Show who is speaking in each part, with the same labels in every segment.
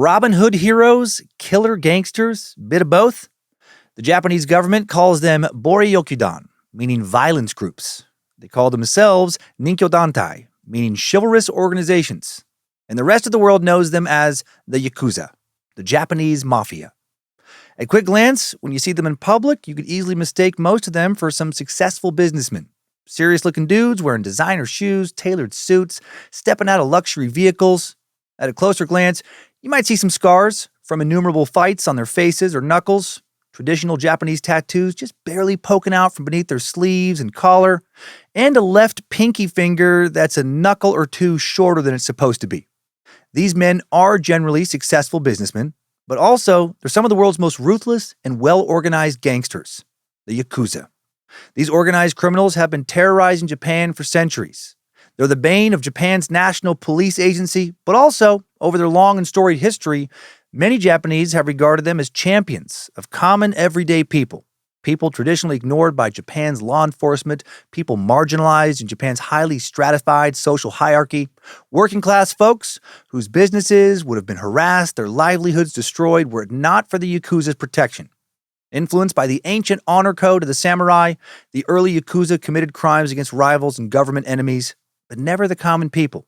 Speaker 1: Robin Hood heroes, killer gangsters, bit of both? The Japanese government calls them Boryokudan, meaning violence groups. They call themselves Ninkyodantai, meaning chivalrous organizations. And the rest of the world knows them as the Yakuza, the Japanese Mafia. At quick glance, when you see them in public, you could easily mistake most of them for some successful businessmen. Serious-looking dudes wearing designer shoes, tailored suits, stepping out of luxury vehicles. At a closer glance, you might see some scars from innumerable fights on their faces or knuckles, traditional Japanese tattoos just barely poking out from beneath their sleeves and collar, and a left pinky finger that's a knuckle or two shorter than it's supposed to be. These men are generally successful businessmen, but also they're some of the world's most ruthless and well-organized gangsters, the Yakuza. These organized criminals have been terrorizing Japan for centuries. They're the bane of Japan's national police agency, but also, over their long and storied history, many Japanese have regarded them as champions of common everyday people. People traditionally ignored by Japan's law enforcement, people marginalized in Japan's highly stratified social hierarchy, working class folks whose businesses would have been harassed, their livelihoods destroyed were it not for the Yakuza's protection. Influenced by the ancient honor code of the samurai, the early Yakuza committed crimes against rivals and government enemies, but never the common people.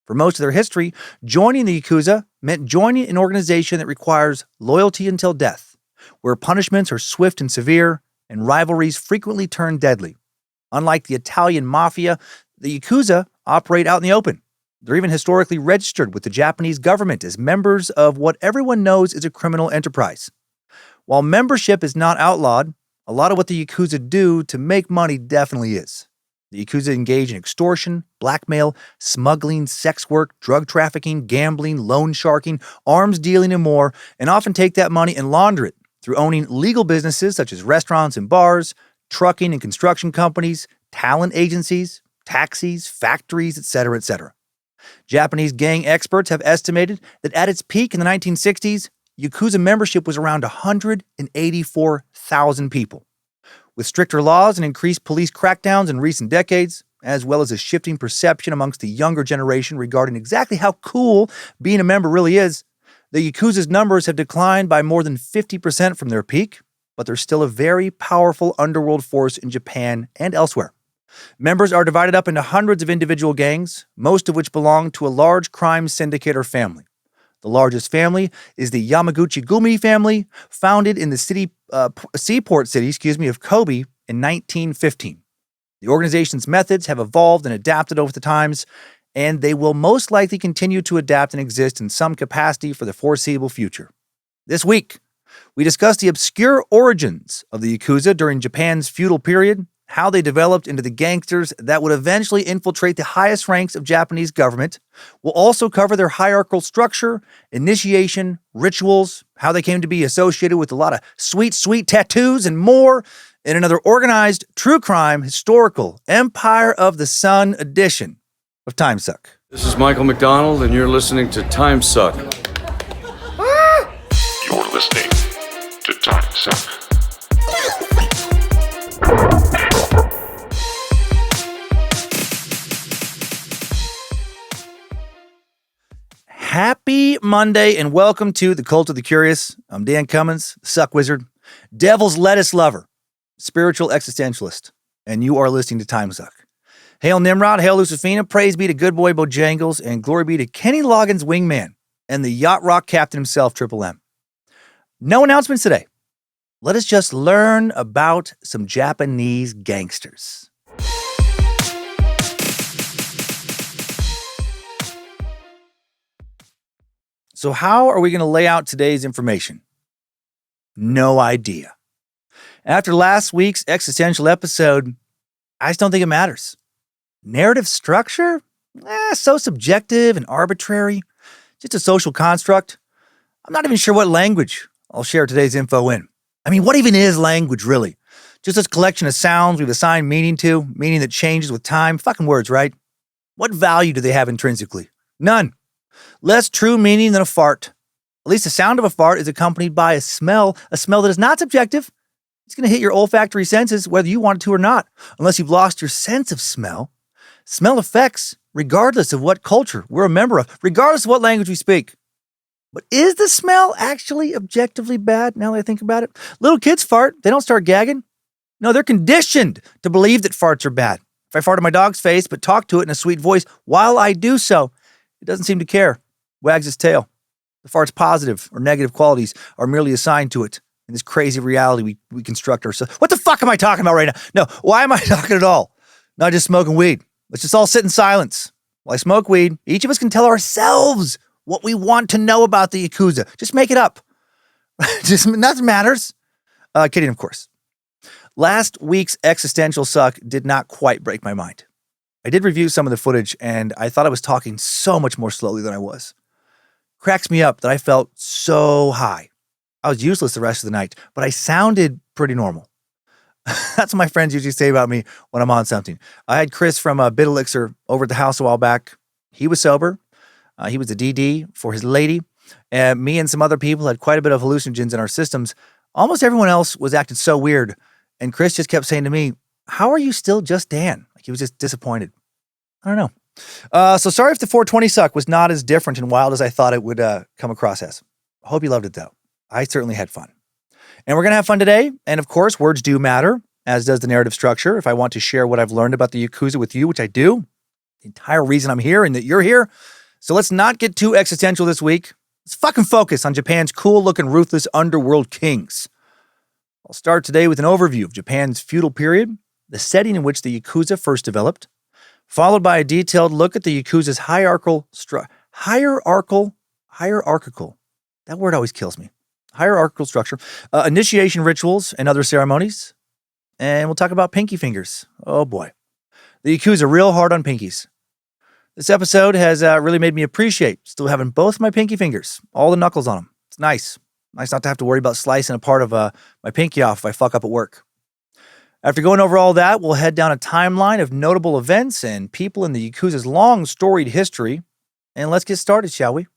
Speaker 1: For most of their history, joining the Yakuza meant joining an organization that requires loyalty until death, where punishments are swift and severe, and rivalries frequently turn deadly. Unlike the Italian Mafia, the Yakuza operate out in the open. They're even historically registered with the Japanese government as members of what everyone knows is a criminal enterprise. While membership is not outlawed, a lot of what the Yakuza do to make money definitely is. The Yakuza engage in extortion, blackmail, smuggling, sex work, drug trafficking, gambling, loan sharking, arms dealing, and more, and often take that money and launder it through owning legal businesses such as restaurants and bars, trucking and construction companies, talent agencies, taxis, factories, etc., etc. Japanese gang experts have estimated that at its peak in the 1960s, Yakuza membership was around 184,000 people. With stricter laws and increased police crackdowns in recent decades, as well as a shifting perception amongst the younger generation regarding exactly how cool being a member really is, the Yakuza's numbers have declined by more than 50% from their peak, but they're still a very powerful underworld force in Japan and elsewhere. Members are divided up into hundreds of individual gangs, most of which belong to a large crime syndicate or family. The largest family is the Yamaguchi-gumi family, founded in the seaport city of Kobe in 1915. The organization's methods have evolved and adapted over the times, and they will most likely continue to adapt and exist in some capacity for the foreseeable future. This week, we discuss the obscure origins of the Yakuza during Japan's feudal period, how they developed into the gangsters that would eventually infiltrate the highest ranks of Japanese government. We'll also cover their hierarchical structure, initiation, rituals, how they came to be associated with a lot of sweet, sweet tattoos, and more in another organized, true crime, historical, Empire of the Sun edition of Timesuck.
Speaker 2: This is Michael McDonald, and you're listening to Timesuck.
Speaker 3: You're listening to Timesuck.
Speaker 1: Happy Monday and welcome to the Cult of the Curious. I'm Dan Cummins, Suck Wizard, Devil's Lettuce Lover, Spiritual Existentialist, and you are listening to Timesuck. Hail Nimrod, hail Lucifina, praise be to good boy Bojangles, and glory be to Kenny Loggins' wingman and the yacht rock captain himself, Triple M. No announcements today. Let us just learn about some Japanese gangsters. So how are we going to lay out today's information? No idea. After last week's existential episode, I just don't think it matters. Narrative structure? So subjective and arbitrary. Just a social construct. I'm not even sure what language I'll share today's info in. I mean, what even is language, really? Just this collection of sounds we've assigned meaning to, meaning that changes with time. Fucking words, right? What value do they have intrinsically? None. Less true meaning than a fart. At least the sound of a fart is accompanied by a smell that is not subjective. It's going to hit your olfactory senses whether you want it to or not, unless you've lost your sense of smell. Smell affects regardless of what culture we're a member of, regardless of what language we speak. But is the smell actually objectively bad now that I think about it? Little kids fart, they don't start gagging. No, they're conditioned to believe that farts are bad. If I fart in my dog's face but talk to it in a sweet voice while I do so, it doesn't seem to care. Wags its tail. The fart's positive or negative qualities are merely assigned to it in this crazy reality we construct ourselves. What the fuck am I talking about right now? No, why am I talking at all? Not just smoking weed. Let's just all sit in silence. While I smoke weed, each of us can tell ourselves what we want to know about the Yakuza. Just make it up. Just nothing matters. Kidding, of course. Last week's existential suck did not quite break my mind. I did review some of the footage, and I thought I was talking so much more slowly than I was. Cracks me up that I felt so high. I was useless the rest of the night, but I sounded pretty normal. That's what my friends usually say about me when I'm on something. I had Chris from Bit Elixir over at the house a while back. He was sober. He was a DD for his lady. And me and some other people had quite a bit of hallucinogens in our systems. Almost everyone else was acting so weird. And Chris just kept saying to me, "How are you still just Dan?" Like he was just disappointed. I don't know. So sorry if the 420 suck was not as different and wild as I thought it would come across as. I hope you loved it, though. I certainly had fun. And we're going to have fun today. And of course, words do matter, as does the narrative structure. If I want to share what I've learned about the Yakuza with you, which I do, the entire reason I'm here and that you're here. So let's not get too existential this week. Let's fucking focus on Japan's cool-looking, ruthless underworld kings. I'll start today with an overview of Japan's feudal period, the setting in which the Yakuza first developed, followed by a detailed look at the Yakuza's hierarchical, that word always kills me, hierarchical structure, initiation rituals and other ceremonies, and we'll talk about pinky fingers. Oh boy. The Yakuza real hard on pinkies. This episode has really made me appreciate still having both my pinky fingers, all the knuckles on them. It's nice. Nice not to have to worry about slicing a part of my pinky off if I fuck up at work. After going over all that, we'll head down a timeline of notable events and people in the Yakuza's long storied history. And let's get started, shall we?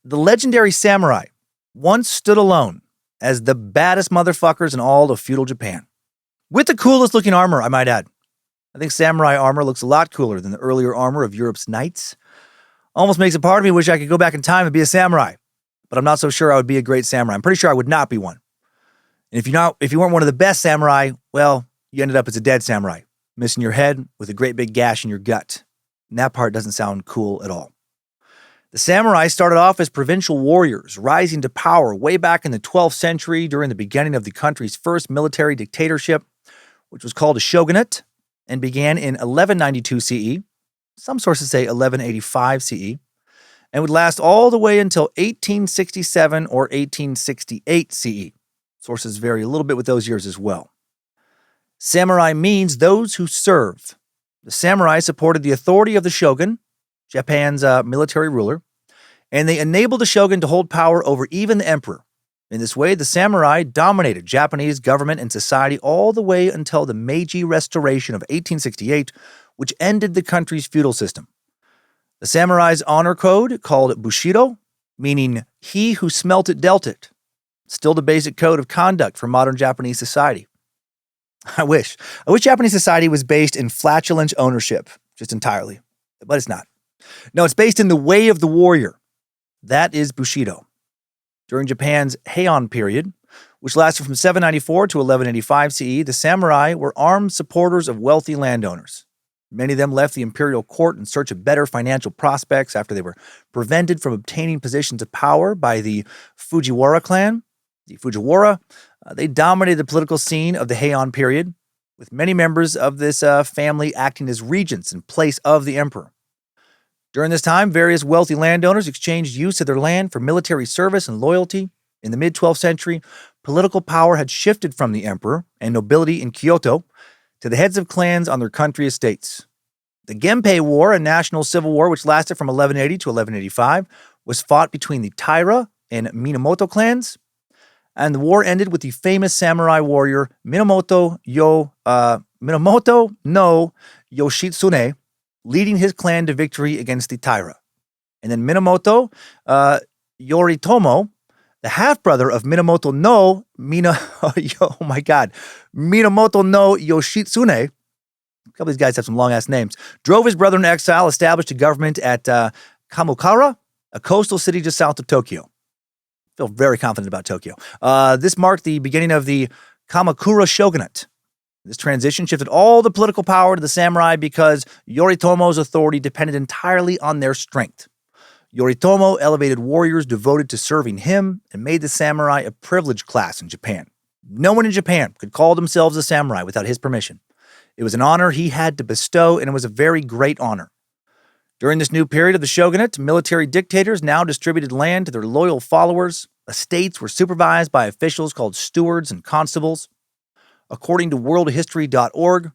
Speaker 1: The legendary samurai once stood alone as the baddest motherfuckers in all of feudal Japan. With the coolest looking armor, I might add. I think samurai armor looks a lot cooler than the earlier armor of Europe's knights. Almost makes a part of me wish I could go back in time and be a samurai. But I'm not so sure I would be a great samurai. I'm pretty sure I would not be one. And if you weren't one of the best samurai, well, you ended up as a dead samurai, missing your head with a great big gash in your gut. And that part doesn't sound cool at all. The samurai started off as provincial warriors, rising to power way back in the 12th century during the beginning of the country's first military dictatorship, which was called a shogunate, and began in 1192 CE. Some sources say 1185 CE. And would last all the way until 1867 or 1868 CE. Sources vary a little bit with those years as well. Samurai means those who serve. The samurai supported the authority of the shogun, Japan's military ruler, and they enabled the shogun to hold power over even the emperor. In this way, the samurai dominated Japanese government and society all the way until the Meiji Restoration of 1868, which ended the country's feudal system. The samurai's honor code, called Bushido, meaning he who smelt it dealt it. Still the basic code of conduct for modern Japanese society. I wish Japanese society was based in flatulent ownership, just entirely. But it's not. No, it's based in the way of the warrior. That is Bushido. During Japan's Heian period, which lasted from 794 to 1185 CE, the samurai were armed supporters of wealthy landowners. Many of them left the imperial court in search of better financial prospects after they were prevented from obtaining positions of power by the Fujiwara clan. The Fujiwara, they dominated the political scene of the Heian period, with many members of this family acting as regents in place of the emperor. During this time, various wealthy landowners exchanged use of their land for military service and loyalty. In the mid-12th century, political power had shifted from the emperor and nobility in Kyoto to the heads of clans on their country estates. The Genpei War, a national civil war which lasted from 1180 to 1185, was fought between the Taira and Minamoto clans, and the war ended with the famous samurai warrior Minamoto no Yoshitsune leading his clan to victory against the Taira. And then Minamoto Yoritomo, the half-brother of Minamoto no Minamoto no Yoshitsune, a couple of these guys have some long-ass names, drove his brother into exile, established a government at Kamukara, a coastal city just south of Tokyo. I feel very confident about Tokyo. This marked the beginning of the Kamakura shogunate. This transition shifted all the political power to the samurai because Yoritomo's authority depended entirely on their strength. Yoritomo elevated warriors devoted to serving him and made the samurai a privileged class in Japan. No one in Japan could call themselves a samurai without his permission. It was an honor he had to bestow, and it was a very great honor. During this new period of the shogunate, military dictators now distributed land to their loyal followers. Estates were supervised by officials called stewards and constables. According to worldhistory.org,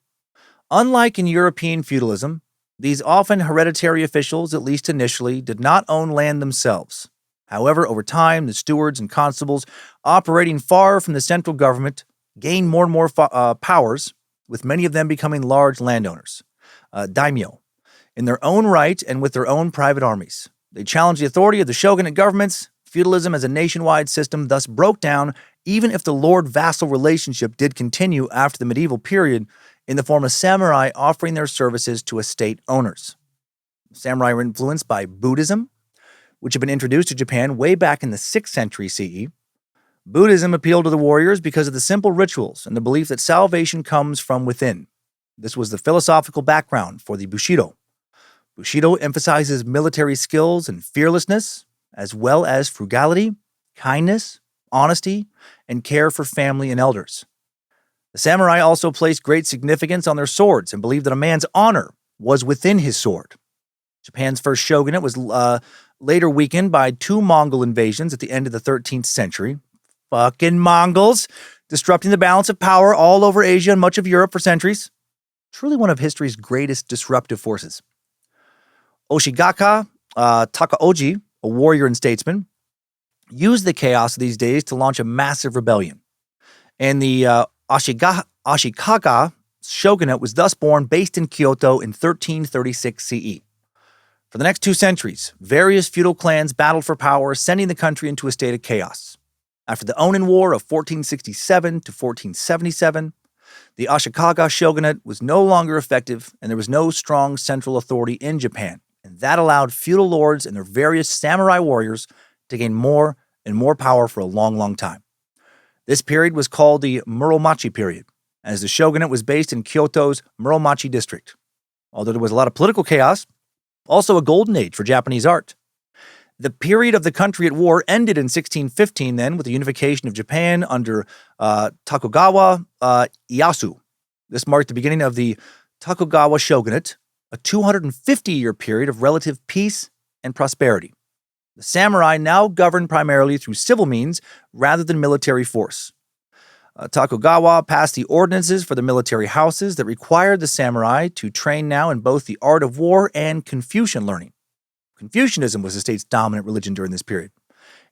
Speaker 1: unlike in European feudalism, these often hereditary officials, at least initially, did not own land themselves. However, over time, the stewards and constables, operating far from the central government, gained more and more powers, with many of them becoming large landowners, daimyo, in their own right and with their own private armies. They challenged the authority of the shogunate governments. Feudalism as a nationwide system thus broke down, even if the lord-vassal relationship did continue after the medieval period in the form of samurai offering their services to estate owners. Samurai were influenced by Buddhism, which had been introduced to Japan way back in the 6th century CE. Buddhism appealed to the warriors because of the simple rituals and the belief that salvation comes from within. This was the philosophical background for the Bushido. Bushido emphasizes military skills and fearlessness, as well as frugality, kindness, honesty, and care for family and elders. The samurai also placed great significance on their swords and believed that a man's honor was within his sword. Japan's first shogunate was later weakened by 2 Mongol invasions at the end of the 13th century. Fucking Mongols, disrupting the balance of power all over Asia and much of Europe for centuries. Truly one of history's greatest disruptive forces. Oshigaka Takaoji, a warrior and statesman, used the chaos of these days to launch a massive rebellion. And the Ashikaga shogunate was thus born, based in Kyoto in 1336 CE. For the next 2 centuries, various feudal clans battled for power, sending the country into a state of chaos. After the Onin War of 1467 to 1477, the Ashikaga shogunate was no longer effective, and there was no strong central authority in Japan, and that allowed feudal lords and their various samurai warriors to gain more and more power for a long, long time. This period was called the Muromachi period, as the shogunate was based in Kyoto's Muromachi district. Although there was a lot of political chaos, also a golden age for Japanese art. The period of the country at war ended in 1615 then with the unification of Japan under Tokugawa Ieyasu. This marked the beginning of the Tokugawa shogunate, a 250-year period of relative peace and prosperity. The samurai now governed primarily through civil means rather than military force. Tokugawa passed the ordinances for the military houses that required the samurai to train now in both the art of war and Confucian learning. Confucianism was the state's dominant religion during this period,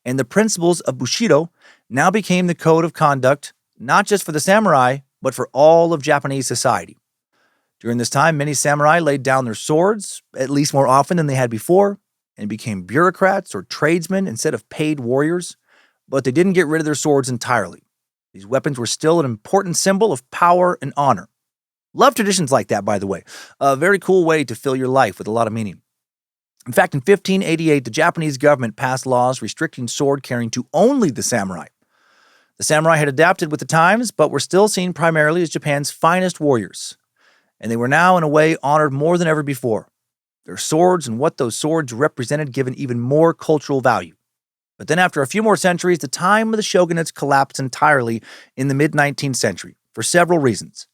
Speaker 1: and the principles of Bushido now became the code of conduct, not just for the samurai, but for all of Japanese society. During this time, many samurai laid down their swords, at least more often than they had before, and became bureaucrats or tradesmen instead of paid warriors, but they didn't get rid of their swords entirely. These weapons were still an important symbol of power and honor. Love traditions like that, by the way. A very cool way to fill your life with a lot of meaning. In fact, in 1588, the Japanese government passed laws restricting sword carrying to only the samurai. The samurai had adapted with the times, but were still seen primarily as Japan's finest warriors, and they were now, in a way, honored more than ever before. Their swords and what those swords represented given even more cultural value. But then after a few more centuries, the time of the shogunates collapsed entirely in the mid-19th century for several reasons.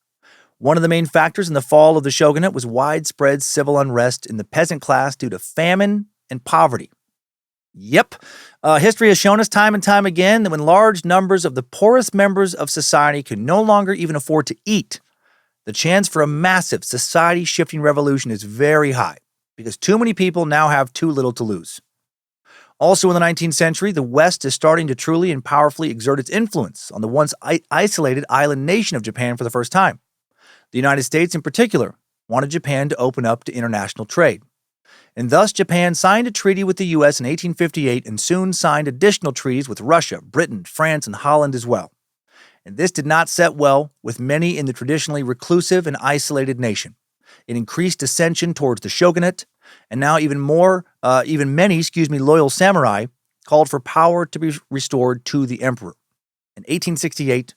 Speaker 1: One of the main factors in the fall of the shogunate was widespread civil unrest in the peasant class due to famine and poverty. Yep, history has shown us time and time again that when large numbers of the poorest members of society can no longer even afford to eat, the chance for a massive society-shifting revolution is very high because too many people now have too little to lose. Also in the 19th century, the West is starting to truly and powerfully exert its influence on the once isolated island nation of Japan for the first time. The United States, in particular, wanted Japan to open up to international trade. And thus, Japan signed a treaty with the U.S. in 1858 and soon signed additional treaties with Russia, Britain, France, and Holland as well. And this did not set well with many in the traditionally reclusive and isolated nation. It increased dissension towards the shogunate, And now even many loyal samurai called for power to be restored to the emperor. In 1868,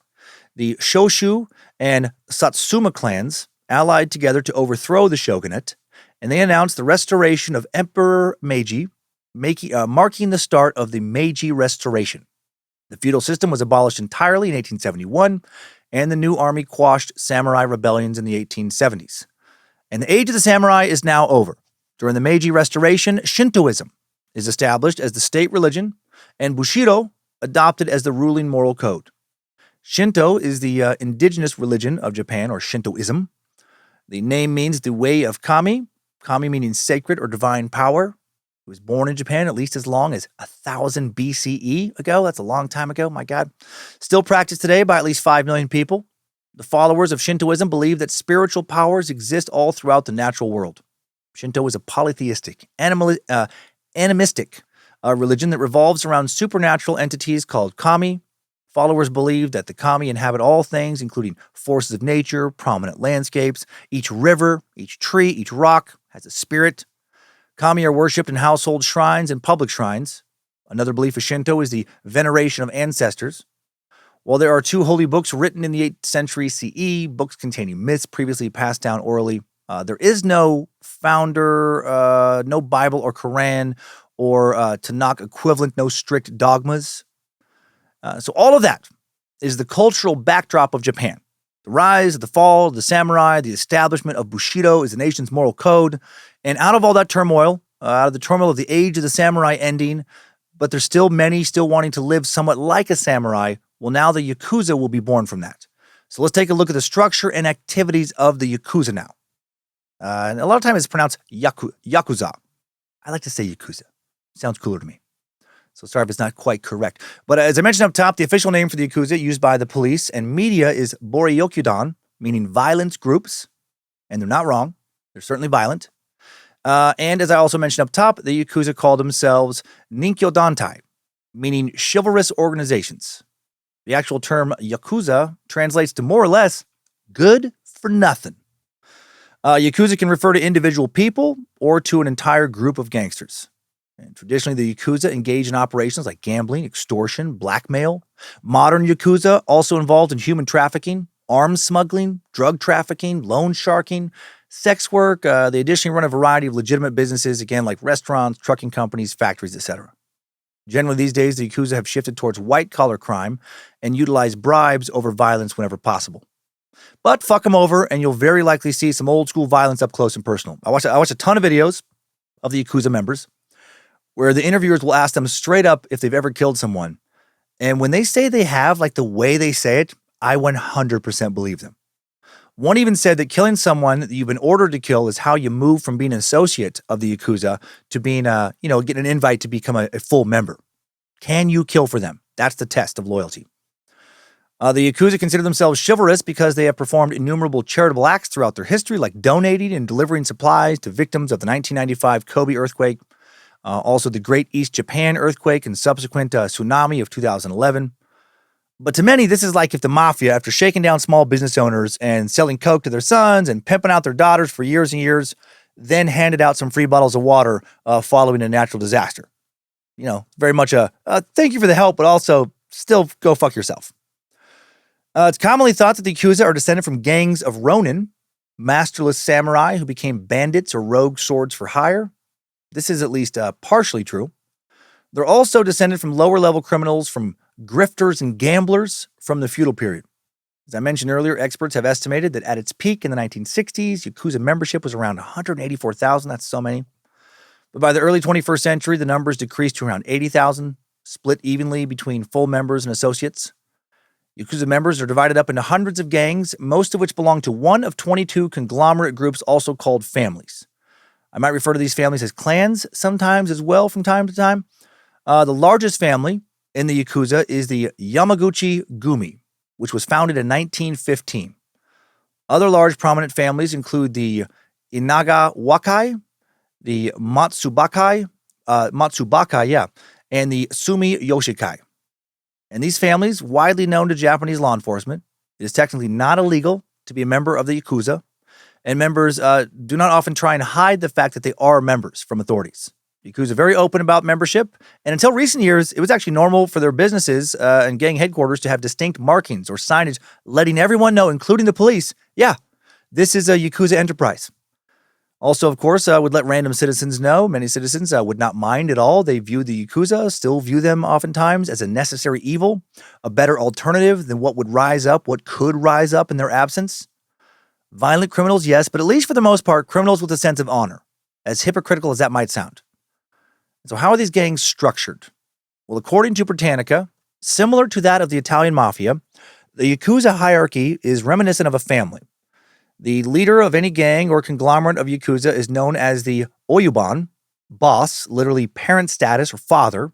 Speaker 1: the Shoshu and Satsuma clans allied together to overthrow the shogunate, and they announced the restoration of Emperor Meiji, marking the start of the Meiji Restoration. The feudal system was abolished entirely in 1871, and the new army quashed samurai rebellions in the 1870s. And the age of the samurai is now over. During the Meiji Restoration, Shintoism is established as the state religion, and Bushido adopted as the ruling moral code. Shinto is the indigenous religion of Japan, or Shintoism. The name means the way of kami, kami meaning sacred or divine power. It was born in Japan at least as long as 1000 BCE ago. That's a long time ago, my God. Still practiced today by at least 5 million people. The followers of Shintoism believe that spiritual powers exist all throughout the natural world. Shinto is a polytheistic, animistic religion that revolves around supernatural entities called kami. Followers believe that the kami inhabit all things, including forces of nature, prominent landscapes. Each river, each tree, each rock has a spirit. Kami are worshipped in household shrines and public shrines. Another belief of Shinto is the veneration of ancestors. While there are 2 holy books written in the 8th century CE, books containing myths previously passed down orally, there is no founder, no Bible or Quran or Tanakh equivalent, no strict dogmas. So all of that is the cultural backdrop of Japan. The rise, the fall, the samurai, the establishment of Bushido is the nation's moral code. And out of all that turmoil, out of the turmoil of the age of the samurai ending, but there's still many still wanting to live somewhat like a samurai, well, now the Yakuza will be born from that. So let's take a look at the structure and activities of the Yakuza now. And a lot of times it's pronounced Yakuza. I like to say Yakuza. Sounds cooler to me. So sorry if it's not quite correct. But as I mentioned up top, the official name for the Yakuza used by the police and media is Boryokudan, meaning violence groups. And they're not wrong. They're certainly violent. And as I also mentioned up top, the Yakuza call themselves Ninkyo-dantai, meaning chivalrous organizations. The actual term Yakuza translates to more or less good for nothing. Yakuza can refer to individual people or to an entire group of gangsters. And traditionally, the Yakuza engage in operations like gambling, extortion, blackmail. Modern Yakuza also involved in human trafficking, arms smuggling, drug trafficking, loan sharking, sex work. They additionally run a variety of legitimate businesses, again, like restaurants, trucking companies, factories, etc. Generally, these days, the Yakuza have shifted towards white-collar crime and utilize bribes over violence whenever possible. But fuck them over, and you'll very likely see some old-school violence up close and personal. I watched a ton of videos of the Yakuza members where the interviewers will ask them straight up if they've ever killed someone. And when they say they have, like the way they say it, I 100% believe them. One even said that killing someone that you've been ordered to kill is how you move from being an associate of the Yakuza to being, getting an invite to become a full member. Can you kill for them? That's the test of loyalty. The Yakuza consider themselves chivalrous because they have performed innumerable charitable acts throughout their history, like donating and delivering supplies to victims of the 1995 Kobe earthquake, also the Great East Japan earthquake and subsequent tsunami of 2011. But to many, this is like if the Mafia, after shaking down small business owners and selling coke to their sons and pimping out their daughters for years and years, then handed out some free bottles of water following a natural disaster. Very much a thank you for the help, but also still go fuck yourself. It's commonly thought that the Yakuza are descended from gangs of Ronin, masterless samurai who became bandits or rogue swords for hire. This is at least partially true. They're also descended from lower-level criminals, from grifters and gamblers from the feudal period. As I mentioned earlier, experts have estimated that at its peak in the 1960s, Yakuza membership was around 184,000. That's so many. But by the early 21st century, the numbers decreased to around 80,000, split evenly between full members and associates. Yakuza members are divided up into hundreds of gangs, most of which belong to one of 22 conglomerate groups also called families. I might refer to these families as clans sometimes as well from time to time. The largest family in the Yakuza is the Yamaguchi Gumi, which was founded in 1915. Other large prominent families include the Inaga Wakai, the Matsubakai, and the Sumi Yoshikai. And these families, widely known to Japanese law enforcement, it is technically not illegal to be a member of the Yakuza, and members do not often try and hide the fact that they are members from authorities. Yakuza are very open about membership, and until recent years, it was actually normal for their businesses and gang headquarters to have distinct markings or signage letting everyone know, including the police, yeah, this is a Yakuza enterprise. Also, of course, would let random citizens know. Many citizens would not mind at all. They view the Yakuza, still view them oftentimes as a necessary evil, a better alternative than what could rise up in their absence. Violent criminals, yes, but at least for the most part, criminals with a sense of honor, as hypocritical as that might sound. So how are these gangs structured? Well, according to Britannica, similar to that of the Italian Mafia, the Yakuza hierarchy is reminiscent of a family. The leader of any gang or conglomerate of Yakuza is known as the Oyuban, boss, literally parent status or father,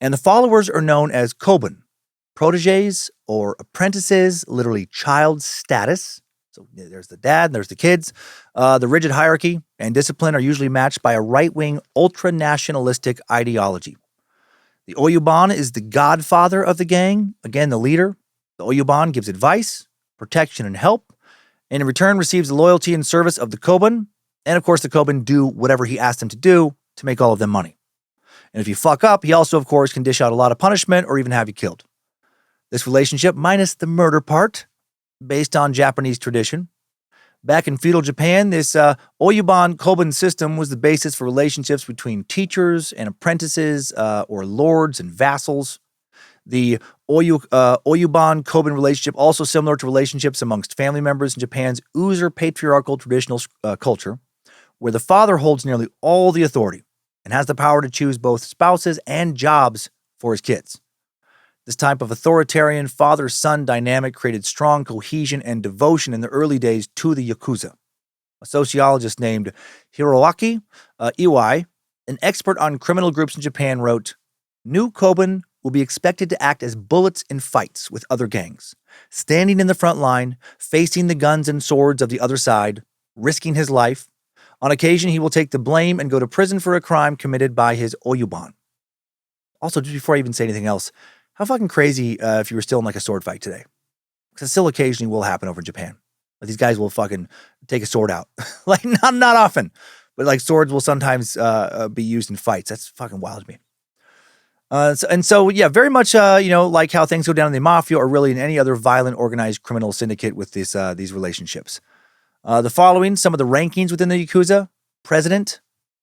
Speaker 1: and the followers are known as Koban, proteges or apprentices, literally child status. So there's the dad, there's the kids. The rigid hierarchy and discipline are usually matched by a right-wing, ultra-nationalistic ideology. The Oyuban is the godfather of the gang, again, the leader. The Oyuban gives advice, protection, and help, and in return receives the loyalty and service of the Koban, and of course the Koban do whatever he asks them to do to make all of them money. And if you fuck up, he also, of course, can dish out a lot of punishment or even have you killed. This relationship, minus the murder part, based on Japanese tradition. Back in feudal Japan, this Oyuban-Koban system was the basis for relationships between teachers and apprentices or lords and vassals. The Oyuban-Koban relationship also similar to relationships amongst family members in Japan's User patriarchal traditional culture, where the father holds nearly all the authority and has the power to choose both spouses and jobs for his kids. This type of authoritarian father-son dynamic created strong cohesion and devotion in the early days to the Yakuza. A sociologist named Hiroaki Iwai, an expert on criminal groups in Japan, wrote, "New Koban will be expected to act as bullets in fights with other gangs, standing in the front line, facing the guns and swords of the other side, risking his life. On occasion, he will take the blame and go to prison for a crime committed by his Oyuban." Also, just before I even say anything else, how fucking crazy if you were still in like a sword fight today. Because it still occasionally will happen over in Japan. Like these guys will fucking take a sword out. Like not often, but like swords will sometimes be used in fights. That's fucking wild to me. So very much like how things go down in the Mafia or really in any other violent organized criminal syndicate with these relationships. The following, some of the rankings within the Yakuza: president,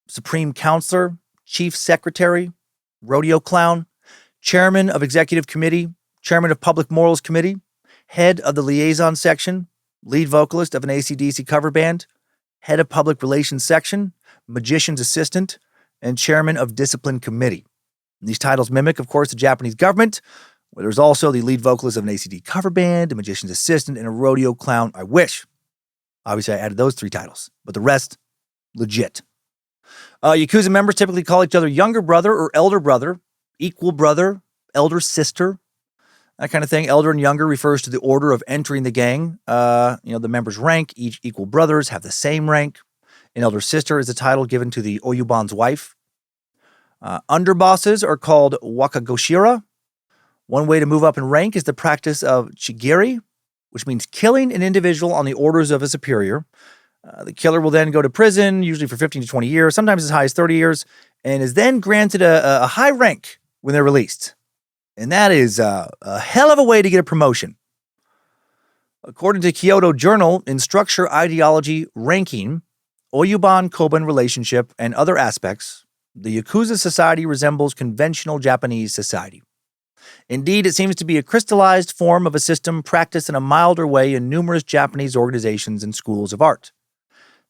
Speaker 1: supreme counselor, chief secretary, rodeo clown, chairman of executive committee, chairman of public morals committee, head of the liaison section, lead vocalist of an AC/DC cover band, head of public relations section, magician's assistant, and chairman of discipline committee. And these titles mimic, of course, the Japanese government, where there's also the lead vocalist of an AC/DC cover band, a magician's assistant, and a rodeo clown. I wish. Obviously, I added those 3 titles, but the rest, legit. Yakuza members typically call each other younger brother or elder brother, equal brother, elder sister, that kind of thing. Elder and younger refers to the order of entering the gang. The members' rank. Each equal brothers have the same rank. An elder sister is a title given to the Oyuban's wife. Underbosses are called wakagoshira. One way to move up in rank is the practice of chigiri, which means killing an individual on the orders of a superior. The killer will then go to prison, usually for 15 to 20 years, sometimes as high as 30 years, and is then granted a high rank when they're released. And that is a hell of a way to get a promotion. According to Kyoto Journal, in structure, ideology, ranking, Oyuban-Koban relationship, and other aspects, the Yakuza society resembles conventional Japanese society. Indeed, it seems to be a crystallized form of a system practiced in a milder way in numerous Japanese organizations and schools of art.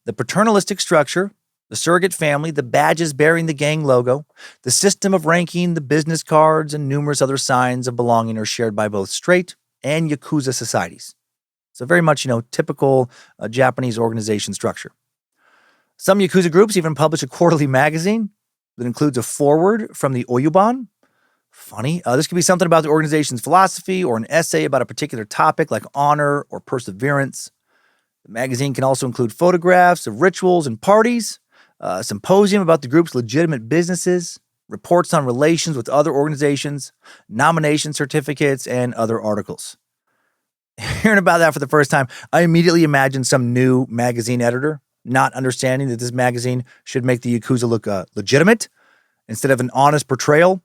Speaker 1: The paternalistic structure, the surrogate family, the badges bearing the gang logo, the system of ranking, the business cards, and numerous other signs of belonging are shared by both straight and Yakuza societies. So very much, typical Japanese organization structure. Some Yakuza groups even publish a quarterly magazine that includes a foreword from the Oyuban. Funny. This could be something about the organization's philosophy or an essay about a particular topic like honor or perseverance. The magazine can also include photographs of rituals and parties, a symposium about the group's legitimate businesses, reports on relations with other organizations, nomination certificates, and other articles. Hearing about that for the first time, I immediately imagined some new magazine editor not understanding that this magazine should make the Yakuza look legitimate instead of an honest portrayal.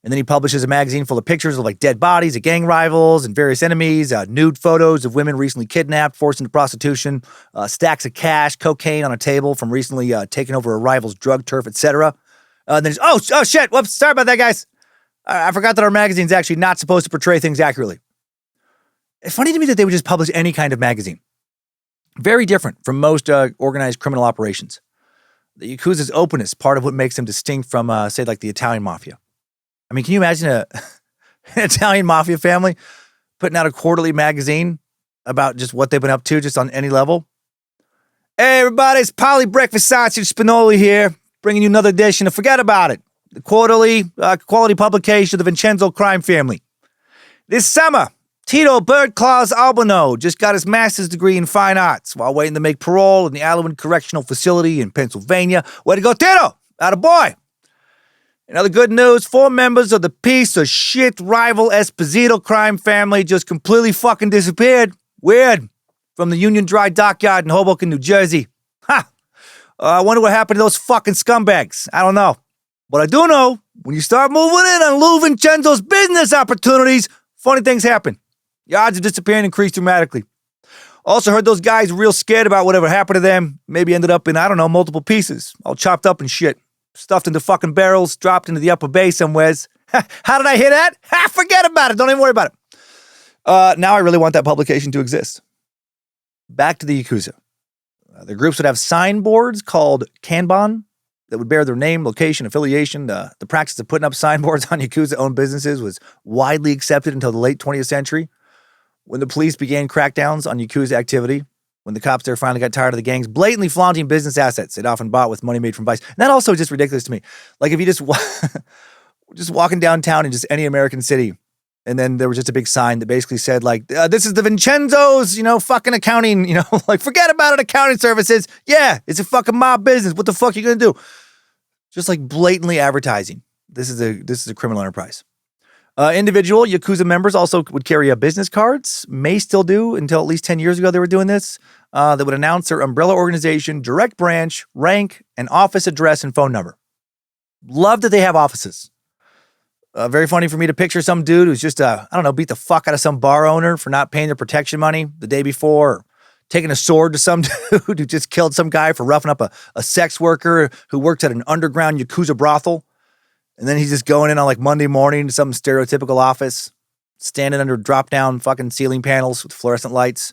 Speaker 1: And then he publishes a magazine full of pictures of like dead bodies of gang rivals and various enemies, nude photos of women recently kidnapped, forced into prostitution, stacks of cash, cocaine on a table from recently taking over a rival's drug turf, etc. Then he's, oh shit, whoops, sorry about that, guys. I forgot that our magazine's actually not supposed to portray things accurately. It's funny to me that they would just publish any kind of magazine. Very different from most organized criminal operations. The Yakuza's openness, part of what makes them distinct from, say, like the Italian Mafia. I mean, can you imagine an Italian Mafia family putting out a quarterly magazine about just what they've been up to, just on any level? Hey, everybody, it's Polly Breakfast Sausage Spinoli here, bringing you another edition of Forget About It, the quarterly quality publication of the Vincenzo crime family. This summer, Tito Birdclaws Albano just got his master's degree in fine arts while waiting to make parole in the Allen Correctional Facility in Pennsylvania. Way to go, Tito! Atta boy! In other good news, 4 members of the piece of shit rival Esposito crime family just completely fucking disappeared. Weird. From the Union Dry Dockyard in Hoboken, New Jersey. Ha! I wonder what happened to those fucking scumbags. I don't know. But I do know, when you start moving in on Lou Vincenzo's business opportunities, funny things happen. The odds of disappearing increase dramatically. Also heard those guys real scared about whatever happened to them. Maybe ended up in, I don't know, multiple pieces. All chopped up and shit. Stuffed into fucking barrels, dropped into the upper bay somewheres. How did I hear that? Forget about it. Don't even worry about it. Now I really want that publication to exist. Back to the Yakuza. The groups would have signboards called Kanban that would bear their name, location, affiliation. The practice of putting up signboards on Yakuza-owned businesses was widely accepted until the late 20th century, when the police began crackdowns on Yakuza activity, when the cops there finally got tired of the gangs blatantly flaunting business assets they'd often bought with money made from vice. And that also is just ridiculous to me. Like if you just walking downtown in just any American city, and then there was just a big sign that basically said like, this is the Vincenzo's, fucking accounting, like forget about it, accounting services. Yeah, it's a fucking mob business. What the fuck are you going to do? Just like blatantly advertising. This is a criminal enterprise. Individual Yakuza members also would carry business cards, may still do until at least 10 years ago they were doing this, that would announce their umbrella organization, direct branch, rank, and office address and phone number. Love that they have offices. Very funny for me to picture some dude who's just, beat the fuck out of some bar owner for not paying their protection money the day before, or taking a sword to some dude who just killed some guy for roughing up a sex worker who works at an underground Yakuza brothel. And then he's just going in on like Monday morning to some stereotypical office, standing under drop-down fucking ceiling panels with fluorescent lights,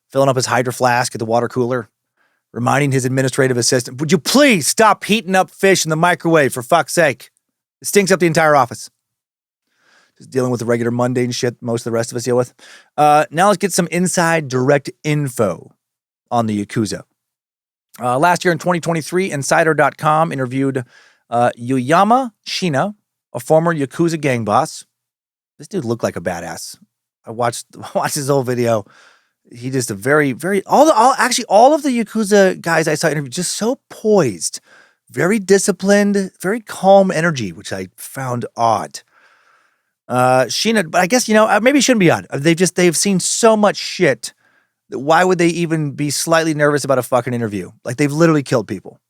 Speaker 1: filling up his hydro flask at the water cooler, reminding his administrative assistant, would you please stop heating up fish in the microwave, for fuck's sake? It stinks up the entire office. Just dealing with the regular mundane shit most of the rest of us deal with. Now let's get some inside direct info on the Yakuza. Last year in 2023, Insider.com interviewed Yuyama Shina, a former Yakuza gang boss. This dude looked like a badass. I watched his whole video. He just a very, very, all of the Yakuza guys I saw interviewed just so poised, very disciplined, very calm energy, which I found odd. Shina, but I guess, maybe it shouldn't be odd. They've seen so much shit that why would they even be slightly nervous about a fucking interview? Like they've literally killed people.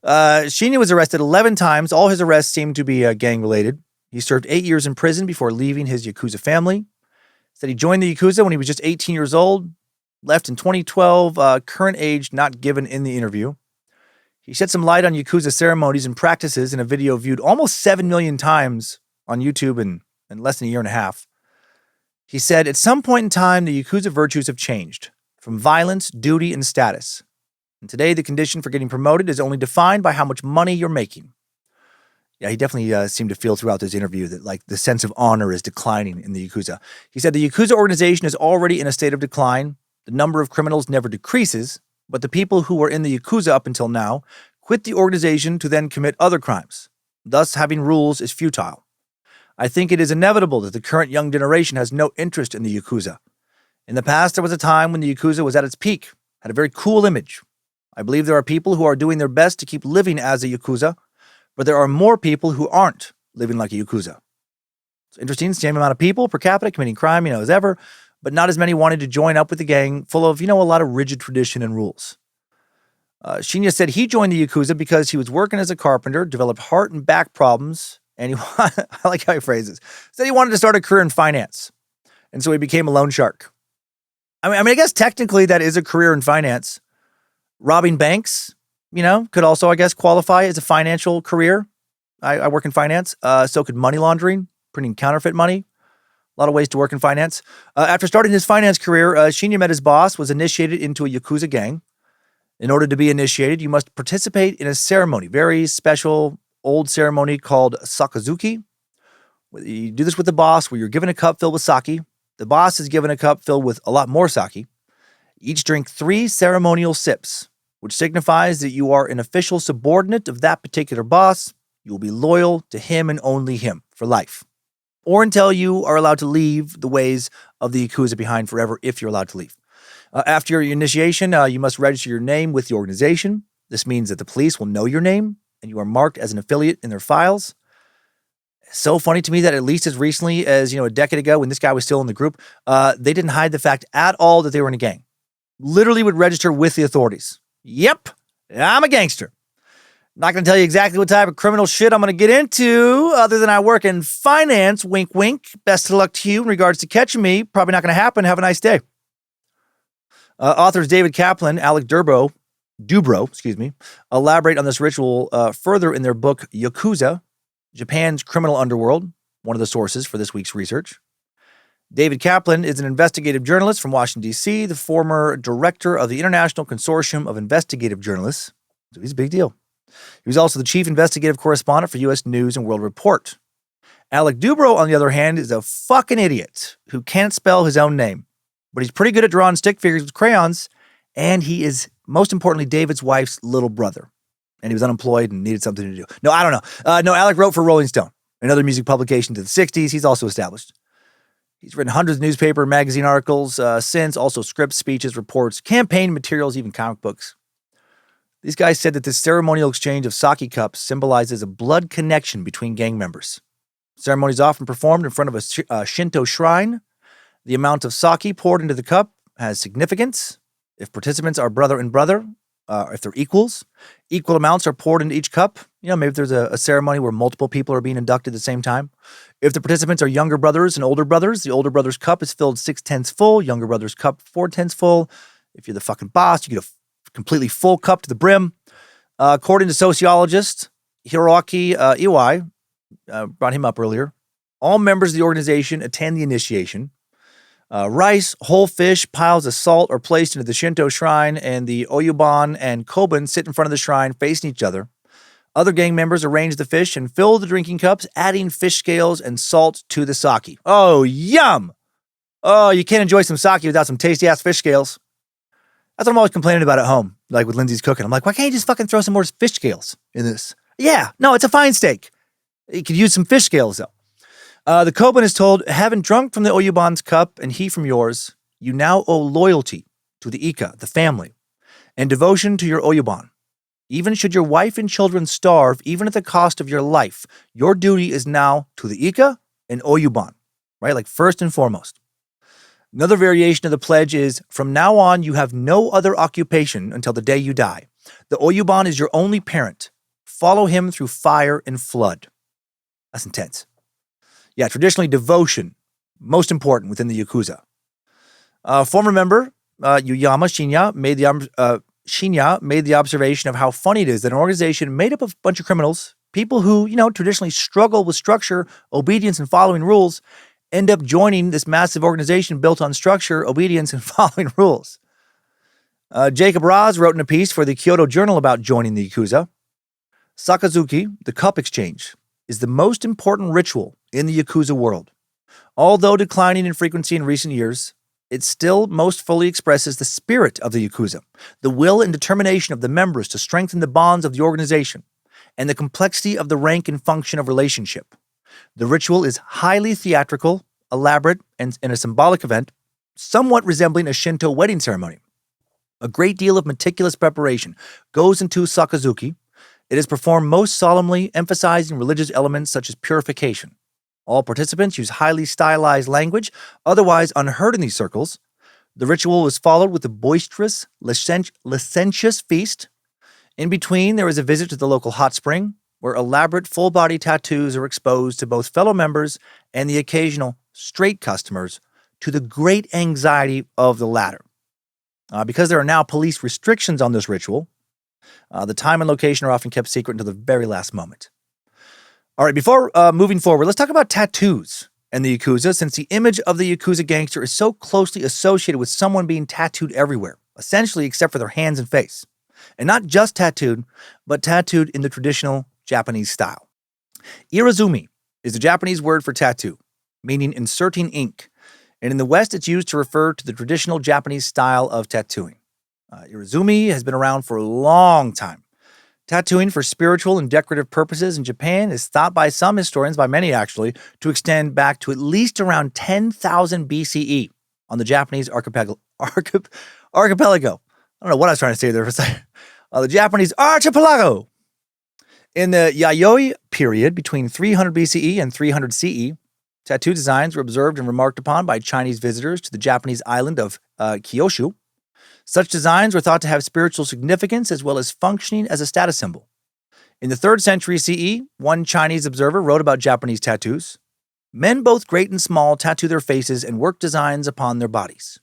Speaker 1: Shinya was arrested 11 times. All his arrests seemed to be gang-related. He served 8 years in prison before leaving his Yakuza family. Said he joined the Yakuza when he was just 18 years old. Left in 2012, current age not given in the interview. He shed some light on Yakuza ceremonies and practices in a video viewed almost 7 million times on YouTube in less than a year and a half. He said, at some point in time, the Yakuza virtues have changed from violence, duty, and status. And today, the condition for getting promoted is only defined by how much money you're making. Yeah, he definitely seemed to feel throughout this interview that like the sense of honor is declining in the Yakuza. He said the Yakuza organization is already in a state of decline. The number of criminals never decreases, but the people who were in the Yakuza up until now quit the organization to then commit other crimes. Thus, having rules is futile. I think it is inevitable that the current young generation has no interest in the Yakuza. In the past, there was a time when the Yakuza was at its peak, had a very cool image. I believe there are people who are doing their best to keep living as a Yakuza, but there are more people who aren't living like a Yakuza. It's interesting, same amount of people per capita committing crime, as ever, but not as many wanted to join up with the gang full of, a lot of rigid tradition and rules. Shinya said he joined the Yakuza because he was working as a carpenter, developed heart and back problems, and I like how he phrases, said he wanted to start a career in finance. And so he became a loan shark. I guess technically that is a career in finance. Robbing banks, could also, I guess, qualify as a financial career. I work in finance. So could money laundering, printing counterfeit money. A lot of ways to work in finance. After starting his finance career, Shinya met his boss, was initiated into a Yakuza gang. In order to be initiated, you must participate in a ceremony, very special old ceremony called Sakazuki. You do this with the boss where you're given a cup filled with sake. The boss is given a cup filled with a lot more sake. Each drink 3 ceremonial sips, which signifies that you are an official subordinate of that particular boss. You will be loyal to him and only him for life, or until you are allowed to leave the ways of the Yakuza behind forever if you're allowed to leave. After your initiation, you must register your name with the organization. This means that the police will know your name and you are marked as an affiliate in their files. So funny to me that at least as recently as, a decade ago when this guy was still in the group, they didn't hide the fact at all that they were in a gang. Literally would register with the authorities. Yep, I'm a gangster. Not going to tell you exactly what type of criminal shit I'm going to get into other than I work in finance, wink, wink. Best of luck to you in regards to catching me. Probably not going to happen. Have a nice day. Authors David Kaplan, Alec Dubrow, elaborate on this ritual further in their book Yakuza, Japan's Criminal Underworld, one of the sources for this week's research. David Kaplan is an investigative journalist from Washington, D.C., the former director of the International Consortium of Investigative Journalists. So he's a big deal. He was also the chief investigative correspondent for U.S. News and World Report. Alec Dubrow, on the other hand, is a fucking idiot who can't spell his own name. But he's pretty good at drawing stick figures with crayons, and he is, most importantly, David's wife's little brother. And he was unemployed and needed something to do. No, I don't know. No, Alec wrote for Rolling Stone, another music publication to the 60s. He's also established. He's written hundreds of newspaper and magazine articles since, also scripts, speeches, reports, campaign materials, even comic books. These guys said that this ceremonial exchange of sake cups symbolizes a blood connection between gang members. Ceremony is often performed in front of a Shinto shrine. The amount of sake poured into the cup has significance. If participants are brother and brother, if they're equal amounts are poured into each cup. Maybe there's a ceremony where multiple people are being inducted at the same time. If the participants are younger brothers and older brothers, the older brother's cup is filled 6/10 full, younger brother's cup 4/10 full. If you're the fucking boss, you get a completely full cup to the brim. According to sociologist Hiroaki Iwai, brought him up earlier, all members of the organization attend the initiation. Rice, whole fish, piles of salt are placed into the Shinto shrine, and the Oyuban and Koban sit in front of the shrine facing each other. Other gang members arrange the fish and fill the drinking cups, adding fish scales and salt to the sake. Oh, yum! Oh, you can't enjoy some sake without some tasty-ass fish scales. That's what I'm always complaining about at home, like with Lindsay's cooking. I'm like, why can't you just fucking throw some more fish scales in this? Yeah, no, it's a fine steak. You could use some fish scales, though. The Koban is told, having drunk from the Oyuban's cup and he from yours, you now owe loyalty to the Ika, the family, and devotion to your Oyuban. Even should your wife and children starve, even at the cost of your life, your duty is now to the Ika and Oyuban, right? Like first and foremost. Another variation of the pledge is, from now on, you have no other occupation until the day you die. The Oyuban is your only parent. Follow him through fire and flood. That's intense. Yeah, traditionally devotion, most important within the Yakuza. Former member Yuyama Shinya made the observation of how funny it is that an organization made up of a bunch of criminals, people who, traditionally struggle with structure, obedience, and following rules, end up joining this massive organization built on structure, obedience, and following rules. Jacob Raz wrote in a piece for the Kyoto Journal about joining the Yakuza. Sakazuki, the cup exchange, is the most important ritual in the Yakuza world. Although declining in frequency in recent years, it still most fully expresses the spirit of the Yakuza, the will and determination of the members to strengthen the bonds of the organization, and the complexity of the rank and function of relationship. The ritual is highly theatrical, elaborate, and a symbolic event, somewhat resembling a Shinto wedding ceremony. A great deal of meticulous preparation goes into Sakazuki. It is performed most solemnly, emphasizing religious elements such as purification. All participants use highly stylized language, otherwise unheard in these circles. The ritual was followed with a boisterous, licentious feast. In between, there is a visit to the local hot spring, where elaborate full-body tattoos are exposed to both fellow members and the occasional straight customers, to the great anxiety of the latter. Because there are now police restrictions on this ritual, the time and location are often kept secret until the very last moment. All right, before moving forward, let's talk about tattoos and the Yakuza, since the image of the Yakuza gangster is so closely associated with someone being tattooed everywhere, essentially except for their hands and face. And not just tattooed, but tattooed in the traditional Japanese style. Irazumi is the Japanese word for tattoo, meaning inserting ink. And in the West, it's used to refer to the traditional Japanese style of tattooing. Irazumi has been around for a long time. Tattooing for spiritual and decorative purposes in Japan is thought by some historians, by many actually, to extend back to at least around 10,000 BCE on the Japanese archipelago. I don't know what I was trying to say there for a second. The Japanese archipelago. In the Yayoi period between 300 BCE and 300 CE, tattoo designs were observed and remarked upon by Chinese visitors to the Japanese island of Kyushu. Such designs were thought to have spiritual significance as well as functioning as a status symbol. In the 3rd century CE, one Chinese observer wrote about Japanese tattoos. Men both great and small tattoo their faces and work designs upon their bodies.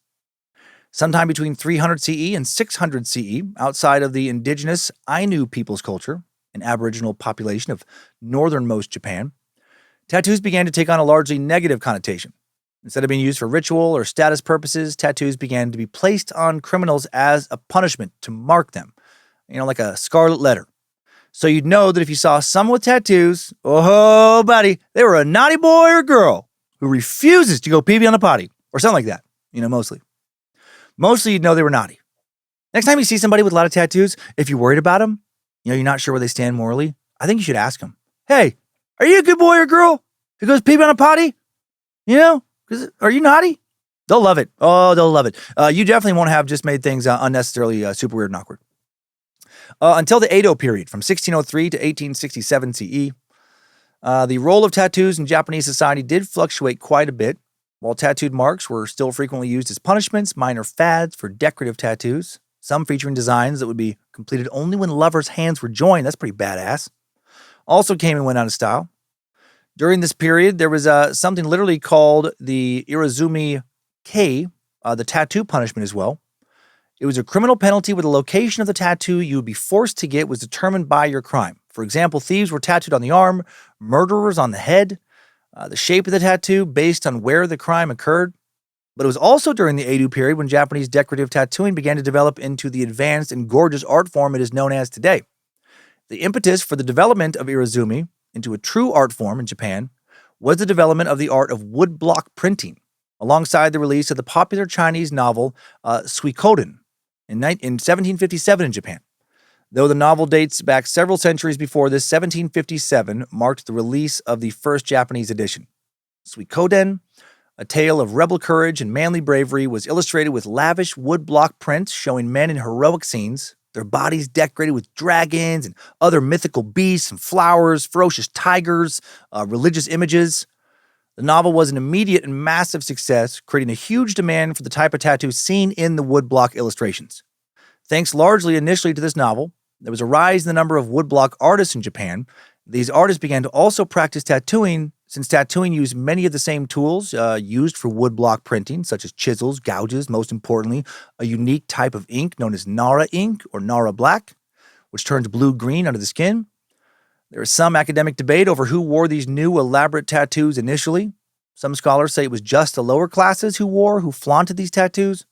Speaker 1: Sometime between 300 CE and 600 CE, outside of the indigenous Ainu people's culture, an aboriginal population of northernmost Japan, tattoos began to take on a largely negative connotation. Instead of being used for ritual or status purposes, tattoos began to be placed on criminals as a punishment to mark them, like a scarlet letter. So you'd know that if you saw someone with tattoos, oh, buddy, they were a naughty boy or girl who refuses to go pee-pee on a potty, or something like that, mostly. Mostly you'd know they were naughty. Next time you see somebody with a lot of tattoos, if you're worried about them, you're not sure where they stand morally, I think you should ask them, hey, are you a good boy or girl who goes pee-pee on a potty? Are you naughty? They'll love it. Oh, they'll love it. You definitely won't have just made things unnecessarily super weird and awkward. Until the Edo period, from 1603 to 1867 CE, the role of tattoos in Japanese society did fluctuate quite a bit. While tattooed marks were still frequently used as punishments, minor fads for decorative tattoos, some featuring designs that would be completed only when lovers' hands were joined. That's pretty badass. Also came and went out of style. During this period, there was something literally called the Irazumi Kei, the tattoo punishment as well. It was a criminal penalty where the location of the tattoo you would be forced to get was determined by your crime. For example, thieves were tattooed on the arm, murderers on the head, the shape of the tattoo based on where the crime occurred. But it was also during the Edo period when Japanese decorative tattooing began to develop into the advanced and gorgeous art form it is known as today. The impetus for the development of Irazumi into a true art form in Japan was the development of the art of woodblock printing, alongside the release of the popular Chinese novel Suikoden in 1757 in Japan. Though the novel dates back several centuries before this, 1757 marked the release of the first Japanese edition. Suikoden, a tale of rebel courage and manly bravery, was illustrated with lavish woodblock prints showing men in heroic scenes, their bodies decorated with dragons and other mythical beasts and flowers, ferocious tigers, religious images. The novel was an immediate and massive success, creating a huge demand for the type of tattoo seen in the woodblock illustrations. Thanks largely initially to this novel, there was a rise in the number of woodblock artists in Japan. These artists began to also practice tattooing, since tattooing used many of the same tools used for woodblock printing, such as chisels, gouges, most importantly, a unique type of ink known as Nara ink or Nara black, which turns blue-green under the skin. There is some academic debate over who wore these new elaborate tattoos initially. Some scholars say it was just the lower classes who flaunted these tattoos.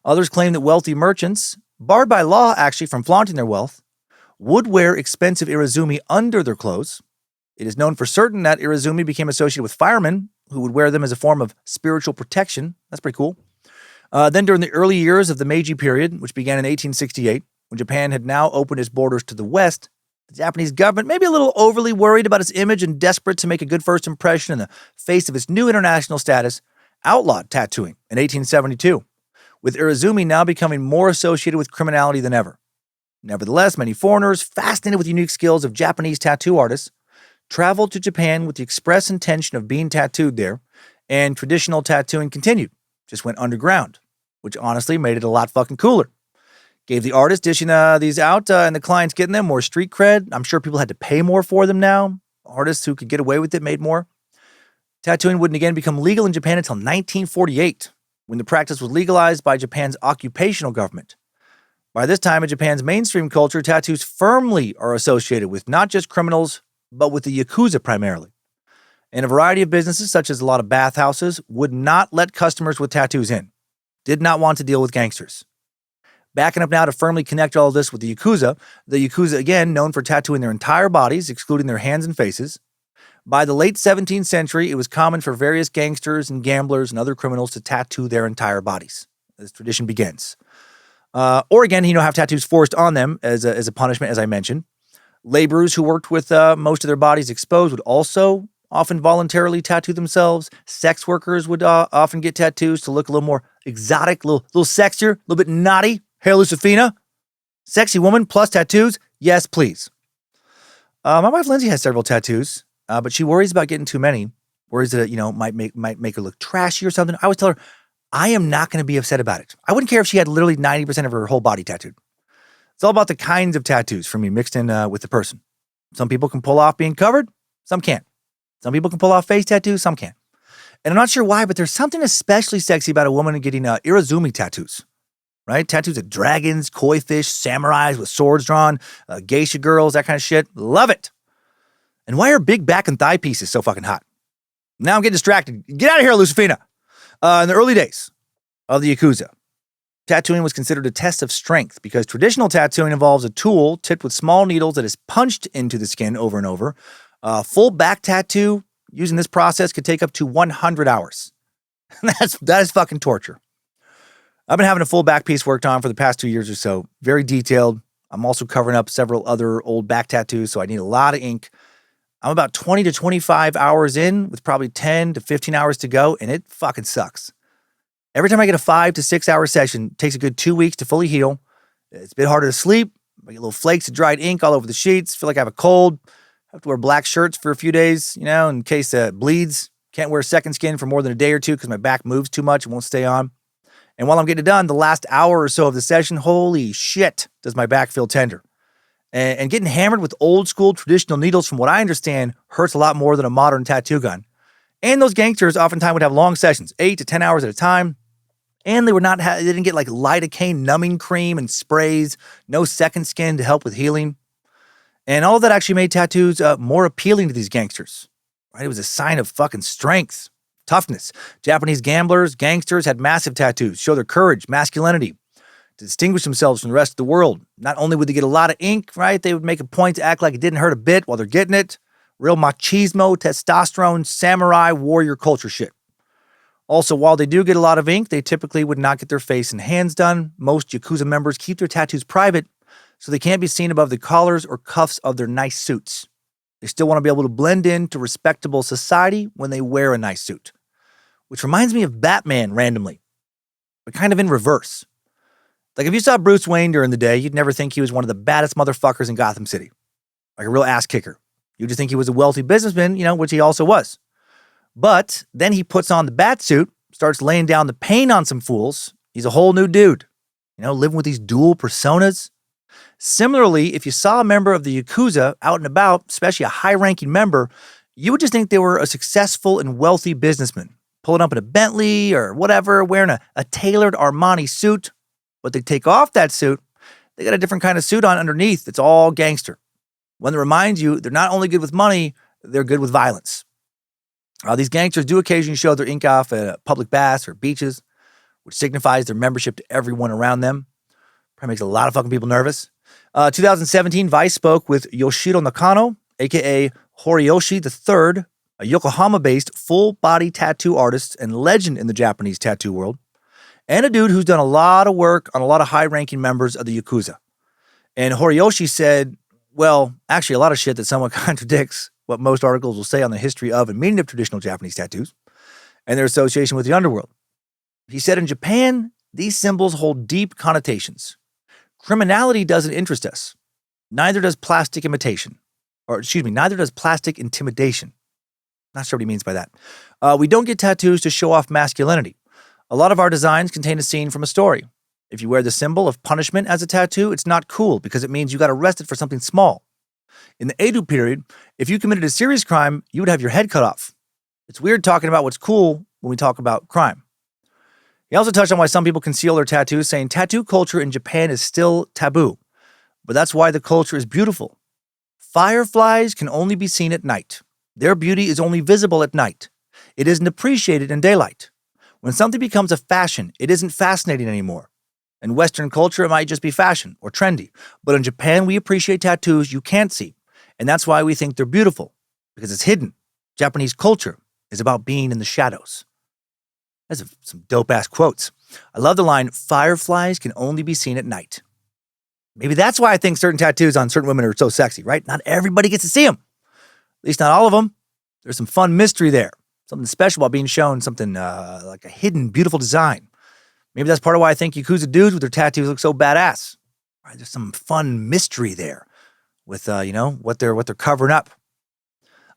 Speaker 1: Others claim that wealthy merchants, barred by law actually from flaunting their wealth, would wear expensive Irazumi under their clothes. It is known for certain that Irazumi became associated with firemen who would wear them as a form of spiritual protection. That's pretty cool. Then during the early years of the Meiji period, which began in 1868, when Japan had now opened its borders to the West, the Japanese government, maybe a little overly worried about its image and desperate to make a good first impression in the face of its new international status, outlawed tattooing in 1872, with Irazumi now becoming more associated with criminality than ever. Nevertheless, many foreigners, fascinated with the unique skills of Japanese tattoo artists, traveled to Japan with the express intention of being tattooed there, and traditional tattooing continued, just went underground, which honestly made it a lot fucking cooler. Gave the artist dishing these out and the clients getting them more street cred. I'm sure people had to pay more for them now. Artists who could get away with it made more. Tattooing wouldn't again become legal in Japan until 1948, when the practice was legalized by Japan's occupational government. By this time in Japan's mainstream culture, tattoos firmly are associated with not just criminals, but with the Yakuza primarily. And a variety of businesses, such as a lot of bathhouses, would not let customers with tattoos in. Did not want to deal with gangsters. Backing up now to firmly connect all of this with the Yakuza, again, known for tattooing their entire bodies, excluding their hands and faces. By the late 17th century, it was common for various gangsters and gamblers and other criminals to tattoo their entire bodies. This tradition begins. Or again, have tattoos forced on them as a punishment, as I mentioned. Laborers who worked with most of their bodies exposed would also often voluntarily tattoo themselves. Sex workers would often get tattoos to look a little more exotic, a little sexier, a little bit naughty. Hey, Lucifina, sexy woman plus tattoos? Yes, please. My wife Lindsay has several tattoos, but she worries about getting too many. Worries that might make her look trashy or something. I always tell her, I am not going to be upset about it. I wouldn't care if she had literally 90% of her whole body tattooed. It's all about the kinds of tattoos for me mixed in with the person. Some people can pull off being covered, some can't. Some people can pull off face tattoos, some can't. And I'm not sure why, but there's something especially sexy about a woman getting irizumi tattoos. Right? Tattoos of dragons, koi fish, samurais with swords drawn, geisha girls, that kind of shit. Love it. And why are big back and thigh pieces so fucking hot? Now I'm getting distracted. Get out of here, Lucifina. In the early days of the Yakuza, tattooing was considered a test of strength because traditional tattooing involves a tool tipped with small needles that is punched into the skin over and over. Full back tattoo using this process could take up to 100 hours. That is fucking torture. I've been having a full back piece worked on for the past 2 years or so. Very detailed. I'm also covering up several other old back tattoos, so I need a lot of ink. I'm about 20 to 25 hours in with probably 10 to 15 hours to go, and it fucking sucks. Every time I get a 5 to 6 hour session, it takes a good 2 weeks to fully heal. It's a bit harder to sleep. I get little flakes of dried ink all over the sheets. Feel like I have a cold. I have to wear black shirts for a few days, in case it bleeds. Can't wear second skin for more than a day or two because my back moves too much and won't stay on. And while I'm getting it done, the last hour or so of the session, holy shit, does my back feel tender. And getting hammered with old school traditional needles, from what I understand, hurts a lot more than a modern tattoo gun. And those gangsters oftentimes would have long sessions, 8 to 10 hours at a time. And they didn't get like lidocaine numbing cream and sprays, no second skin to help with healing. And all of that actually made tattoos more appealing to these gangsters. Right? It was a sign of fucking strength. Toughness. Japanese gamblers, gangsters had massive tattoos, show their courage, masculinity, to distinguish themselves from the rest of the world. Not only would they get a lot of ink, right? They would make a point to act like it didn't hurt a bit while they're getting it. Real machismo, testosterone, samurai, warrior culture shit. Also, while they do get a lot of ink, they typically would not get their face and hands done. Most Yakuza members keep their tattoos private, so they can't be seen above the collars or cuffs of their nice suits. They still want to be able to blend into respectable society when they wear a nice suit. Which reminds me of Batman randomly, but kind of in reverse. Like if you saw Bruce Wayne during the day, you'd never think he was one of the baddest motherfuckers in Gotham City. Like a real ass kicker. You'd just think he was a wealthy businessman, which he also was. But then he puts on the bat suit, starts laying down the pain on some fools. He's a whole new dude, living with these dual personas. Similarly, if you saw a member of the Yakuza out and about, especially a high-ranking member, you would just think they were a successful and wealthy businessman. Pulling up in a Bentley or whatever, wearing a tailored Armani suit. But they take off that suit, they got a different kind of suit on underneath that's all gangster. One that reminds you they're not only good with money, they're good with violence. These gangsters do occasionally show their ink off at public baths or beaches, which signifies their membership to everyone around them. Probably makes a lot of fucking people nervous. 2017, Vice spoke with Yoshiro Nakano, a.k.a. Horiyoshi III, a Yokohama-based full-body tattoo artist and legend in the Japanese tattoo world, and a dude who's done a lot of work on a lot of high-ranking members of the Yakuza. And Horiyoshi said, well, actually a lot of shit that somewhat contradicts what most articles will say on the history of and meaning of traditional Japanese tattoos and their association with the underworld. He said, in Japan, these symbols hold deep connotations. Criminality doesn't interest us. Neither does plastic imitation. Or excuse me, neither does plastic intimidation. Not sure what he means by that. We don't get tattoos to show off masculinity. A lot of our designs contain a scene from a story. If you wear the symbol of punishment as a tattoo, it's not cool because it means you got arrested for something small. In the Edo period, if you committed a serious crime, you would have your head cut off. It's weird talking about what's cool when we talk about crime. He also touched on why some people conceal their tattoos, saying tattoo culture in Japan is still taboo. But that's why the culture is beautiful. Fireflies can only be seen at night. Their beauty is only visible at night. It isn't appreciated in daylight. When something becomes a fashion, it isn't fascinating anymore. In Western culture, it might just be fashion or trendy. But in Japan, we appreciate tattoos you can't see. And that's why we think they're beautiful, because it's hidden. Japanese culture is about being in the shadows. That's some dope-ass quotes. I love the line, fireflies can only be seen at night. Maybe that's why I think certain tattoos on certain women are so sexy, right? Not everybody gets to see them. At least not all of them. There's some fun mystery there. Something special about being shown something like a hidden, beautiful design. Maybe that's part of why I think Yakuza dudes with their tattoos look so badass. Right? There's some fun mystery there with, what they're covering up.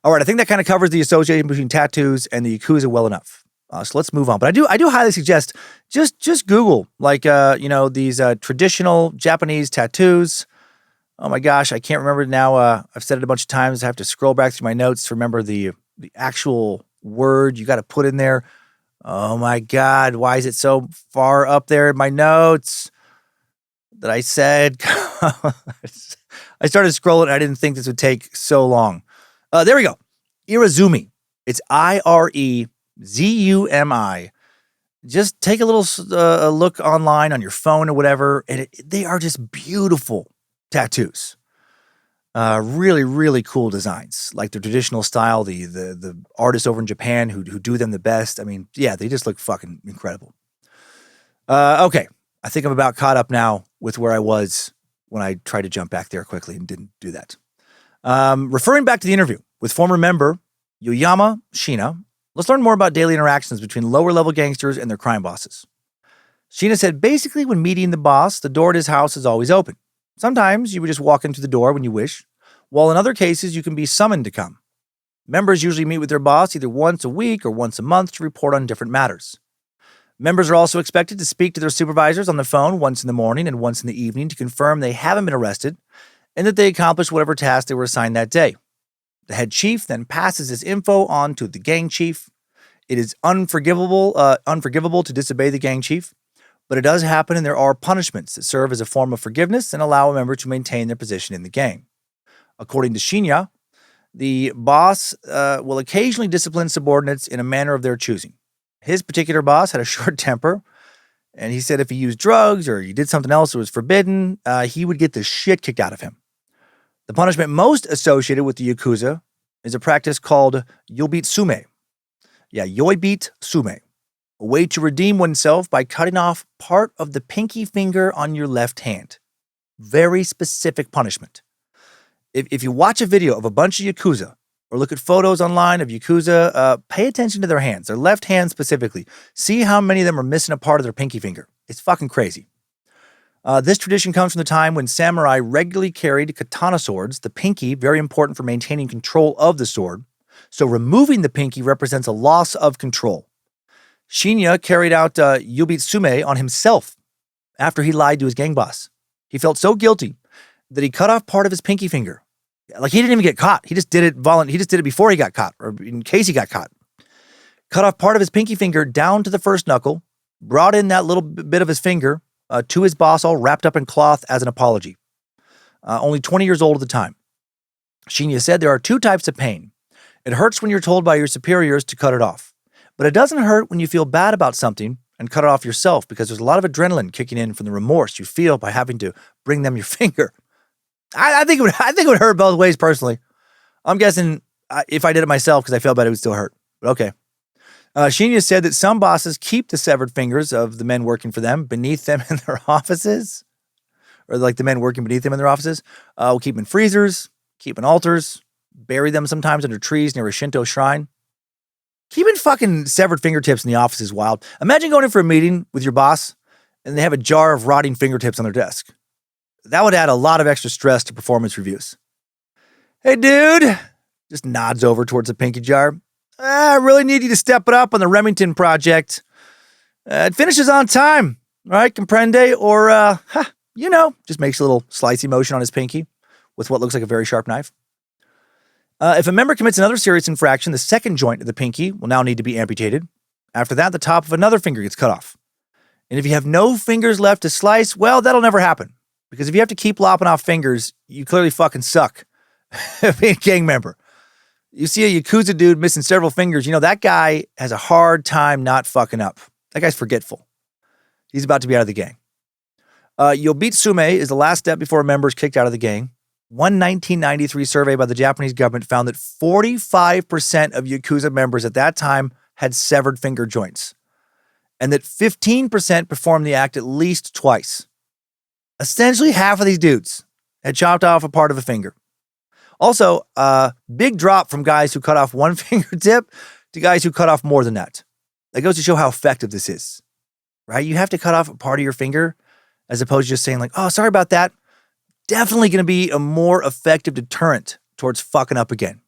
Speaker 1: All right, I think that kind of covers the association between tattoos and the Yakuza well enough. So let's move on. But I do highly suggest just Google these traditional Japanese tattoos. Oh my gosh, I can't remember now. I've said it a bunch of times. I have to scroll back through my notes to remember the actual word you got to put in there. Oh my God, why is it so far up there in my notes that I said? I started scrolling and I didn't think this would take so long. There we go. Irizumi. It's Irezumi. Just take a little look online on your phone or whatever, and they are just beautiful tattoos. Really, really cool designs, like the traditional style, the artists over in Japan who do them the best. I mean, yeah, they just look fucking incredible. Okay, I think I'm about caught up now with where I was when I tried to jump back there quickly and didn't do that. Referring back to the interview with former member Yoyama Shina, let's learn more about daily interactions between lower-level gangsters and their crime bosses. Shina said, basically, when meeting the boss, the door to his house is always open. Sometimes you would just walk in through the door when you wish, while in other cases, you can be summoned to come. Members usually meet with their boss either once a week or once a month to report on different matters. Members are also expected to speak to their supervisors on the phone once in the morning and once in the evening to confirm they haven't been arrested and that they accomplished whatever task they were assigned that day. The head chief then passes this info on to the gang chief. It is unforgivable to disobey the gang chief, but it does happen, and there are punishments that serve as a form of forgiveness and allow a member to maintain their position in the gang. According to Shinya, the boss will occasionally discipline subordinates in a manner of their choosing. His particular boss had a short temper, and he said if he used drugs or he did something else that was forbidden, he would get the shit kicked out of him. The punishment most associated with the Yakuza is a practice called yobitsume. Yeah, yobitsume. A way to redeem oneself by cutting off part of the pinky finger on your left hand. Very specific punishment. If you watch a video of a bunch of Yakuza or look at photos online of Yakuza, pay attention to their hands, their left hand specifically. See how many of them are missing a part of their pinky finger. It's fucking crazy. This tradition comes from the time when samurai regularly carried katana swords, the pinky very important for maintaining control of the sword. So removing the pinky represents a loss of control. Shinya carried out yobitsume on himself after he lied to his gang boss. He felt so guilty that he cut off part of his pinky finger. Like, he didn't even get caught. He just did it he just did it before he got caught, or in case he got caught. Cut off part of his pinky finger down to the first knuckle, brought in that little bit of his finger to his boss, all wrapped up in cloth as an apology. Only 20 years old at the time. Shinya said there are two types of pain. It hurts when you're told by your superiors to cut it off. But it doesn't hurt when you feel bad about something and cut it off yourself, because there's a lot of adrenaline kicking in from the remorse you feel by having to bring them your finger. I think it would hurt both ways personally. I'm guessing if I did it myself, because I felt bad, it would still hurt. But okay. Shinya said that some bosses keep the severed fingers of the men working for them beneath them in their offices, or like the men working beneath them in their offices. Will keep them in freezers, keep in altars, bury them sometimes under trees near a Shinto shrine. Keeping fucking severed fingertips in the office is wild. Imagine going in for a meeting with your boss and they have a jar of rotting fingertips on their desk. That would add a lot of extra stress to performance reviews. Hey, dude. Just nods over towards the pinky jar. I really need you to step it up on the Remington project. It finishes on time, right? Comprende? Or, just makes a little slicey motion on his pinky with what looks like a very sharp knife. If a member commits another serious infraction, the second joint of the pinky will now need to be amputated. After that, the top of another finger gets cut off. And if you have no fingers left to slice, well, that'll never happen. Because if you have to keep lopping off fingers, you clearly fucking suck. Being a gang member. You see a Yakuza dude missing several fingers, that guy has a hard time not fucking up. That guy's forgetful. He's about to be out of the gang. Yobitsume is the last step before a member is kicked out of the gang. One 1993 survey by the Japanese government found that 45% of Yakuza members at that time had severed finger joints, and that 15% performed the act at least twice. Essentially, half of these dudes had chopped off a part of a finger. Also, big drop from guys who cut off one fingertip to guys who cut off more than that. That goes to show how effective this is, right? You have to cut off a part of your finger as opposed to just saying like, oh, sorry about that. Definitely going to be a more effective deterrent towards fucking up again,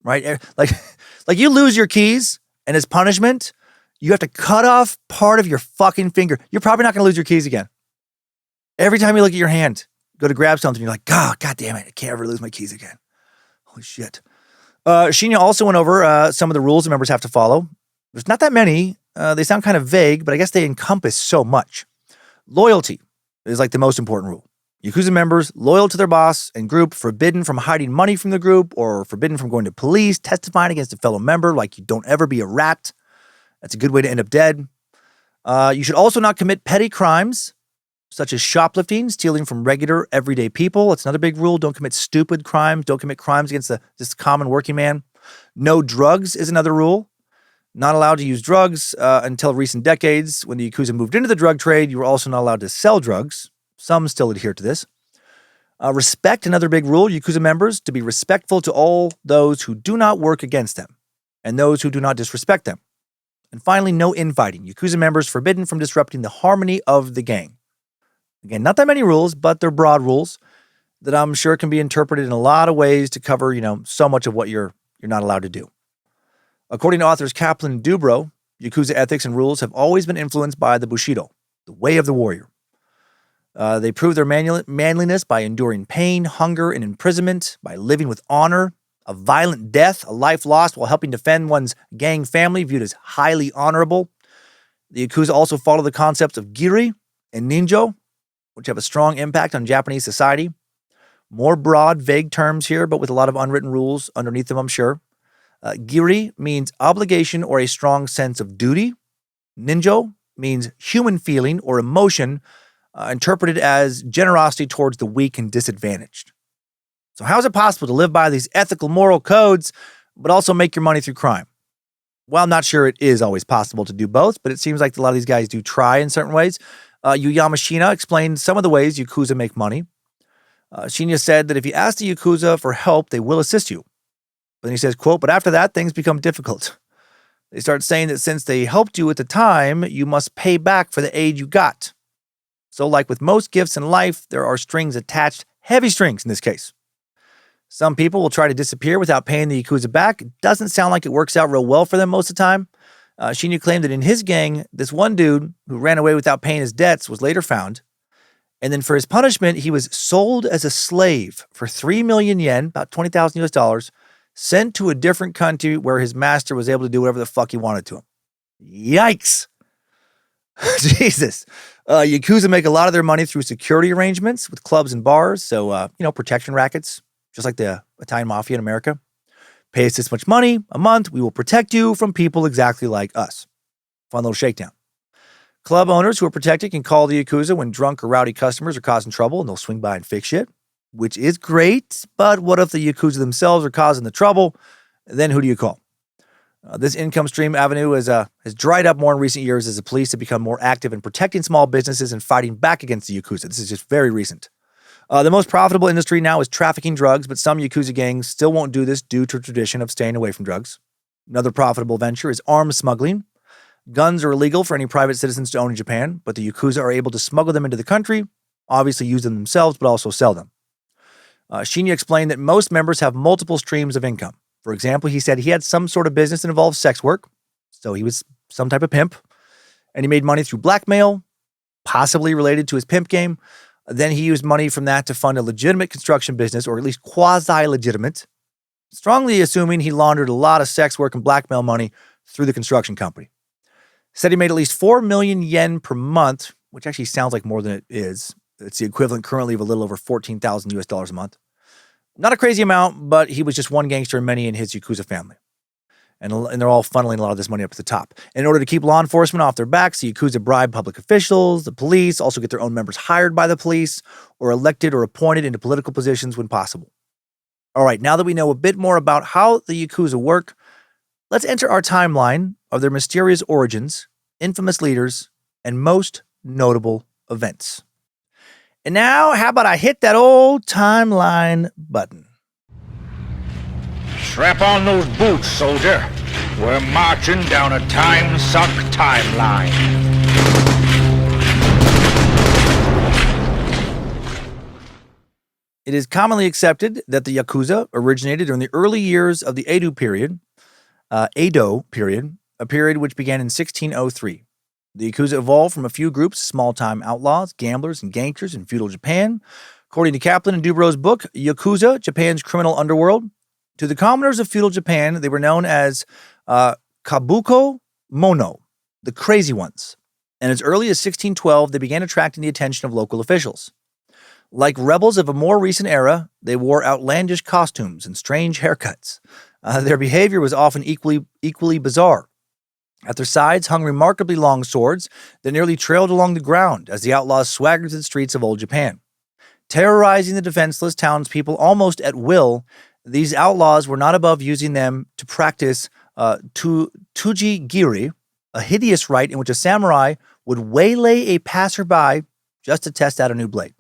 Speaker 1: right? Like you lose your keys and as punishment, you have to cut off part of your fucking finger. You're probably not going to lose your keys again. Every time you look at your hand, go to grab something, you're like, God damn it, I can't ever lose my keys again. Holy shit. Shinya also went over some of the rules the members have to follow. There's not that many. They sound kind of vague, but I guess they encompass so much. Loyalty is like the most important rule. Yakuza members loyal to their boss and group, forbidden from hiding money from the group or forbidden from going to police, testifying against a fellow member, like you don't ever be a rat. That's a good way to end up dead. You should also not commit petty crimes, such as shoplifting, stealing from regular, everyday people. That's another big rule. Don't commit stupid crimes. Don't commit crimes against this common working man. No drugs is another rule. Not allowed to use drugs until recent decades. When the Yakuza moved into the drug trade, you were also not allowed to sell drugs. Some still adhere to this. Respect, another big rule. Yakuza members to be respectful to all those who do not work against them and those who do not disrespect them. And finally, no infighting. Yakuza members forbidden from disrupting the harmony of the gang. Again, not that many rules, but they're broad rules that I'm sure can be interpreted in a lot of ways to cover, so much of what you're not allowed to do. According to authors Kaplan and Dubrow, Yakuza ethics and rules have always been influenced by the Bushido, the way of the warrior. They prove their manliness by enduring pain, hunger, and imprisonment, by living with honor, a violent death, a life lost while helping defend one's gang family, viewed as highly honorable. The Yakuza also follow the concepts of giri and ninjo, which have a strong impact on Japanese society. More broad, vague terms here, but with a lot of unwritten rules underneath them, I'm sure. Giri means obligation or a strong sense of duty. Ninjo means human feeling or emotion, interpreted as generosity towards the weak and disadvantaged. So how is it possible to live by these ethical, moral codes, but also make your money through crime? Well, I'm not sure it is always possible to do both, but it seems like a lot of these guys do try in certain ways. Yu Yamashina explained some of the ways Yakuza make money. Shinya said that if you ask the Yakuza for help, they will assist you. But then he says, quote, but after that, things become difficult. They start saying that since they helped you at the time, you must pay back for the aid you got. So like with most gifts in life, there are strings attached, heavy strings in this case. Some people will try to disappear without paying the Yakuza back. It doesn't sound like it works out real well for them most of the time. Shinya claimed that in his gang, this one dude who ran away without paying his debts was later found. And then for his punishment, he was sold as a slave for 3 million yen, about 20,000 US, sent to a different country where his master was able to do whatever the fuck he wanted to him. Yikes. Jesus. Yakuza make a lot of their money through security arrangements with clubs and bars. So, protection rackets, just like the Italian Mafia in America. Pay us this much money a month. We will protect you from people exactly like us. Fun little shakedown. Club owners who are protected can call the Yakuza when drunk or rowdy customers are causing trouble, and they'll swing by and fix shit, which is great. But what if the Yakuza themselves are causing the trouble? Then who do you call? This income stream avenue has dried up more in recent years as the police have become more active in protecting small businesses and fighting back against the Yakuza. This is just very recent. The most profitable industry now is trafficking drugs, but some Yakuza gangs still won't do this due to a tradition of staying away from drugs. Another profitable venture is arms smuggling. Guns are illegal for any private citizens to own in Japan, but the Yakuza are able to smuggle them into the country, obviously use them themselves, but also sell them. Shinya explained that most members have multiple streams of income. For example, he said he had some sort of business that involved sex work, so he was some type of pimp, and he made money through blackmail, possibly related to his pimp game. Then he used money from that to fund a legitimate construction business, or at least quasi-legitimate, strongly assuming he laundered a lot of sex work and blackmail money through the construction company. Said he made at least 4 million yen per month, which actually sounds like more than it is. It's the equivalent currently of a little over 14,000 US dollars a month. Not a crazy amount, but he was just one gangster in many in his Yakuza family. And they're all funneling a lot of this money up to the top. In order to keep law enforcement off their backs, the Yakuza bribe public officials, the police, also get their own members hired by the police, or elected or appointed into political positions when possible. All right, now that we know a bit more about how the Yakuza work, let's enter our timeline of their mysterious origins, infamous leaders, and most notable events. And now, how about I hit that old timeline button?
Speaker 4: Strap on those boots, soldier. We're marching down a Timesuck timeline.
Speaker 1: It is commonly accepted that the Yakuza originated during the early years of the Edo period, a period which began in 1603. The Yakuza evolved from a few groups, small-time outlaws, gamblers, and gangsters in feudal Japan. According to Kaplan and Dubro's book, Yakuza, Japan's criminal underworld, to the commoners of feudal Japan, they were known as kabuko mono, the crazy ones. And as early as 1612, they began attracting the attention of local officials. Like rebels of a more recent era, they wore outlandish costumes and strange haircuts. Their behavior was often equally bizarre. At their sides hung remarkably long swords that nearly trailed along the ground as the outlaws swaggered through the streets of old Japan. Terrorizing the defenseless townspeople almost at will, these outlaws were not above using them to practice tujigiri, a hideous rite in which a samurai would waylay a passerby just to test out a new blade.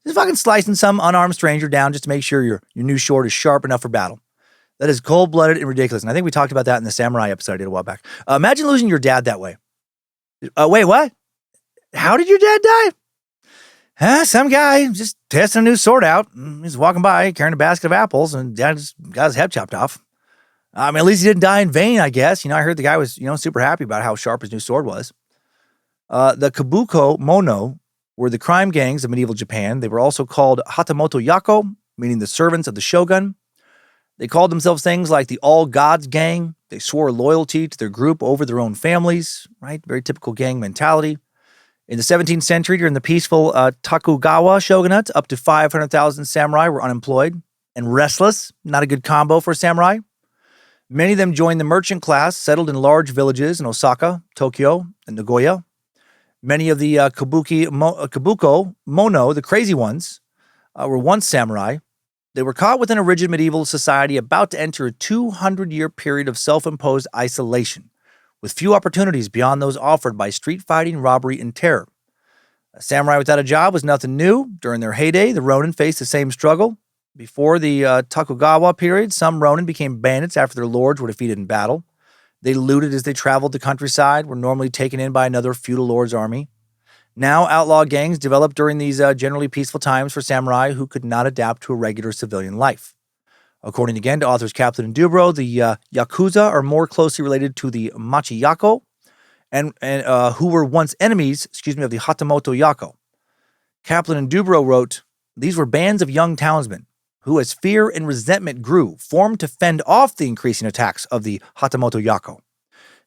Speaker 1: Just fucking slicing some unarmed stranger down just to make sure your new sword is sharp enough for battle. That is cold-blooded and ridiculous. And I think we talked about that in the samurai episode I did a while back. Imagine losing your dad that way. Wait, what? How did your dad die? Some guy just testing a new sword out. He's walking by carrying a basket of apples and dad just got his head chopped off. I mean, at least he didn't die in vain, I guess. I heard the guy was, super happy about how sharp his new sword was. The kabuko mono were the crime gangs of medieval Japan. They were also called hatamoto yako, meaning the servants of the shogun. They called themselves things like the All Gods Gang. They swore loyalty to their group over their own families, right? Very typical gang mentality. In the 17th century, during the peaceful Tokugawa shogunate, up to 500,000 samurai were unemployed and restless. Not a good combo for a samurai. Many of them joined the merchant class, settled in large villages in Osaka, Tokyo, and Nagoya. Many of the kabuko mono, the crazy ones, were once samurai. They were caught within a rigid medieval society about to enter a 200-year period of self-imposed isolation, with few opportunities beyond those offered by street fighting, robbery, and terror. A samurai without a job was nothing new. During their heyday, the Ronin faced the same struggle. Before the Tokugawa period, some Ronin became bandits after their lords were defeated in battle. They looted as they traveled the countryside, were normally taken in by another feudal lord's army. Now, outlaw gangs developed during these generally peaceful times for samurai who could not adapt to a regular civilian life. According again to authors Kaplan and Dubro, the Yakuza are more closely related to the Machiyako, and who were once enemies, of the Hatamoto Yako. Kaplan and Dubro wrote, these were bands of young townsmen who, as fear and resentment grew, formed to fend off the increasing attacks of the Hatamoto Yako.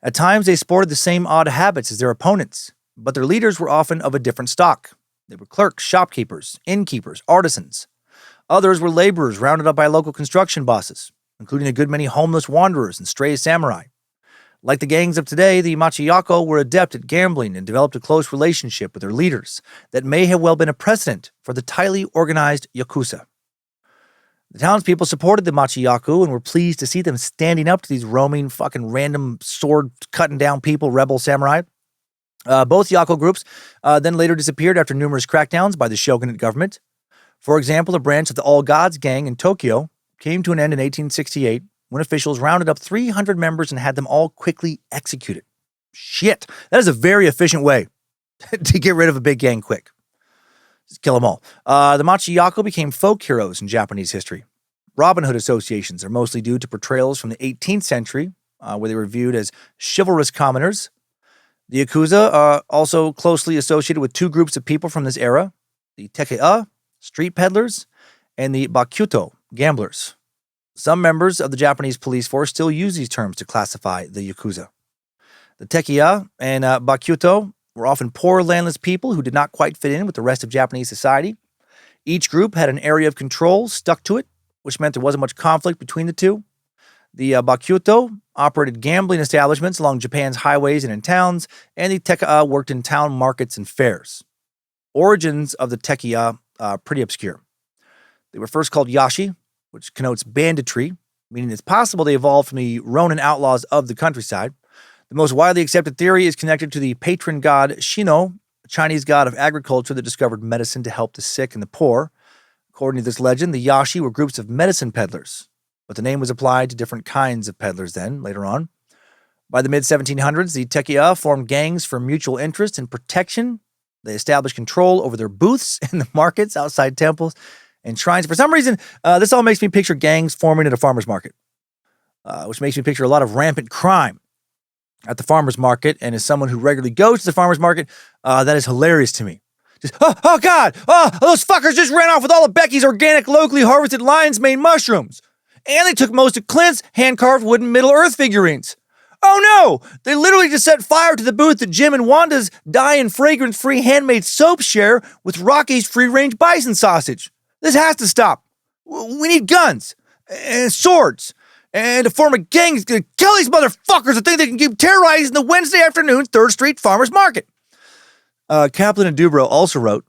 Speaker 1: At times, they sported the same odd habits as their opponents, but their leaders were often of a different stock. They were clerks, shopkeepers, innkeepers, artisans. Others were laborers rounded up by local construction bosses, including a good many homeless wanderers and stray samurai. Like the gangs of today, the Machiyako were adept at gambling and developed a close relationship with their leaders that may have well been a precedent for the tightly organized Yakuza. The townspeople supported the Machiyaku and were pleased to see them standing up to these roaming, fucking random sword-cutting down people, rebel samurai. Both Yako groups then later disappeared after numerous crackdowns by the shogunate government. For example, a branch of the All Gods Gang in Tokyo came to an end in 1868 when officials rounded up 300 members and had them all quickly executed. Shit, that is a very efficient way to get rid of a big gang quick. Just kill them all. The Machiyaku became folk heroes in Japanese history. Robin Hood associations are mostly due to portrayals from the 18th century, where they were viewed as chivalrous commoners. The Yakuza are also closely associated with two groups of people from this era, the Tekiya, street peddlers, and the Bakuto, gamblers. Some members of the Japanese police force still use these terms to classify the Yakuza. The Tekiya and Bakuto were often poor, landless people who did not quite fit in with the rest of Japanese society. Each group had an area of control stuck to it, which meant there wasn't much conflict between the two. The Bakuto operated gambling establishments along Japan's highways and in towns, and the Tekiya worked in town markets and fairs. Origins of the Tekiya are pretty obscure. They were first called Yashi, which connotes banditry, meaning it's possible they evolved from the Ronin outlaws of the countryside. The most widely accepted theory is connected to the patron god Shino, a Chinese god of agriculture that discovered medicine to help the sick and the poor. According to this legend, the Yashi were groups of medicine peddlers, but the name was applied to different kinds of peddlers then, later on. By the mid-1700s, the Tekiya formed gangs for mutual interest and protection. They established control over their booths in the markets outside temples and shrines. For some reason, this all makes me picture gangs forming at a farmer's market, which makes me picture a lot of rampant crime at the farmer's market. And as someone who regularly goes to the farmer's market, that is hilarious to me. Just, oh God, those fuckers just ran off with all of Becky's organic, locally harvested lion's mane mushrooms. And they took most of Clint's hand-carved wooden Middle-earth figurines. Oh no! They literally just set fire to the booth that Jim and Wanda's dye and fragrance-free handmade soap share with Rocky's free-range bison sausage. This has to stop. We need guns and swords and to form a gang that's going to kill these motherfuckers that think they can keep terrorizing the Wednesday afternoon 3rd Street Farmers Market. Kaplan and Dubrow also wrote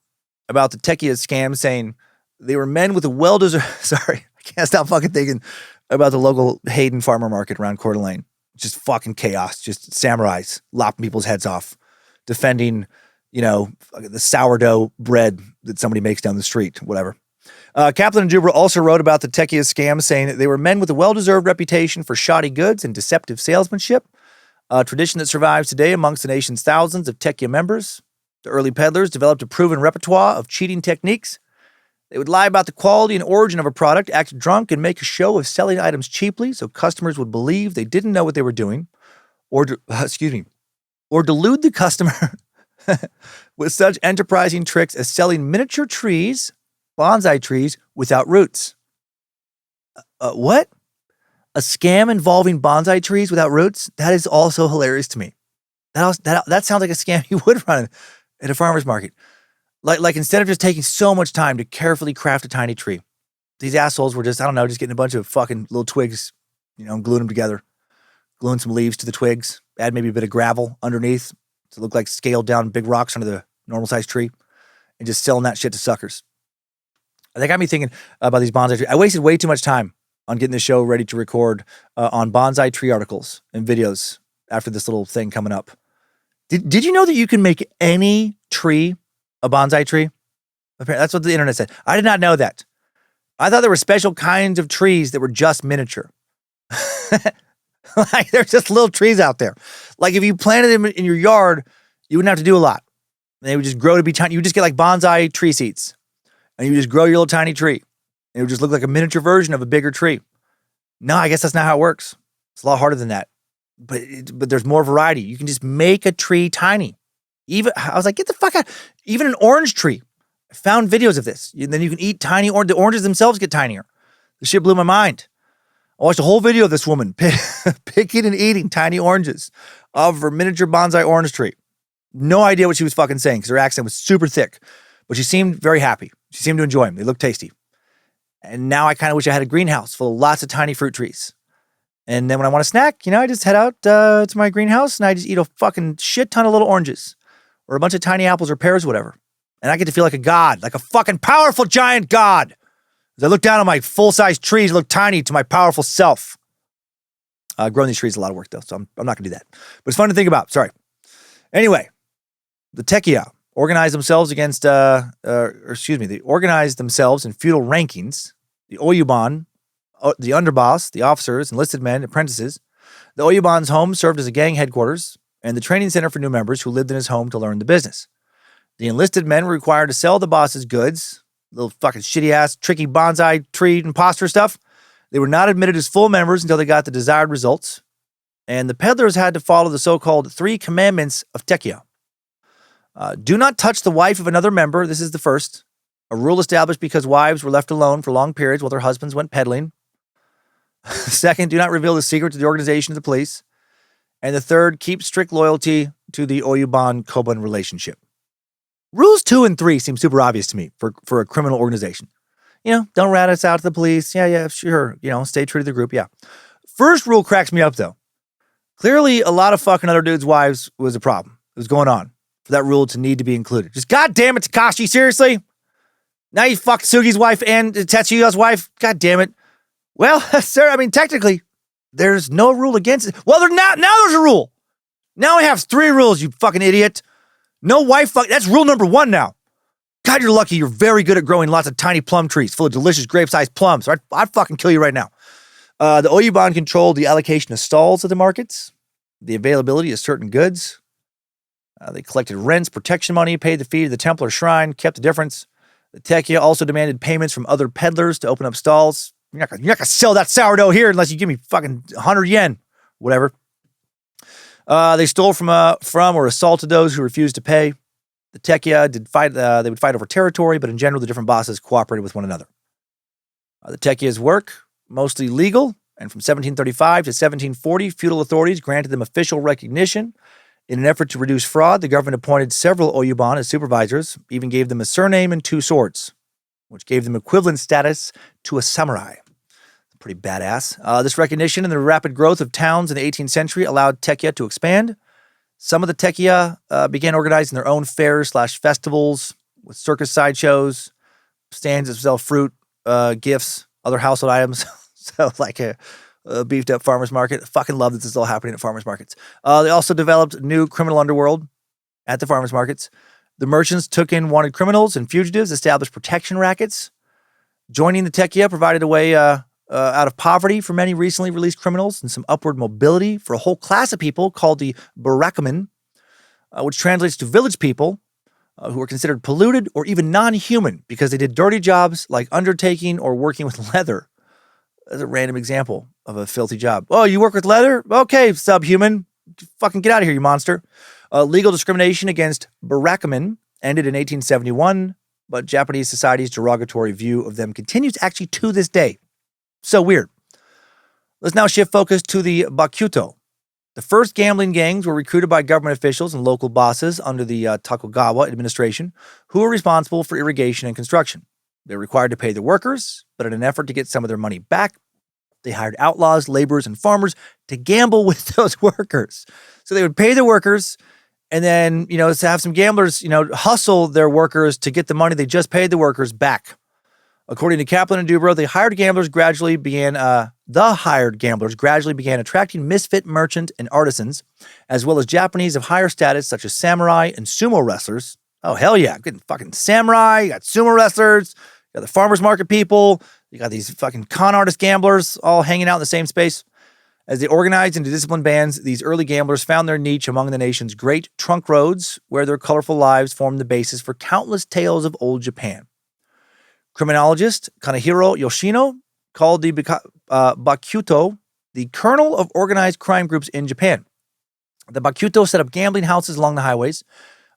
Speaker 1: about the Tekiya scam, saying they were men with a well-deserved... Sorry, I can't stop fucking thinking about the local Hayden Farmer Market around Coeur d'Alene. Just fucking chaos. Just samurais lopping people's heads off, defending, the sourdough bread that somebody makes down the street, whatever. Kaplan and Dubrow also wrote about the Tekiya scam, saying that they were men with a well-deserved reputation for shoddy goods and deceptive salesmanship, a tradition that survives today amongst the nation's thousands of Tekiya members. The early peddlers developed a proven repertoire of cheating techniques. They would lie about the quality and origin of a product, act drunk, and make a show of selling items cheaply so customers would believe they didn't know what they were doing, or delude the customer with such enterprising tricks as selling miniature trees, bonsai trees, without roots. What? A scam involving bonsai trees without roots? That is also hilarious to me. That sounds like a scam you would run at a farmer's market. Like instead of just taking so much time to carefully craft a tiny tree, these assholes were just getting a bunch of fucking little twigs, and gluing them together, gluing some leaves to the twigs, add maybe a bit of gravel underneath to look like scaled down big rocks under the normal sized tree, and just selling that shit to suckers. That got me thinking about these bonsai trees. I wasted way too much time on getting the show ready to record on bonsai tree articles and videos after this little thing coming up. Did you know that you can make any tree a bonsai tree? Apparently, that's what the internet said. I did not know that. I thought there were special kinds of trees that were just miniature. Like, there's just little trees out there. Like, if you planted them in your yard, you wouldn't have to do a lot. They would just grow to be tiny. You would just get like bonsai tree seeds. And you just grow your little tiny tree. And it would just look like a miniature version of a bigger tree. No, I guess that's not how it works. It's a lot harder than that. But there's more variety. You can just make a tree tiny. I was like, get the fuck out. Even an orange tree. I found videos of this. And then you can eat tiny orange. The oranges themselves get tinier. This shit blew my mind. I watched a whole video of this woman picking and eating tiny oranges of her miniature bonsai orange tree. No idea what she was fucking saying because her accent was super thick. But she seemed very happy. She seemed to enjoy them. They looked tasty. And now I kind of wish I had a greenhouse full of lots of tiny fruit trees. And then when I want a snack, I just head out to my greenhouse and I just eat a fucking shit ton of little oranges or a bunch of tiny apples or pears, whatever. And I get to feel like a god, like a fucking powerful giant god. As I look down on my full-size trees, look tiny to my powerful self. Growing these trees is a lot of work, though, so I'm not going to do that. But it's fun to think about. Sorry. Anyway, the Tekiya organized themselves they organized themselves in feudal rankings. The Oyuban, the underboss, the officers, enlisted men, apprentices. The Oyuban's home served as a gang headquarters and the training center for new members who lived in his home to learn the business. The enlisted men were required to sell the boss's goods, little fucking shitty-ass, tricky bonsai tree imposter stuff. They were not admitted as full members until they got the desired results. And the peddlers had to follow the so-called 3 commandments of Tekia. Do not touch the wife of another member. This is the first. A rule established because wives were left alone for long periods while their husbands went peddling. Second, do not reveal the secret to the organization of the police. And the third, keep strict loyalty to the Oyuban-Koban relationship. Rules 2 and 3 seem super obvious to me for a criminal organization. Don't rat us out to the police. Yeah, sure. Stay true to the group. Yeah. First rule cracks me up, though. Clearly, a lot of fucking other dudes' wives was a problem. It was going on for that rule to need to be included. Just goddamn it, Takashi, seriously? Now you fucked Sugi's wife and Tetsuya's wife? God damn it. Well, sir, technically, there's no rule against it. Well, now there's a rule. Now I have 3 rules, you fucking idiot. No wife fuck. That's rule number 1 now. God, you're lucky. You're very good at growing lots of tiny plum trees full of delicious grape-sized plums. I'd fucking kill you right now. The Oyuban controlled the allocation of stalls at the markets, the availability of certain goods. They collected rents, protection money, paid the fee to the temple or shrine, kept the difference. The Tekia also demanded payments from other peddlers to open up stalls. You're not gonna sell that sourdough here unless you give me fucking 100 yen, whatever. They stole from or assaulted those who refused to pay. The Tekia did fight. They would fight over territory, but in general, the different bosses cooperated with one another. The Tekia's work, mostly legal, and from 1735 to 1740, feudal authorities granted them official recognition. In an effort to reduce fraud, the government appointed several Oyuban as supervisors, even gave them a surname and 2 swords, which gave them equivalent status to a samurai. Pretty badass. This recognition and the rapid growth of towns in the 18th century allowed Tekia to expand. Some of the Tekia began organizing their own fairs/festivals with circus sideshows, stands that sell fruit, gifts, other household items. So like a beefed up farmer's market. I fucking love that this is all happening at farmer's markets. They also developed new criminal underworld at the farmer's markets. The merchants took in wanted criminals and fugitives, established protection rackets. Joining the Tekia provided a way out of poverty for many recently released criminals and some upward mobility for a whole class of people called the Barakumen, which translates to village people who were considered polluted or even non-human because they did dirty jobs like undertaking or working with leather. That's a random example of a filthy job. Oh, you work with leather? Okay, subhuman. Fucking get out of here, you monster. Legal discrimination against Barakumen ended in 1871, but Japanese society's derogatory view of them continues actually to this day. So weird. Let's now shift focus to the Bakuto. The first gambling gangs were recruited by government officials and local bosses under the Tokugawa administration, who were responsible for irrigation and construction. They were required to pay the workers, but in an effort to get some of their money back, they hired outlaws, laborers, and farmers to gamble with those workers. So they would pay the workers, and then, to have some gamblers, hustle their workers to get the money they just paid the workers back. According to Kaplan and Dubrow, the hired gamblers gradually began attracting misfit merchant and artisans, as well as Japanese of higher status such as samurai and sumo wrestlers. Oh, hell yeah. Getting fucking samurai, you got sumo wrestlers, you got the farmers market people, you got these fucking con artist gamblers all hanging out in the same space. As they organized into disciplined bands, these early gamblers found their niche among the nation's great trunk roads, where their colorful lives formed the basis for countless tales of old Japan. Criminologist Kanehiro Yoshino called the Bakuto the kernel of organized crime groups in Japan. The Bakuto set up gambling houses along the highways,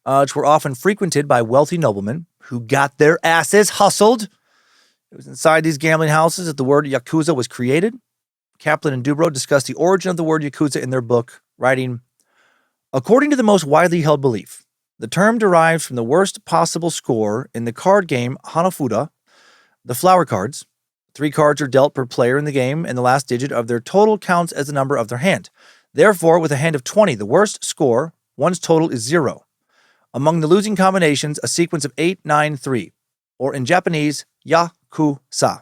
Speaker 1: which were often frequented by wealthy noblemen who got their asses hustled. It was inside these gambling houses that the word Yakuza was created. Kaplan and Dubrow discussed the origin of the word Yakuza in their book, writing, according to the most widely held belief, the term derives from the worst possible score in the card game Hanafuda, the flower cards. 3 cards are dealt per player in the game, and the last digit of their total counts as the number of their hand. Therefore, with a hand of 20, the worst score, one's total is 0. Among the losing combinations, a sequence of 8, 9, 3, or in Japanese, Yakuza.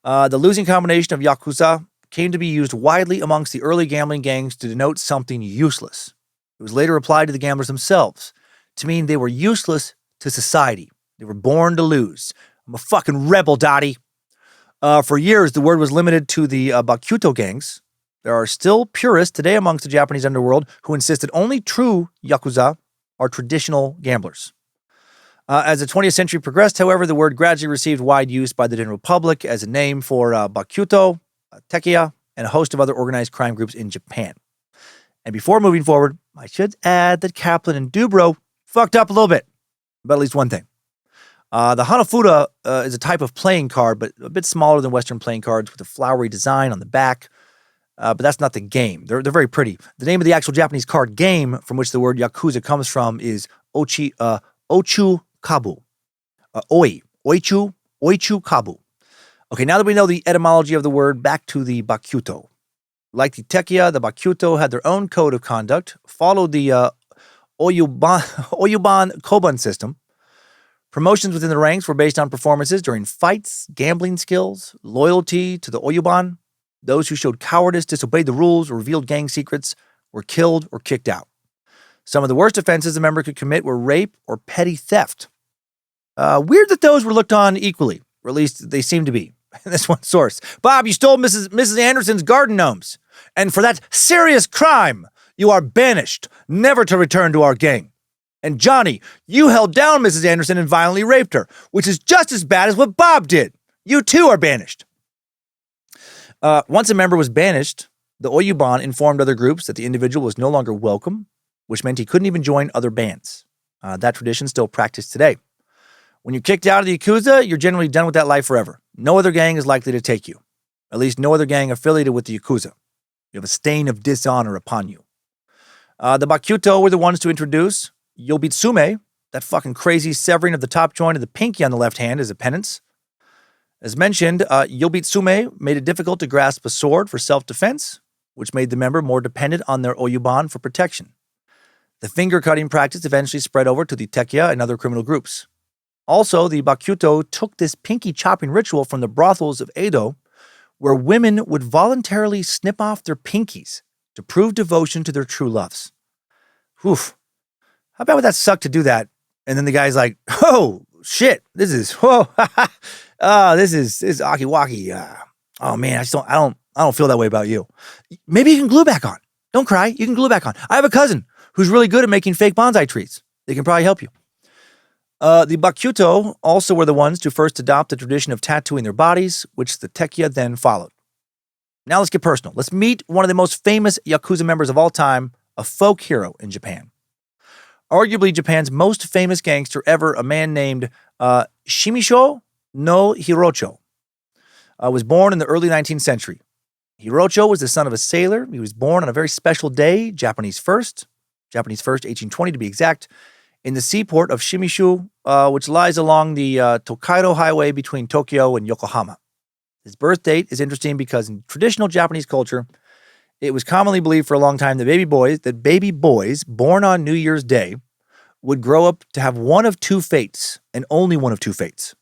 Speaker 1: The losing combination of Yakuza came to be used widely amongst the early gambling gangs to denote something useless. It was later applied to the gamblers themselves to mean they were useless to society. They were born to lose. I'm a fucking rebel, Dottie. For years, the word was limited to the Bakuto gangs. There are still purists today amongst the Japanese underworld who insist that only true Yakuza are traditional gamblers. As the 20th century progressed, however, the word gradually received wide use by the general public as a name for Bakuto, Tekiya, and a host of other organized crime groups in Japan. And before moving forward, I should add that Kaplan and Dubrow fucked up a little bit about at least one thing. The Hanafuda is a type of playing card, but a bit smaller than Western playing cards with a flowery design on the back. But that's not the game. They're very pretty. The name of the actual Japanese card game from which the word Yakuza comes from is Oichu Kabu. Oichu Kabu. Okay, now that we know the etymology of the word, back to the Bakuto. Like the Tekiya, the Bakuto had their own code of conduct, followed the Oyuban Koban system. Promotions within the ranks were based on performances during fights, gambling skills, loyalty to the Oyuban. Those who showed cowardice, disobeyed the rules, or revealed gang secrets were killed or kicked out. Some of the worst offenses a member could commit were rape or petty theft. Weird that those were looked on equally, or at least they seem to be. This one source. Bob, you stole Mrs. Anderson's garden gnomes. And for that serious crime, you are banished, never to return to our gang. And Johnny, you held down Mrs. Anderson and violently raped her, which is just as bad as what Bob did. You too are banished. Once a member was banished, the Oyuban informed other groups that the individual was no longer welcome, which meant he couldn't even join other bands. That tradition still practiced today. When you're kicked out of the Yakuza, you're generally done with that life forever. No other gang is likely to take you. At least no other gang affiliated with the Yakuza. You have a stain of dishonor upon you. The Bakuto were the ones to introduce Yobitsume, that fucking crazy severing of the top joint of the pinkie on the left hand as a penance. As mentioned, Yobitsume made it difficult to grasp a sword for self-defense, which made the member more dependent on their Oyuban for protection. The finger-cutting practice eventually spread over to the Tekiya and other criminal groups. Also, the Bakuto took this pinky chopping ritual from the brothels of Edo, where women would voluntarily snip off their pinkies to prove devotion to their true loves. Oof. How bad would that suck to do that? And then the guy's like, oh, shit, this is aki-waki. Oh man, I don't feel that way about you. Maybe you can glue back on. Don't cry, you can glue back on. I have a cousin who's really good at making fake bonsai trees. They can probably help you. The Bakuto also were the ones to first adopt the tradition of tattooing their bodies, which the Tekiya then followed. Now let's get personal. Let's meet one of the most famous Yakuza members of all time, a folk hero in Japan. Arguably Japan's most famous gangster ever, a man named Shimisho no Hirocho, was born in the early 19th century. Hirocho was the son of a sailor. He was born on a very special day, Japanese 1st, 1820 to be exact, in the seaport of Shimishu, which lies along the Tokaido Highway between Tokyo and Yokohama. His birth date is interesting because in traditional Japanese culture, it was commonly believed for a long time that baby boys born on New Year's Day would grow up to have one of two fates, and only one of two fates.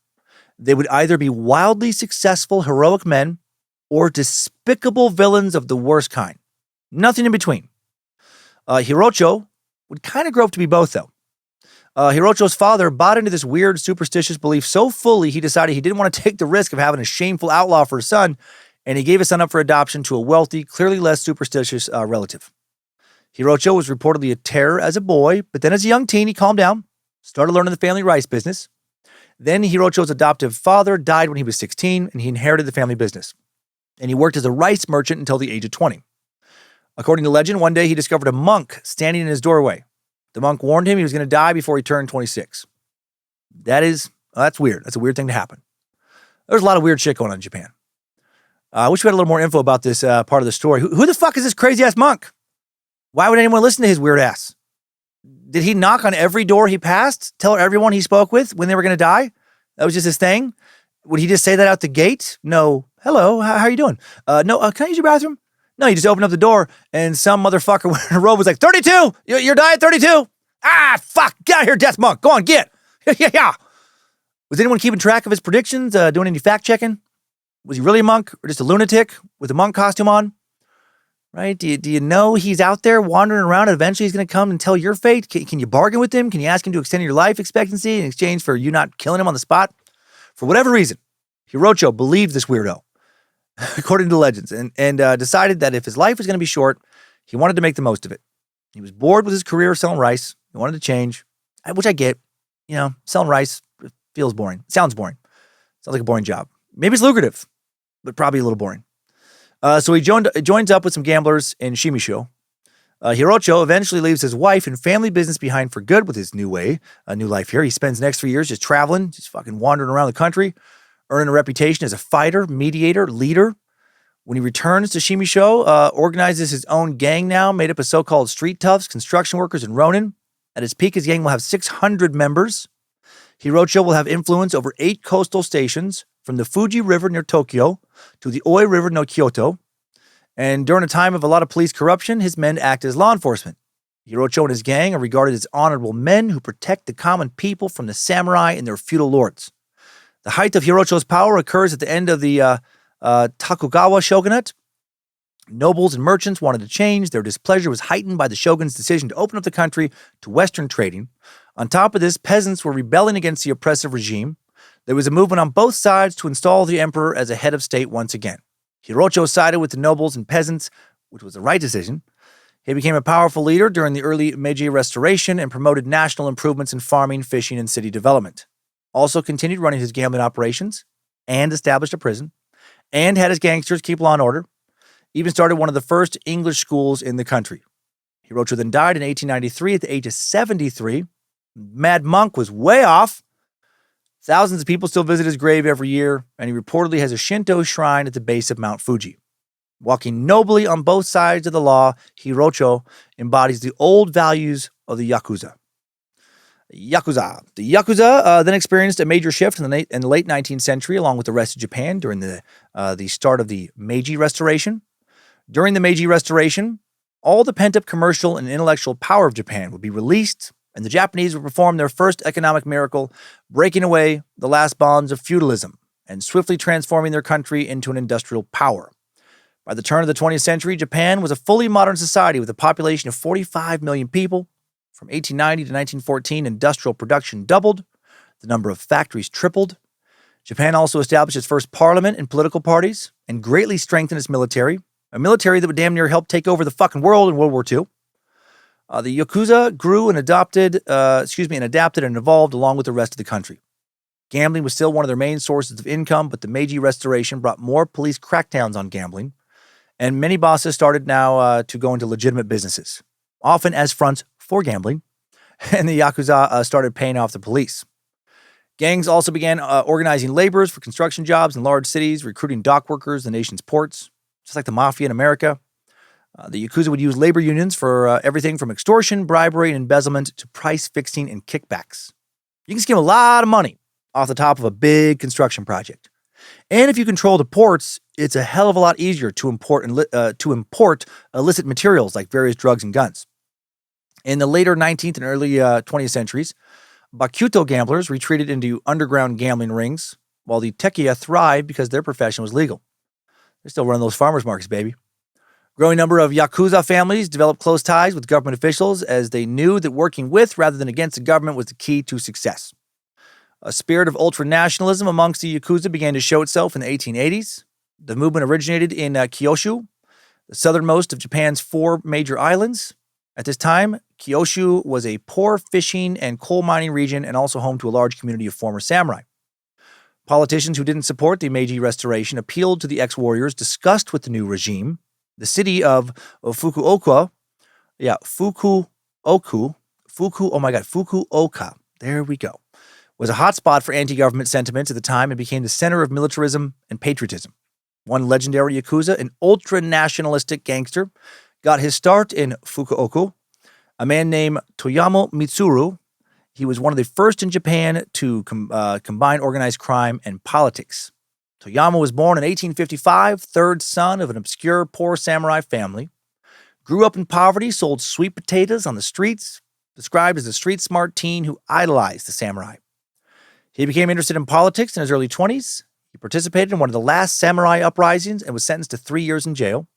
Speaker 1: They would either be wildly successful, heroic men or despicable villains of the worst kind. Nothing in between. Hirocho would kind of grow up to be both, though. Hirocho's father bought into this weird, superstitious belief so fully he decided he didn't want to take the risk of having a shameful outlaw for his son, and he gave his son up for adoption to a wealthy, clearly less superstitious relative. Hirocho was reportedly a terror as a boy, but then as a young teen, he calmed down, started learning the family rice business. Then Hirocho's adoptive father died when he was 16, and he inherited the family business. And he worked as a rice merchant until the age of 20. According to legend, one day he discovered a monk standing in his doorway. The monk warned him he was going to die before he turned 26. That's weird. That's a weird thing to happen. There's a lot of weird shit going on in Japan. I wish we had a little more info about this part of the story. Who the fuck is this crazy-ass monk? Why would anyone listen to his weird ass? Did he knock on every door he passed? Tell everyone he spoke with when they were going to die? That was just his thing? Would he just say that out the gate? No. Hello, how are you doing? No, can I use your bathroom? No, you just opened up the door and some motherfucker wearing a robe was like, 32! You're dying at 32? Ah, fuck! Get out of here, death monk! Go on, get! Yeah. Was anyone keeping track of his predictions? Doing any fact-checking? Was he really a monk or just a lunatic with a monk costume on? Right? Do you know he's out there wandering around and eventually he's going to come and tell your fate? Can you bargain with him? Can you ask him to extend your life expectancy in exchange for you not killing him on the spot? For whatever reason, Hirocho believed this weirdo, according to legends, and decided that if his life was going to be short, he wanted to make the most of it. He was bored with his career selling rice. He wanted to change, which I get. selling rice feels boring. Sounds boring. Sounds like a boring job. Maybe it's lucrative, but probably a little boring. So he joins up with some gamblers in Shimisho. Hirocho eventually leaves his wife and family business behind for good with his new life here. He spends the next 3 years just traveling, just fucking wandering around the country, earning a reputation as a fighter, mediator, leader. When he returns to Shimisho, organizes his own gang now, made up of so-called street toughs, construction workers, and ronin. At its peak, his gang will have 600 members. Hirocho will have influence over 8 coastal stations, from the Fuji River near Tokyo to the Oi River near Kyoto. And during a time of a lot of police corruption, his men act as law enforcement. Hirocho and his gang are regarded as honorable men who protect the common people from the samurai and their feudal lords. The height of Hirocho's power occurs at the end of the Tokugawa shogunate. Nobles and merchants wanted to change. Their displeasure was heightened by the shogun's decision to open up the country to Western trading. On top of this, peasants were rebelling against the oppressive regime. There was a movement on both sides to install the emperor as a head of state once again. Hirocho sided with the nobles and peasants, which was the right decision. He became a powerful leader during the early Meiji Restoration and promoted national improvements in farming, fishing, and city development. Also continued running his gambling operations and established a prison, and had his gangsters keep law and order. Even started one of the first English schools in the country. Hirocho then died in 1893 at the age of 73. Mad Monk was way off. Thousands of people still visit his grave every year, and he reportedly has a Shinto shrine at the base of Mount Fuji. Walking nobly on both sides of the law, Hirocho embodies the old values of the Yakuza. The Yakuza then experienced a major shift in the late 19th century, along with the rest of Japan, during the start of the Meiji Restoration. During the Meiji Restoration, all the pent-up commercial and intellectual power of Japan would be released, and the Japanese would perform their first economic miracle, breaking away the last bonds of feudalism and swiftly transforming their country into an industrial power. By the turn of the 20th century, Japan was a fully modern society with a population of 45 million people. From 1890 to 1914, industrial production doubled. The number of factories tripled. Japan also established its first parliament and political parties and greatly strengthened its military, a military that would damn near help take over the fucking world in World War II. The Yakuza grew and adapted and evolved along with the rest of the country. Gambling was still one of their main sources of income, but the Meiji Restoration brought more police crackdowns on gambling, and many bosses started now to go into legitimate businesses, often as fronts for gambling, and the Yakuza started paying off the police. Gangs also began organizing laborers for construction jobs in large cities, recruiting dock workers in the nation's ports, just like the Mafia in America. The Yakuza would use labor unions for everything from extortion, bribery, and embezzlement to price fixing and kickbacks. You can skim a lot of money off the top of a big construction project. And if you control the ports, it's a hell of a lot easier to import illicit materials like various drugs and guns. In the later 19th and early 20th centuries, Bakuto gamblers retreated into underground gambling rings, while the Tekiya thrived because their profession was legal. They're still running those farmers markets, baby. Growing number of Yakuza families developed close ties with government officials as they knew that working with rather than against the government was the key to success. A spirit of ultra-nationalism amongst the Yakuza began to show itself in the 1880s. The movement originated in Kyushu, the southernmost of Japan's 4 major islands. At this time, Kyushu was a poor fishing and coal mining region and also home to a large community of former samurai. Politicians who didn't support the Meiji Restoration appealed to the ex-warriors disgust with the new regime. The city of Fukuoka, there we go, was a hotspot for anti-government sentiments at the time and became the center of militarism and patriotism. One legendary Yakuza, an ultra-nationalistic gangster, got his start in Fukuoka, a man named Toyama Mitsuru. He was one of the first in Japan to combine organized crime and politics. Toyama was born in 1855, third son of an obscure poor samurai family. Grew up in poverty, sold sweet potatoes on the streets, described as a street-smart teen who idolized the samurai. He became interested in politics in his early 20s. He participated in one of the last samurai uprisings and was sentenced to 3 years in jail.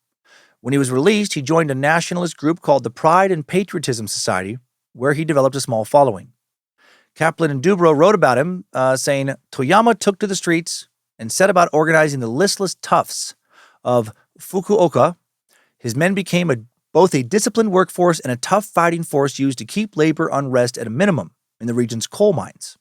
Speaker 1: When he was released, he joined a nationalist group called the Pride and Patriotism Society, where he developed a small following. Kaplan and Dubrow wrote about him, saying, Toyama took to the streets and set about organizing the listless toughs of Fukuoka. His men became both a disciplined workforce and a tough fighting force used to keep labor unrest at a minimum. in the region's coal mines.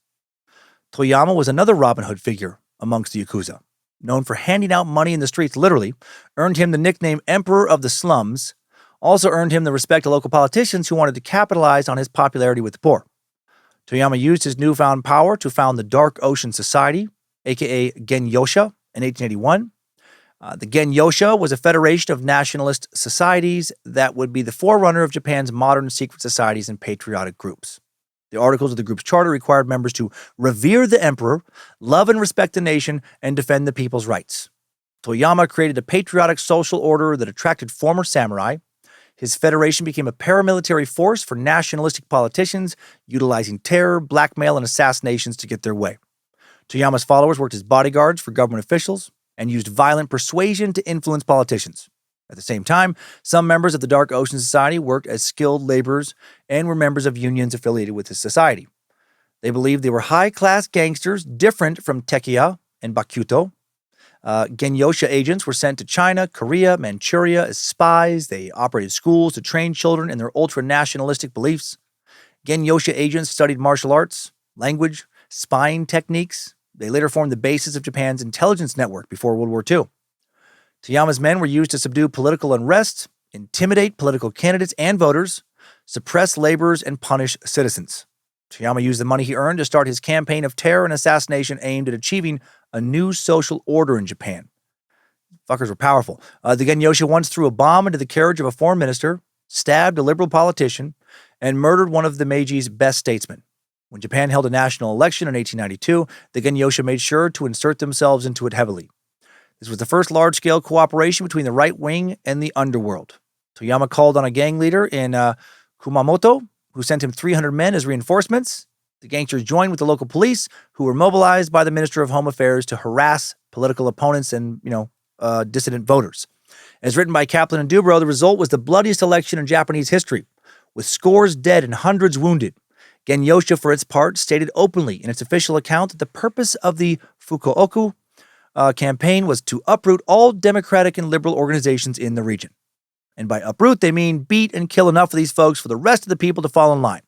Speaker 1: Toyama was another Robin Hood figure amongst the Yakuza, known for handing out money in the streets literally, earned him the nickname Emperor of the Slums, also earned him the respect of local politicians who wanted to capitalize on his popularity with the poor. Toyama used his newfound power to found the Dark Ocean Society, aka Genyosha, in 1881. The Genyosha was a federation of nationalist societies that would be the forerunner of Japan's modern secret societies and patriotic groups. The articles of the group's charter required members to revere the emperor, love and respect the nation, and defend the people's rights. Toyama created a patriotic social order that attracted former samurai. His federation became a paramilitary force for nationalistic politicians, utilizing terror, blackmail, and assassinations to get their way. Toyama's followers worked as bodyguards for government officials and used violent persuasion to influence politicians. At the same time, some members of the Dark Ocean Society worked as skilled laborers and were members of unions affiliated with the society. They believed they were high-class gangsters different from Tekiya and Bakuto. Genyosha agents were sent to China, Korea, Manchuria as spies. They operated schools to train children in their ultra-nationalistic beliefs. Genyosha agents studied martial arts, language, spying techniques. They later formed the basis of Japan's intelligence network before World War II. Toyama's men were used to subdue political unrest, intimidate political candidates and voters, suppress laborers, and punish citizens. Toyama used the money he earned to start his campaign of terror and assassination aimed at achieving a new social order in Japan. Fuckers were powerful. The Genyosha once threw a bomb into the carriage of a foreign minister, stabbed a liberal politician, and murdered one of the Meiji's best statesmen. When Japan held a national election in 1892, the Genyosha made sure to insert themselves into it heavily. This was the first large-scale cooperation between the right wing and the underworld. Toyama called on a gang leader in Kumamoto, who sent him 300 men as reinforcements. The gangsters joined with the local police, who were mobilized by the Minister of Home Affairs to harass political opponents and, dissident voters. As written by Kaplan and Dubrow, the result was the bloodiest election in Japanese history, with scores dead and hundreds wounded. Genyosha, for its part, stated openly in its official account that the purpose of the Fukuoka campaign was to uproot all democratic and liberal organizations in the region. And by uproot, they mean beat and kill enough of these folks for the rest of the people to fall in line.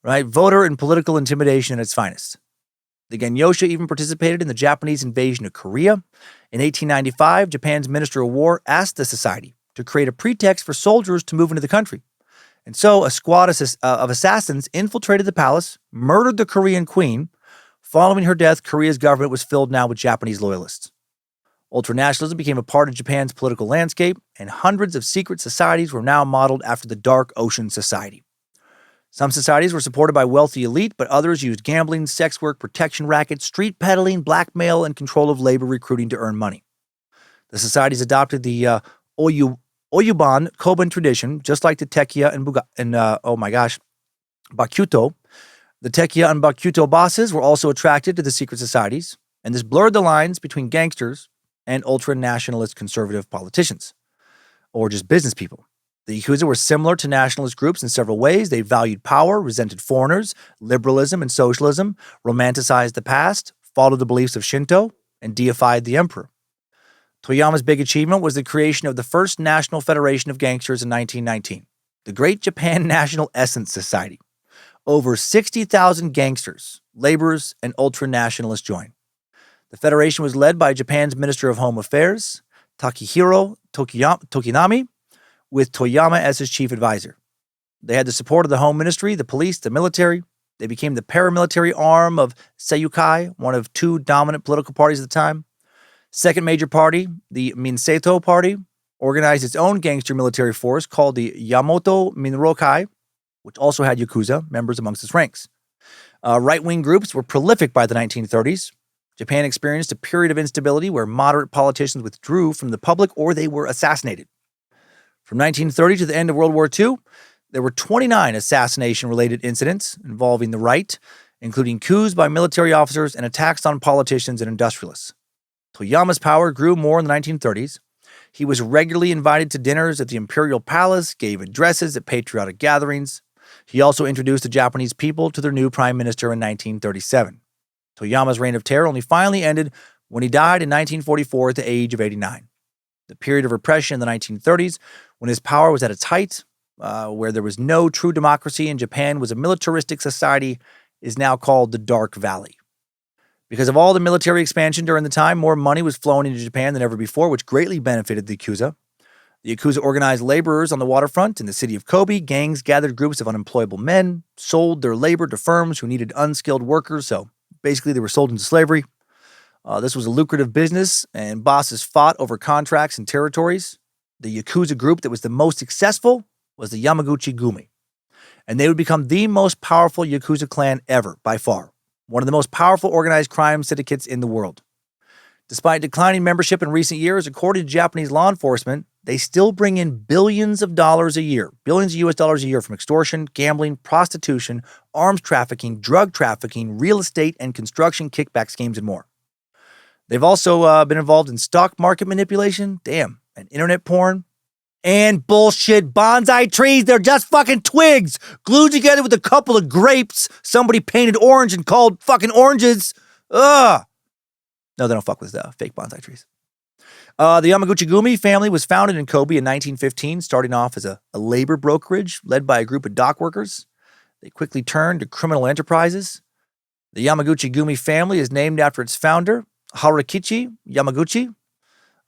Speaker 1: Right? Voter and political intimidation at its finest. The Genyosha even participated in the Japanese invasion of Korea. In 1895, Japan's Minister of War asked the society to create a pretext for soldiers to move into the country. And so a squad of assassins infiltrated the palace, murdered the Korean queen. Following her death, Korea's government was filled now with Japanese loyalists. Ultranationalism became a part of Japan's political landscape, and hundreds of secret societies were now modeled after the Dark Ocean Society. Some societies were supported by wealthy elite, but others used gambling, sex work, protection rackets, street peddling, blackmail, and control of labor recruiting to earn money. The societies adopted the Oyuban Koban tradition, just like the Tekiya and Bakuto. The Tekiya and Bakuto bosses were also attracted to the secret societies, and this blurred the lines between gangsters and ultra-nationalist conservative politicians, or just business people. The Yakuza were similar to nationalist groups in several ways. They valued power, resented foreigners, liberalism and socialism, romanticized the past, followed the beliefs of Shinto, and deified the emperor. Toyama's big achievement was the creation of the first national federation of gangsters in 1919, the Great Japan National Essence Society. Over 60,000 gangsters, laborers, and ultra-nationalists joined. The federation was led by Japan's Minister of Home Affairs, Takehiro Tokinami, with Toyama as his chief advisor. They had the support of the Home Ministry, the police, the military. They became the paramilitary arm of Seiyukai, one of two dominant political parties at the time. Second major party, the Minseto Party, organized its own gangster military force called the Yamato Minrokai, which also had Yakuza members amongst its ranks. Right-wing groups were prolific by the 1930s. Japan experienced a period of instability where moderate politicians withdrew from the public or they were assassinated. From 1930 to the end of World War II, there were 29 assassination-related incidents involving the right, including coups by military officers and attacks on politicians and industrialists. Toyama's power grew more in the 1930s. He was regularly invited to dinners at the Imperial Palace, gave addresses at patriotic gatherings. He also introduced the Japanese people to their new prime minister in 1937. Toyama's reign of terror only finally ended when he died in 1944 at the age of 89. The period of repression in the 1930s, when his power was at its height, where there was no true democracy and Japan was a militaristic society, is now called the Dark Valley. Because of all the military expansion during the time, more money was flowing into Japan than ever before, which greatly benefited the Yakuza. The Yakuza organized laborers on the waterfront in the city of Kobe. Gangs gathered groups of unemployable men, sold their labor to firms who needed unskilled workers, so basically they were sold into slavery. This was a lucrative business, and bosses fought over contracts and territories. The Yakuza group that was the most successful was the Yamaguchi Gumi, and they would become the most powerful Yakuza clan ever, by far. One of the most powerful organized crime syndicates in the world. Despite declining membership in recent years, according to Japanese law enforcement, they still bring in billions of US dollars a year from extortion, gambling, prostitution, arms trafficking, drug trafficking, real estate, and construction kickback schemes and more. They've also been involved in stock market manipulation, and internet porn, and bullshit bonsai trees. They're just fucking twigs glued together with a couple of grapes somebody painted orange and called fucking oranges. Ugh. No, they don't fuck with fake bonsai trees. The Yamaguchi Gumi family was founded in Kobe in 1915, starting off as a labor brokerage led by a group of dock workers. They quickly turned to criminal enterprises. The Yamaguchi Gumi family is named after its founder, Harukichi Yamaguchi.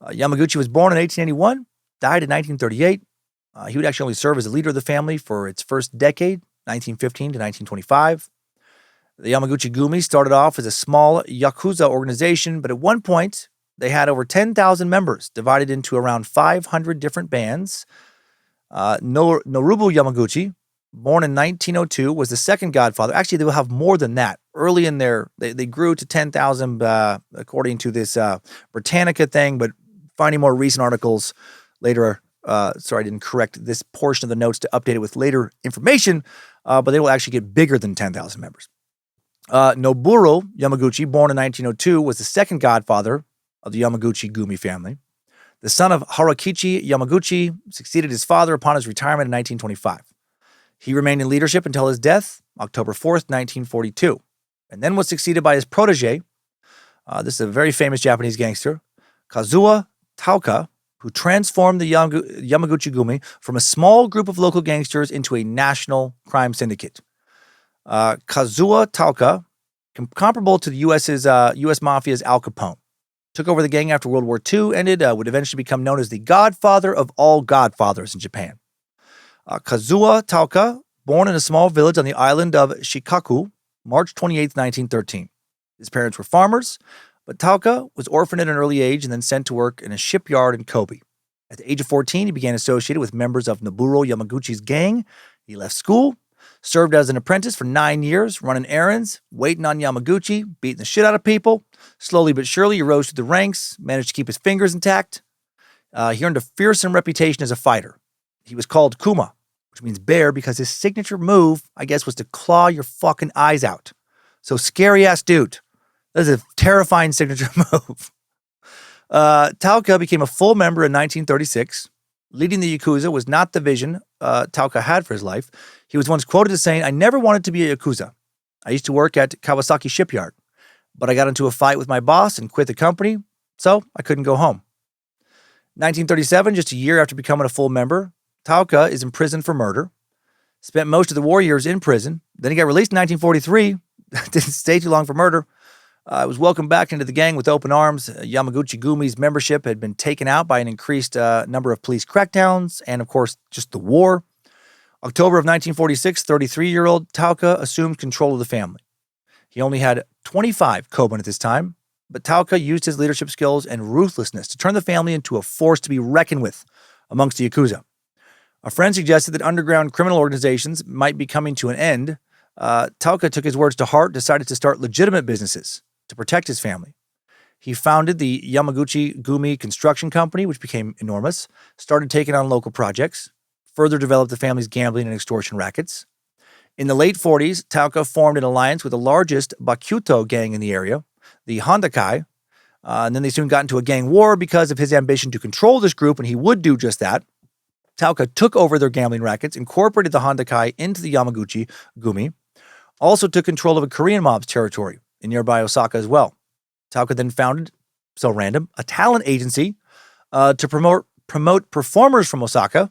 Speaker 1: Yamaguchi was born in 1881, died in 1938. He would actually only serve as a leader of the family for its first decade, 1915 to 1925. The Yamaguchi Gumi started off as a small Yakuza organization, but at one point, they had over 10,000 members, divided into around 500 different bands. Norubu Yamaguchi, born in 1902, was the second godfather. Actually, they will have more than that. Early in they grew to 10,000, according to this Britannica thing, but finding more recent articles later, sorry, I didn't correct this portion of the notes to update it with later information, but they will actually get bigger than 10,000 members. Noburo Yamaguchi, born in 1902, was the second godfather of the Yamaguchi Gumi family. The son of Harukichi Yamaguchi succeeded his father upon his retirement in 1925. He remained in leadership until his death, October 4th, 1942, and then was succeeded by his protege. This is a very famous Japanese gangster, Kazuo Taoka, who transformed the Yamaguchi Gumi from a small group of local gangsters into a national crime syndicate. Kazuo Taoka, comparable to the U.S. Mafia's Al Capone, took over the gang after World War II ended, would eventually become known as the godfather of all godfathers in Japan. Kazuo Taoka, born in a small village on the island of Shikaku, March 28, 1913. His parents were farmers, but Taoka was orphaned at an early age and then sent to work in a shipyard in Kobe. At the age of 14, he began associated with members of Nobuo Yamaguchi's gang. He left school, served as an apprentice for 9 years, running errands, waiting on Yamaguchi, beating the shit out of people. Slowly but surely, he rose through the ranks, managed to keep his fingers intact. He earned a fearsome reputation as a fighter. He was called Kuma, which means bear, because his signature move, I guess, was to claw your fucking eyes out. So scary-ass dude. That is a terrifying signature move. Taoka became a full member in 1936. Leading the Yakuza was not the vision Taoka had for his life. He was once quoted as saying, "I never wanted to be a Yakuza. I used to work at Kawasaki Shipyard, but I got into a fight with my boss and quit the company, so I couldn't go home." 1937, just a year after becoming a full member, Taoka is imprisoned for murder. Spent most of the war years in prison. Then he got released in 1943. Didn't stay too long for murder. Was welcomed back into the gang with open arms. Yamaguchi Gumi's membership had been taken out by an increased number of police crackdowns and, of course, just the war. October of 1946, 33-year-old Taoka assumed control of the family. He only had 25 koban at this time, but Taoka used his leadership skills and ruthlessness to turn the family into a force to be reckoned with amongst the Yakuza. A friend suggested that underground criminal organizations might be coming to an end. Taoka took his words to heart, decided to start legitimate businesses to protect his family. He founded the Yamaguchi Gumi Construction Company, which became enormous, started taking on local projects, further developed the family's gambling and extortion rackets. In the late 40s, Taoka formed an alliance with the largest Bakuto gang in the area, the Hondakai, and then they soon got into a gang war because of his ambition to control this group, and he would do just that. Taoka took over their gambling rackets, incorporated the Hondakai into the Yamaguchi Gumi, also took control of a Korean mob's territory in nearby Osaka as well. Taoka then founded, so random, a talent agency to promote performers from Osaka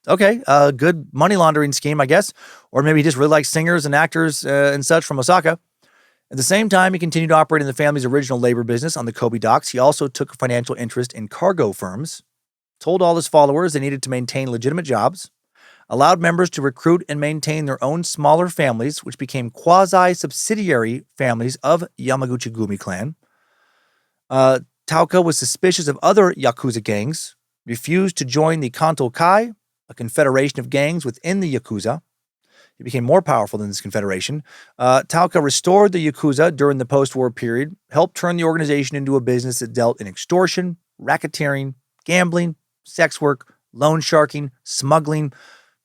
Speaker 1: Okay, a good money laundering scheme, I guess. Or maybe he just really likes singers and actors and such from Osaka. At the same time, he continued operating the family's original labor business on the Kobe docks. He also took a financial interest in cargo firms, told all his followers they needed to maintain legitimate jobs, allowed members to recruit and maintain their own smaller families, which became quasi-subsidiary families of Yamaguchi-gumi clan. Tauka was suspicious of other Yakuza gangs, refused to join the Kanto Kai, a confederation of gangs within the Yakuza. He became more powerful than this confederation. Tauka restored the Yakuza during the post-war period, helped turn the organization into a business that dealt in extortion, racketeering, gambling, sex work, loan sharking, smuggling,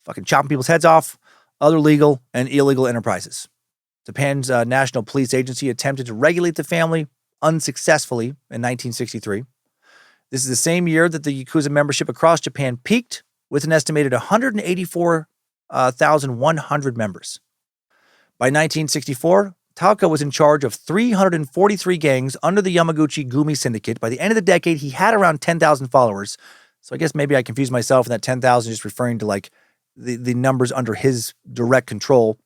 Speaker 1: fucking chopping people's heads off, other legal and illegal enterprises. Japan's National Police Agency attempted to regulate the family unsuccessfully in 1963. This is the same year that the Yakuza membership across Japan peaked, with an estimated 184,100 members. By 1964, Tauka was in charge of 343 gangs under the Yamaguchi-gumi syndicate. By the end of the decade, he had around 10,000 followers. So I guess maybe I confused myself, and that 10,000 is just referring to like the numbers under his direct control.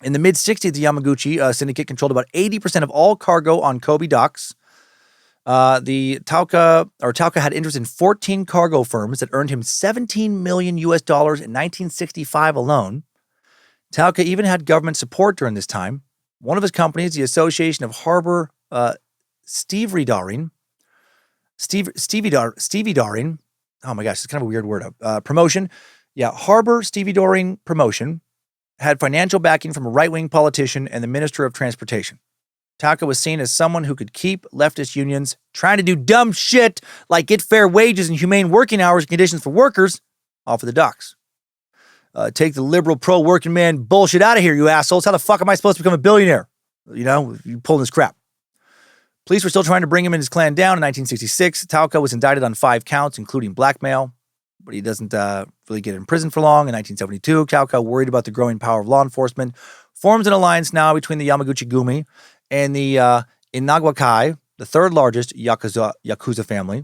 Speaker 1: In the mid-60s, the Yamaguchi syndicate controlled about 80% of all cargo on Kobe docks. The Tauka had interest in 14 cargo firms that earned him $17 million in 1965 alone. Tauka even had government support during this time. One of his companies, the Association of Harbor Stevedaring. Oh my gosh, it's kind of a weird word. Promotion. Yeah, Harbor Stevedaring Promotion had financial backing from a right-wing politician and the Minister of Transportation. Tauka was seen as someone who could keep leftist unions trying to do dumb shit like get fair wages and humane working hours and conditions for workers off of the docks. Take the liberal pro-working man bullshit out of here, you assholes. How the fuck am I supposed to become a billionaire? You know, you pulling this crap. Police were still trying to bring him and his clan down in 1966. Tauka was indicted on 5 counts, including blackmail, but he doesn't really get in prison for long. In 1972, Tauka, worried about the growing power of law enforcement, forms an alliance now between the Yamaguchi-gumi and the Inagawa Kai, the third largest Yakuza family.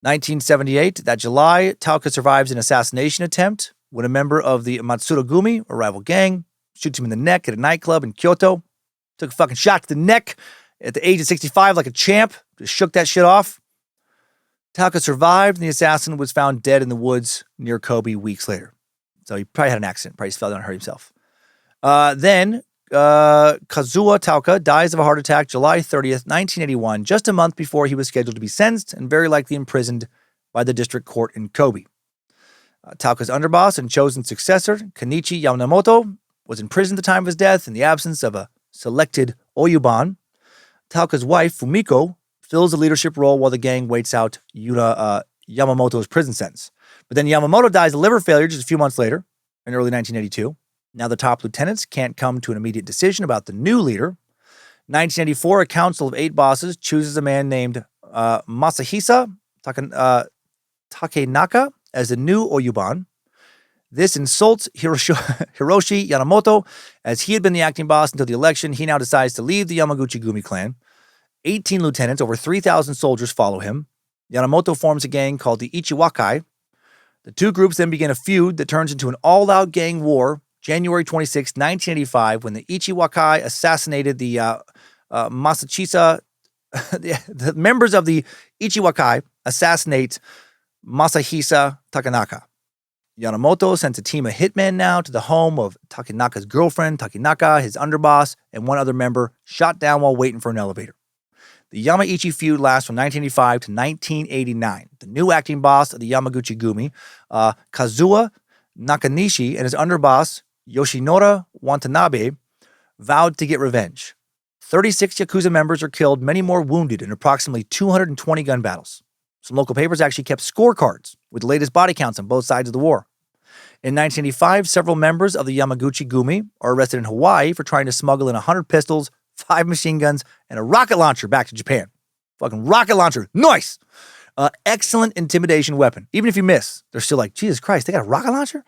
Speaker 1: 1978, that July, Tauka survives an assassination attempt when a member of the Matsura-gumi, a rival gang, shoots him in the neck at a nightclub in Kyoto. Took a fucking shot to the neck at the age of 65 like a champ. Just shook that shit off. Tauka survived, and the assassin was found dead in the woods near Kobe weeks later. So he probably had an accident. Probably just fell down and hurt himself. Then Kazuo Tauka dies of a heart attack July 30th, 1981, just a month before he was scheduled to be sentenced and very likely imprisoned by the district court in Kobe. Tauka's underboss and chosen successor, Kenichi Yamamoto, was in prison at the time of his death in the absence of a selected Oyuban. Tauka's wife, Fumiko, fills the leadership role while the gang waits out Yamamoto's prison sentence. But then Yamamoto dies of liver failure just a few months later, in early 1982. Now the top lieutenants can't come to an immediate decision about the new leader. 1984, a council of 8 bosses chooses a man named Masahisa Takenaka as the new Oyuban. This insults Hiroshi Yamamoto, as he had been the acting boss until the election. He now decides to leave the Yamaguchi-gumi clan. 18 lieutenants, over 3,000 soldiers follow him. Yamamoto forms a gang called the Ichiwakai. The two groups then begin a feud that turns into an all-out gang war, January 26, 1985, when the Ichiwakai assassinated the Masachisa. The members of the Ichiwakai assassinate Masahisa Takenaka. Yamamoto sends a team of hitmen now to the home of Takenaka's girlfriend, Takenaka, his underboss, and one other member, shot down while waiting for an elevator. The Yamaichi feud lasts from 1985 to 1989. The new acting boss of the Yamaguchi-gumi, Kazuo Nakanishi, and his underboss, Yoshinori Watanabe, vowed to get revenge. 36 Yakuza members are killed, many more wounded, in approximately 220 gun battles. Some local papers actually kept scorecards with the latest body counts on both sides of the war. In 1985, several members of the Yamaguchi-gumi are arrested in Hawaii for trying to smuggle in 100 pistols, 5 machine guns, and a rocket launcher back to Japan. Fucking rocket launcher. Nice! Excellent intimidation weapon. Even if you miss, they're still like, Jesus Christ, they got a rocket launcher?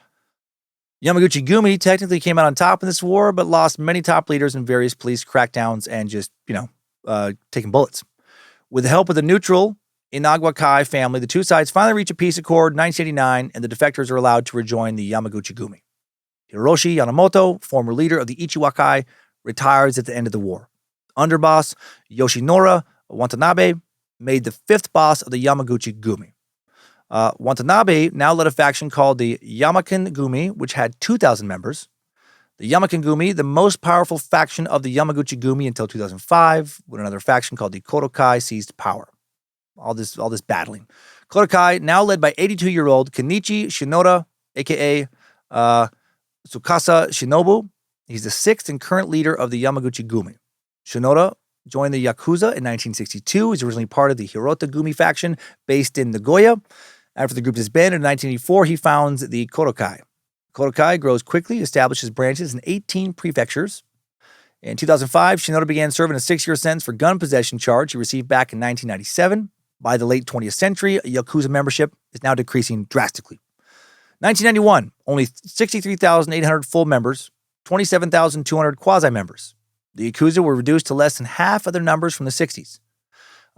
Speaker 1: Yamaguchi-gumi technically came out on top in this war, but lost many top leaders in various police crackdowns and just, taking bullets. With the help of the neutral Inagawakai family, the two sides finally reach a peace accord in 1989, and the defectors are allowed to rejoin the Yamaguchi-gumi. Hiroshi Yamamoto, former leader of the Ichiwakai, retires at the end of the war. Underboss Yoshinori Watanabe made the fifth boss of the Yamaguchi-gumi. Watanabe now led a faction called the Yamakin-gumi, which had 2,000 members. The Yamakin-gumi, the most powerful faction of the Yamaguchi-gumi until 2005, when another faction called the Kodokai seized power. All this battling. Kodokai, now led by 82-year-old Kenichi Shinoda, a.k.a. Tsukasa Shinobu. He's the sixth and current leader of the Yamaguchi-gumi. Shinoda joined the Yakuza in 1962. He's originally part of the Hirota-gumi faction based in Nagoya. After the group disbanded in 1984, he founds the Kodokai. Kodokai grows quickly, establishes branches in 18 prefectures. In 2005, Shinoda began serving a 6-year sentence for gun possession charge he received back in 1997. By the late 20th century, Yakuza membership is now decreasing drastically. 1991, only 63,800 full members, 27,200 quasi-members. The Yakuza were reduced to less than half of their numbers from the 60s.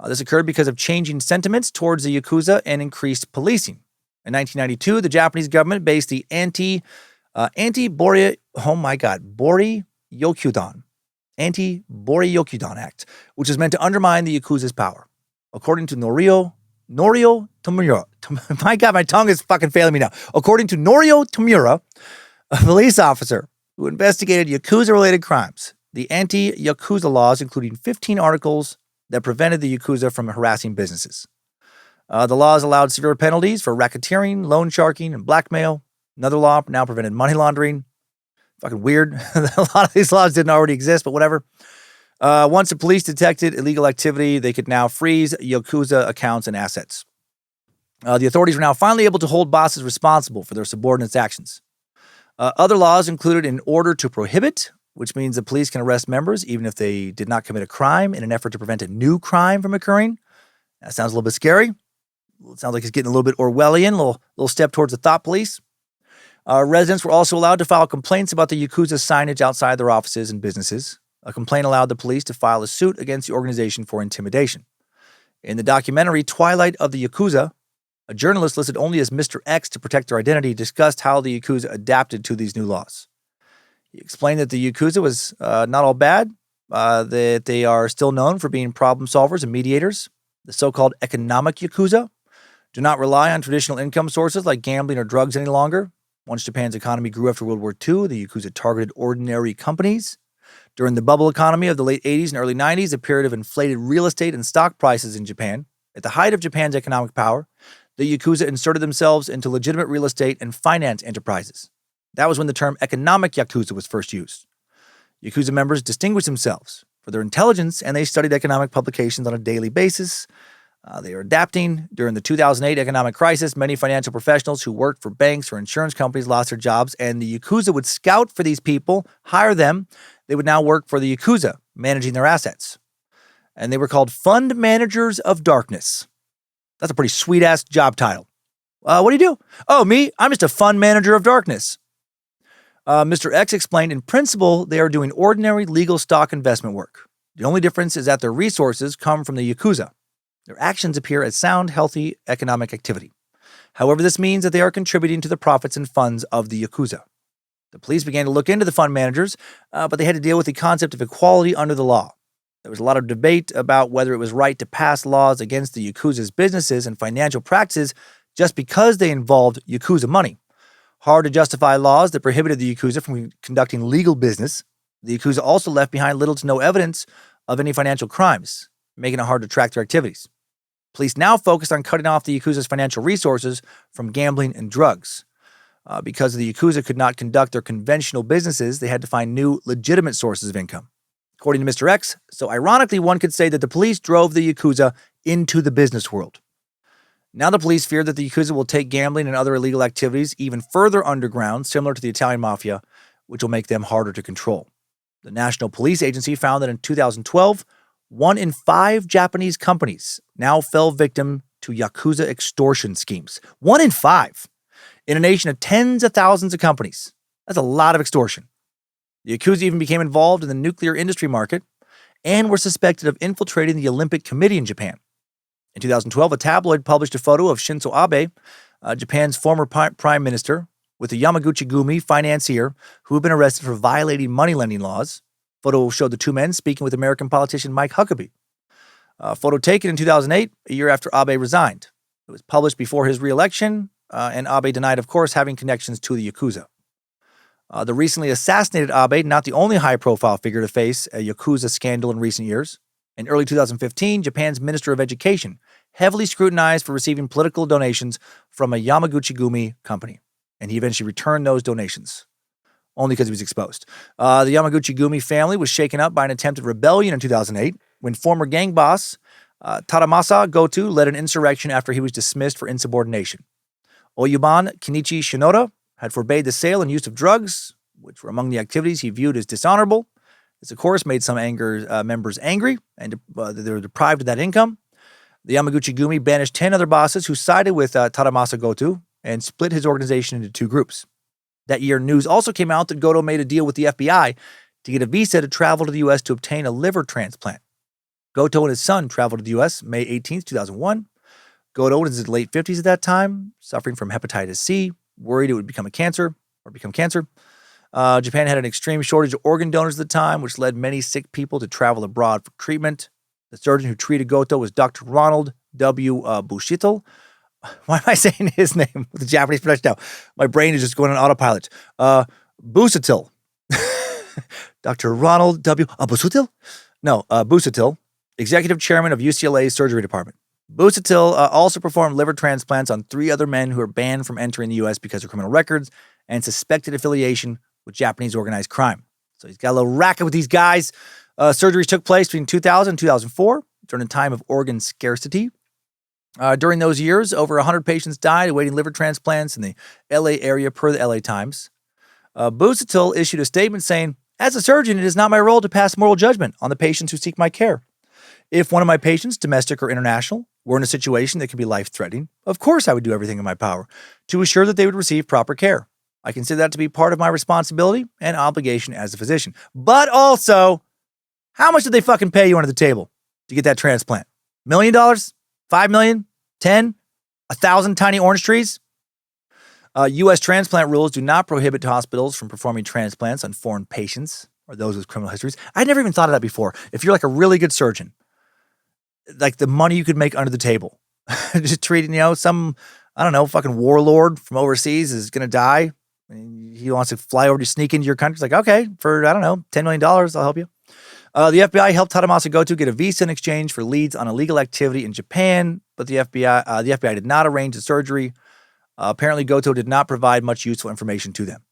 Speaker 1: This occurred because of changing sentiments towards the Yakuza and increased policing. In 1992, the Japanese government based the Anti-Bori-Yokudan Act, which is meant to undermine the Yakuza's power. According to Norio Tomura, my God, my tongue is fucking failing me now. According to Norio Tomura, a police officer who investigated Yakuza-related crimes, the anti-Yakuza laws, including 15 articles that prevented the Yakuza from harassing businesses. The laws allowed severe penalties for racketeering, loan sharking, and blackmail. Another law now prevented money laundering. Fucking weird. A lot of these laws didn't already exist, but whatever. Once the police detected illegal activity, they could now freeze Yakuza accounts and assets. The authorities were now finally able to hold bosses responsible for their subordinates' actions. Other laws included an order to prohibit, which means the police can arrest members even if they did not commit a crime in an effort to prevent a new crime from occurring. That sounds a little bit scary. It sounds like it's getting a little bit Orwellian, a little step towards the thought police. Residents were also allowed to file complaints about the Yakuza signage outside their offices and businesses. A complaint allowed the police to file a suit against the organization for intimidation. In the documentary Twilight of the Yakuza, a journalist listed only as Mr. X to protect their identity discussed how the Yakuza adapted to these new laws. He explained that the Yakuza was not all bad, that they are still known for being problem solvers and mediators. The so-called economic Yakuza do not rely on traditional income sources like gambling or drugs any longer. Once Japan's economy grew after World War II, the Yakuza targeted ordinary companies. During the bubble economy of the late 80s and early 90s, a period of inflated real estate and stock prices in Japan, at the height of Japan's economic power, the Yakuza inserted themselves into legitimate real estate and finance enterprises. That was when the term economic Yakuza was first used. Yakuza members distinguished themselves for their intelligence, and they studied economic publications on a daily basis. They are adapting. During the 2008 economic crisis, many financial professionals who worked for banks or insurance companies lost their jobs, and the Yakuza would scout for these people, hire them. They would now work for the Yakuza, managing their assets. And they were called Fund Managers of Darkness. That's a pretty sweet-ass job title. What do you do? Oh, me? I'm just a Fund Manager of Darkness. Mr. X explained, in principle, they are doing ordinary legal stock investment work. The only difference is that their resources come from the Yakuza. Their actions appear as sound, healthy economic activity. However, this means that they are contributing to the profits and funds of the Yakuza. The police began to look into the fund managers, but they had to deal with the concept of equality under the law. There was a lot of debate about whether it was right to pass laws against the Yakuza's businesses and financial practices just because they involved Yakuza money. Hard to justify laws that prohibited the Yakuza from conducting legal business. The Yakuza also left behind little to no evidence of any financial crimes, making it hard to track their activities. Police now focused on cutting off the Yakuza's financial resources from gambling and drugs. Because the Yakuza could not conduct their conventional businesses, they had to find new, legitimate sources of income. According to Mr. X, so ironically, one could say that the police drove the Yakuza into the business world. Now the police fear that the Yakuza will take gambling and other illegal activities even further underground, similar to the Italian Mafia, which will make them harder to control. The National Police Agency found that in 2012, 1 in 5 Japanese companies now fell victim to Yakuza extortion schemes. 1 in 5. In a nation of tens of thousands of companies. That's a lot of extortion. The Yakuza even became involved in the nuclear industry market and were suspected of infiltrating the Olympic Committee in Japan. In 2012, a tabloid published a photo of Shinzo Abe, Japan's former prime minister, with a Yamaguchi-gumi financier who had been arrested for violating money lending laws. Photo showed the two men speaking with American politician Mike Huckabee. Photo taken in 2008, a year after Abe resigned. It was published before his re-election, and Abe denied, of course, having connections to the Yakuza. The recently assassinated Abe, not the only high-profile figure to face a Yakuza scandal in recent years. In early 2015, Japan's Minister of Education heavily scrutinized for receiving political donations from a Yamaguchi-gumi company, and he eventually returned those donations, only because he was exposed. The Yamaguchi-gumi family was shaken up by an attempted rebellion in 2008 when former gang boss Tadamasa Goto led an insurrection after he was dismissed for insubordination. Oyuban Kenichi Shinoda had forbade the sale and use of drugs, which were among the activities he viewed as dishonorable. This, of course, made some members angry, and they were deprived of that income. The Yamaguchi-gumi banished 10 other bosses who sided with Tadamasa Goto and split his organization into two groups. That year, news also came out that Goto made a deal with the FBI to get a visa to travel to the U.S. to obtain a liver transplant. Goto and his son traveled to the U.S. May 18, 2001. Goto was in his late 50s at that time, suffering from hepatitis C, worried it would become cancer. Japan had an extreme shortage of organ donors at the time, which led many sick people to travel abroad for treatment. The surgeon who treated Goto was Dr. Ronald W. Bushitel. Why am I saying his name with the Japanese pronunciation now? My brain is just going on autopilot. Bushitel. Dr. Ronald W. Bushitel? No, Bushitel, executive chairman of UCLA's surgery department. Bushitel also performed liver transplants on 3 other men who were banned from entering the U.S. because of criminal records and suspected affiliation with Japanese organized crime. So he's got a little racket with these guys. Surgeries took place between 2000 and 2004 during a time of organ scarcity. During those years, over 100 patients died awaiting liver transplants in the LA area per the LA Times. Bushitel issued a statement saying, "As a surgeon, it is not my role to pass moral judgment on the patients who seek my care. If one of my patients, domestic or international, were in a situation that could be life-threatening, of course I would do everything in my power to assure that they would receive proper care. I consider that to be part of my responsibility and obligation as a physician. But also, how much did they fucking pay you under the table to get that transplant? $1 million? $5 million? 10? 1,000 tiny orange trees?" U.S. transplant rules do not prohibit hospitals from performing transplants on foreign patients or those with criminal histories. I'd never even thought of that before. If you're like a really good surgeon, like the money you could make under the table, just treating, some, I don't know, fucking warlord from overseas is going to die. He wants to fly over to sneak into your country. It's like, okay, for, I don't know, $10 million, I'll help you. The FBI helped Tadamasa Goto get a visa in exchange for leads on illegal activity in Japan, but the FBI did not arrange the surgery. Apparently, Goto did not provide much useful information to them.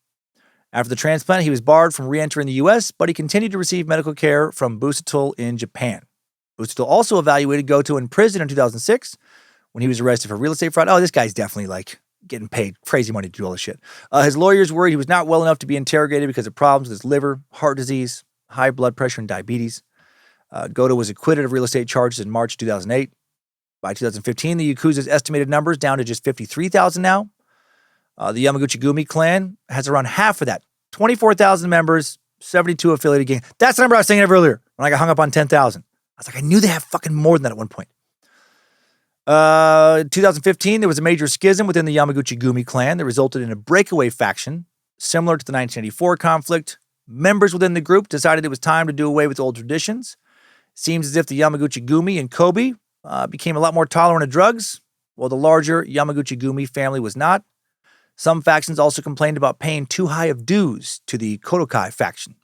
Speaker 1: After the transplant, he was barred from re-entering the U.S., but he continued to receive medical care from Bushitel in Japan. Bushitel also evaluated Goto in prison in 2006 when he was arrested for real estate fraud. Oh, this guy's definitely like getting paid crazy money to do all this shit. His lawyers worried he was not well enough to be interrogated because of problems with his liver, heart disease, high blood pressure, and diabetes. Goto was acquitted of real estate charges in March 2008. By 2015, the Yakuza's estimated numbers down to just 53,000 now. The Yamaguchi-gumi clan has around half of that, 24,000 members, 72 affiliated gangs. That's the number I was saying earlier when I got hung up on 10,000. I was like, I knew they had fucking more than that at one point. 2015, there was a major schism within the Yamaguchi-gumi clan that resulted in a breakaway faction similar to the 1984 conflict. Members within the group decided it was time to do away with old traditions. Seems as if the Yamaguchi-gumi and Kobe became a lot more tolerant of drugs, while the larger Yamaguchi-gumi family was not. Some factions also complained about paying too high of dues to the Kodokai faction.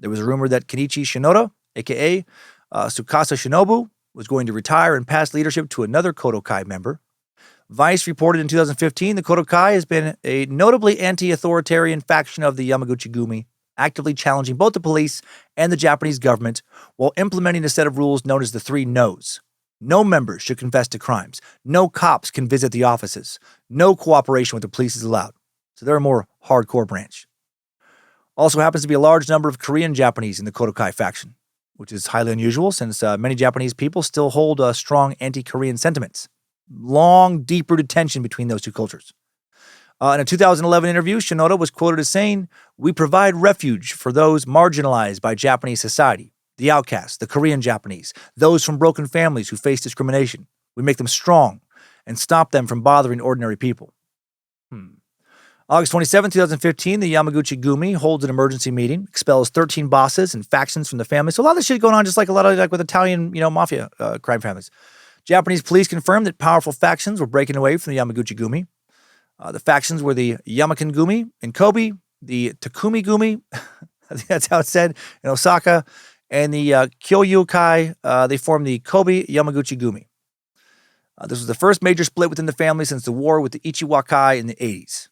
Speaker 1: There was a rumor that Kenichi Shinoda, a.k.a. Tsukasa Shinobu, was going to retire and pass leadership to another Kodokai member. Vice reported in 2015 the Kodokai has been a notably anti-authoritarian faction of the Yamaguchi-gumi, actively challenging both the police and the Japanese government while implementing a set of rules known as the 3 no's. No members should confess to crimes. No cops can visit the offices. No cooperation with the police is allowed. So they're a more hardcore branch. Also happens to be a large number of Korean Japanese in the Kodokai faction, which is highly unusual since many Japanese people still hold strong anti-Korean sentiments. Long, deep-rooted tension between those two cultures. In a 2011 interview, Shinoda was quoted as saying, "We provide refuge for those marginalized by Japanese society, the outcasts, the Korean Japanese, those from broken families who face discrimination. We make them strong and stop them from bothering ordinary people. August 27, 2015, the Yamaguchi-gumi holds an emergency meeting, expels 13 bosses and factions from the family. So a lot of this shit going on just like a lot of like with Italian, mafia crime families. Japanese police confirmed that powerful factions were breaking away from the Yamaguchi-gumi. The factions were the Yamakan-gumi in Kobe, the Takumi-gumi, I think that's how it's said, in Osaka, and the Kyoyukai. They formed the Kobe Yamaguchi-gumi. This was the first major split within the family since the war with the Ichiwakai in the 80s.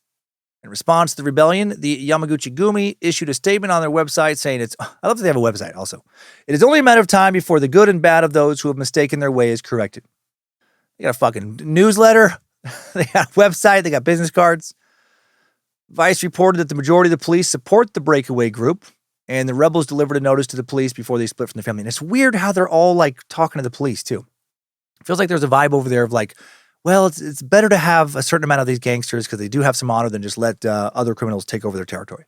Speaker 1: In response to the rebellion, the Yamaguchi-gumi issued a statement on their website saying I love that they have a website also. It is only a matter of time before the good and bad of those who have mistaken their way is corrected. They got a fucking newsletter. They got a website. They got business cards. Vice reported that the majority of the police support the breakaway group, and the rebels delivered a notice to the police before they split from the family. And it's weird how they're all like talking to the police too. It feels like there's a vibe over there of like, well, it's better to have a certain amount of these gangsters because they do have some honor than just let other criminals take over their territory.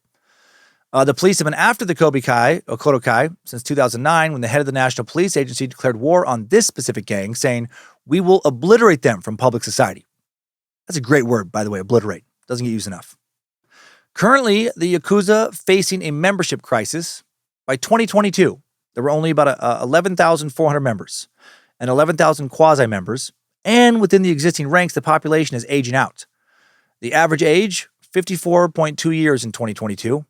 Speaker 1: The police have been after the Kodokai since 2009 when the head of the National Police Agency declared war on this specific gang, saying, "We will obliterate them from public society." That's a great word, by the way, obliterate. Doesn't get used enough. Currently, the Yakuza facing a membership crisis. By 2022, there were only about 11,400 members and 11,000 quasi-members. And within the existing ranks, the population is aging out. The average age, 54.2 years in 2022.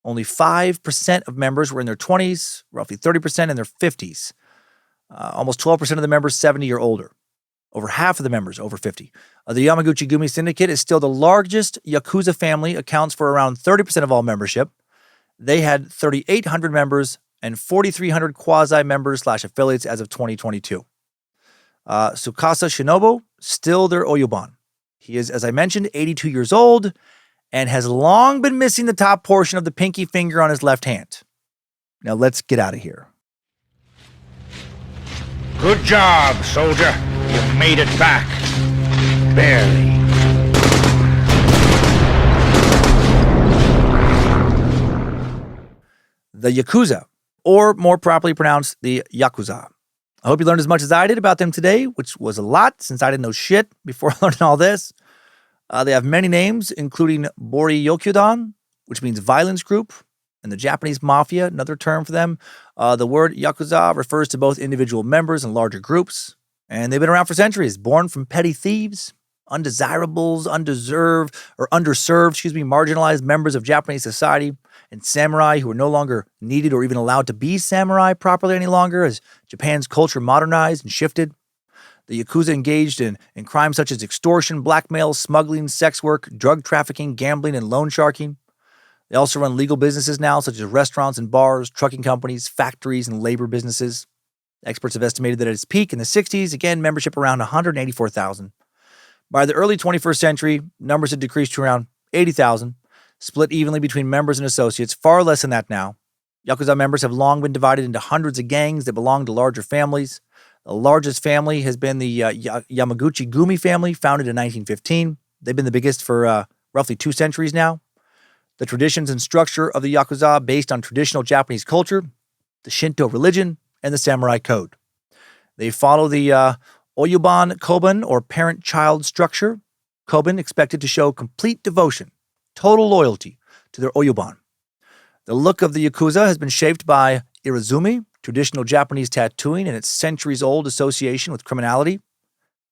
Speaker 1: Only 5% of members were in their 20s, roughly 30% in their 50s. Almost 12% of the members 70 or older. Over half of the members over 50. The Yamaguchi-gumi Syndicate is still the largest Yakuza family, accounts for around 30% of all membership. They had 3,800 members and 4,300 quasi-members / affiliates as of 2022. Tsukasa Shinobu, still their Oyuban. He is, as I mentioned, 82 years old and has long been missing the top portion of the pinky finger on his left hand. Now let's get out of here.
Speaker 4: Good job, soldier. You made it back. Barely.
Speaker 1: The Yakuza, or more properly pronounced, the Yakuza. I hope you learned as much as I did about them today, which was a lot since I didn't know shit before learning all this. They have many names, including Boryokyudan, which means violence group, and the Japanese Mafia, another term for them. The word Yakuza refers to both individual members and larger groups, and they've been around for centuries, born from petty thieves, undesirables, underserved, marginalized members of Japanese society, and samurai who are no longer needed or even allowed to be samurai properly any longer as Japan's culture modernized and shifted. The Yakuza engaged in crimes such as extortion, blackmail, smuggling, sex work, drug trafficking, gambling, and loan sharking. They also run legal businesses now, such as restaurants and bars, trucking companies, factories, and labor businesses. Experts have estimated that at its peak in the 60s, again, membership around 184,000. By the early 21st century, numbers had decreased to around 80,000, split evenly between members and associates, far less than that now. Yakuza members have long been divided into hundreds of gangs that belong to larger families. The largest family has been the Yamaguchi-gumi family, founded in 1915. They've been the biggest for roughly 2 centuries now. The traditions and structure of the Yakuza based on traditional Japanese culture, the Shinto religion, and the samurai code. They follow the Oyuban Koban, or parent-child structure. Koban expected to show complete devotion, total loyalty to their Oyuban. The look of the Yakuza has been shaped by Irizumi, traditional Japanese tattooing, and its centuries-old association with criminality.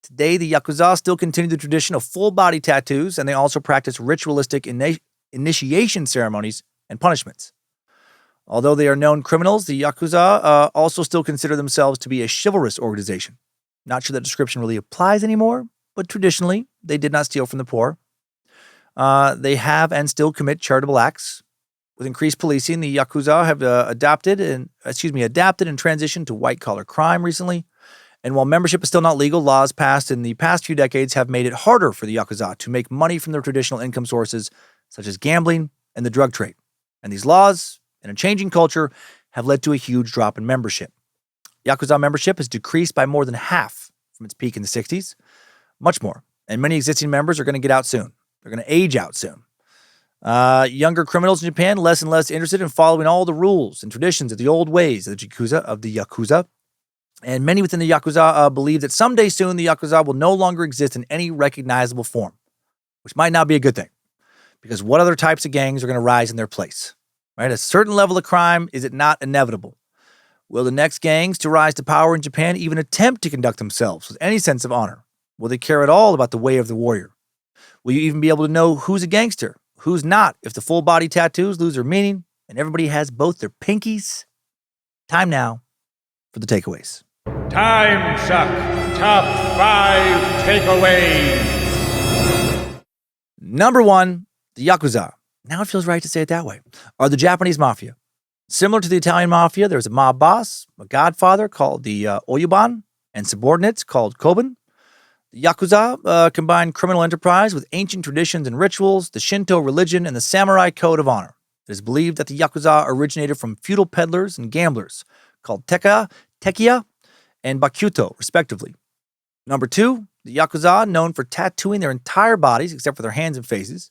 Speaker 1: Today, the Yakuza still continue the tradition of full-body tattoos, and they also practice ritualistic initiation ceremonies and punishments. Although they are known criminals, the Yakuza also still consider themselves to be a chivalrous organization. Not sure that description really applies anymore, but traditionally, they did not steal from the poor. They have and still commit charitable acts. With increased policing, the Yakuza have adapted and transitioned to white-collar crime recently. And while membership is still not legal, laws passed in the past few decades have made it harder for the Yakuza to make money from their traditional income sources, such as gambling and the drug trade. And these laws, in a changing culture, have led to a huge drop in membership. Yakuza membership has decreased by more than half from its peak in the 60s. Much more. And many existing members are going to get out soon. They're going to age out soon. Younger criminals in Japan less and less interested in following all the rules and traditions of the old ways of the Yakuza. And many within the Yakuza believe that someday soon the Yakuza will no longer exist in any recognizable form, which might not be a good thing, because what other types of gangs are going to rise in their place? Right? A certain level of crime, is it not inevitable? Will the next gangs to rise to power in Japan even attempt to conduct themselves with any sense of honor? Will they care at all about the way of the warrior? Will you even be able to know who's a gangster, who's not, if the full body tattoos lose their meaning and everybody has both their pinkies? Time now for the takeaways.
Speaker 4: Timesuck Top 5 Takeaways.
Speaker 1: Number 1, the Yakuza. Now it feels right to say it that way. Are the Japanese Mafia. Similar to the Italian Mafia, there's a mob boss, a godfather called the Oyuban, and subordinates called Koban. The Yakuza combine criminal enterprise with ancient traditions and rituals, the Shinto religion, and the samurai code of honor. It is believed that the Yakuza originated from feudal peddlers and gamblers called Tekiya, and Bakuto, respectively. Number 2, the Yakuza, known for tattooing their entire bodies except for their hands and faces.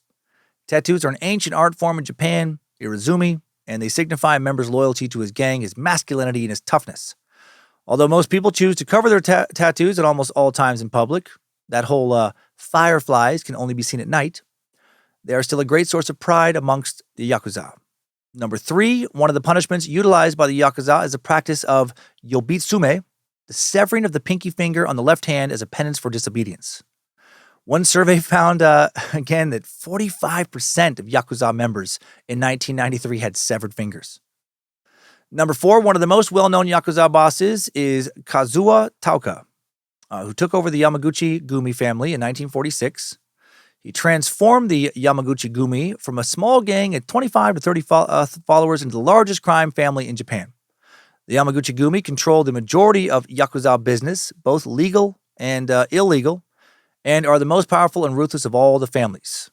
Speaker 1: Tattoos are an ancient art form in Japan, irizumi, and they signify a member's loyalty to his gang, his masculinity, and his toughness. Although most people choose to cover their tattoos at almost all times in public, that whole fireflies can only be seen at night, they are still a great source of pride amongst the Yakuza. Number 3, one of the punishments utilized by the Yakuza is the practice of yobitsume, the severing of the pinky finger on the left hand as a penance for disobedience. One survey found, again, that 45% of Yakuza members in 1993 had severed fingers. Number 4, one of the most well-known Yakuza bosses is Kazuo Taoka, who took over the Yamaguchi Gumi family in 1946. He transformed the Yamaguchi Gumi from a small gang of 25 to 30 followers into the largest crime family in Japan. The Yamaguchi Gumi controlled the majority of Yakuza business, both legal and illegal, and are the most powerful and ruthless of all the families.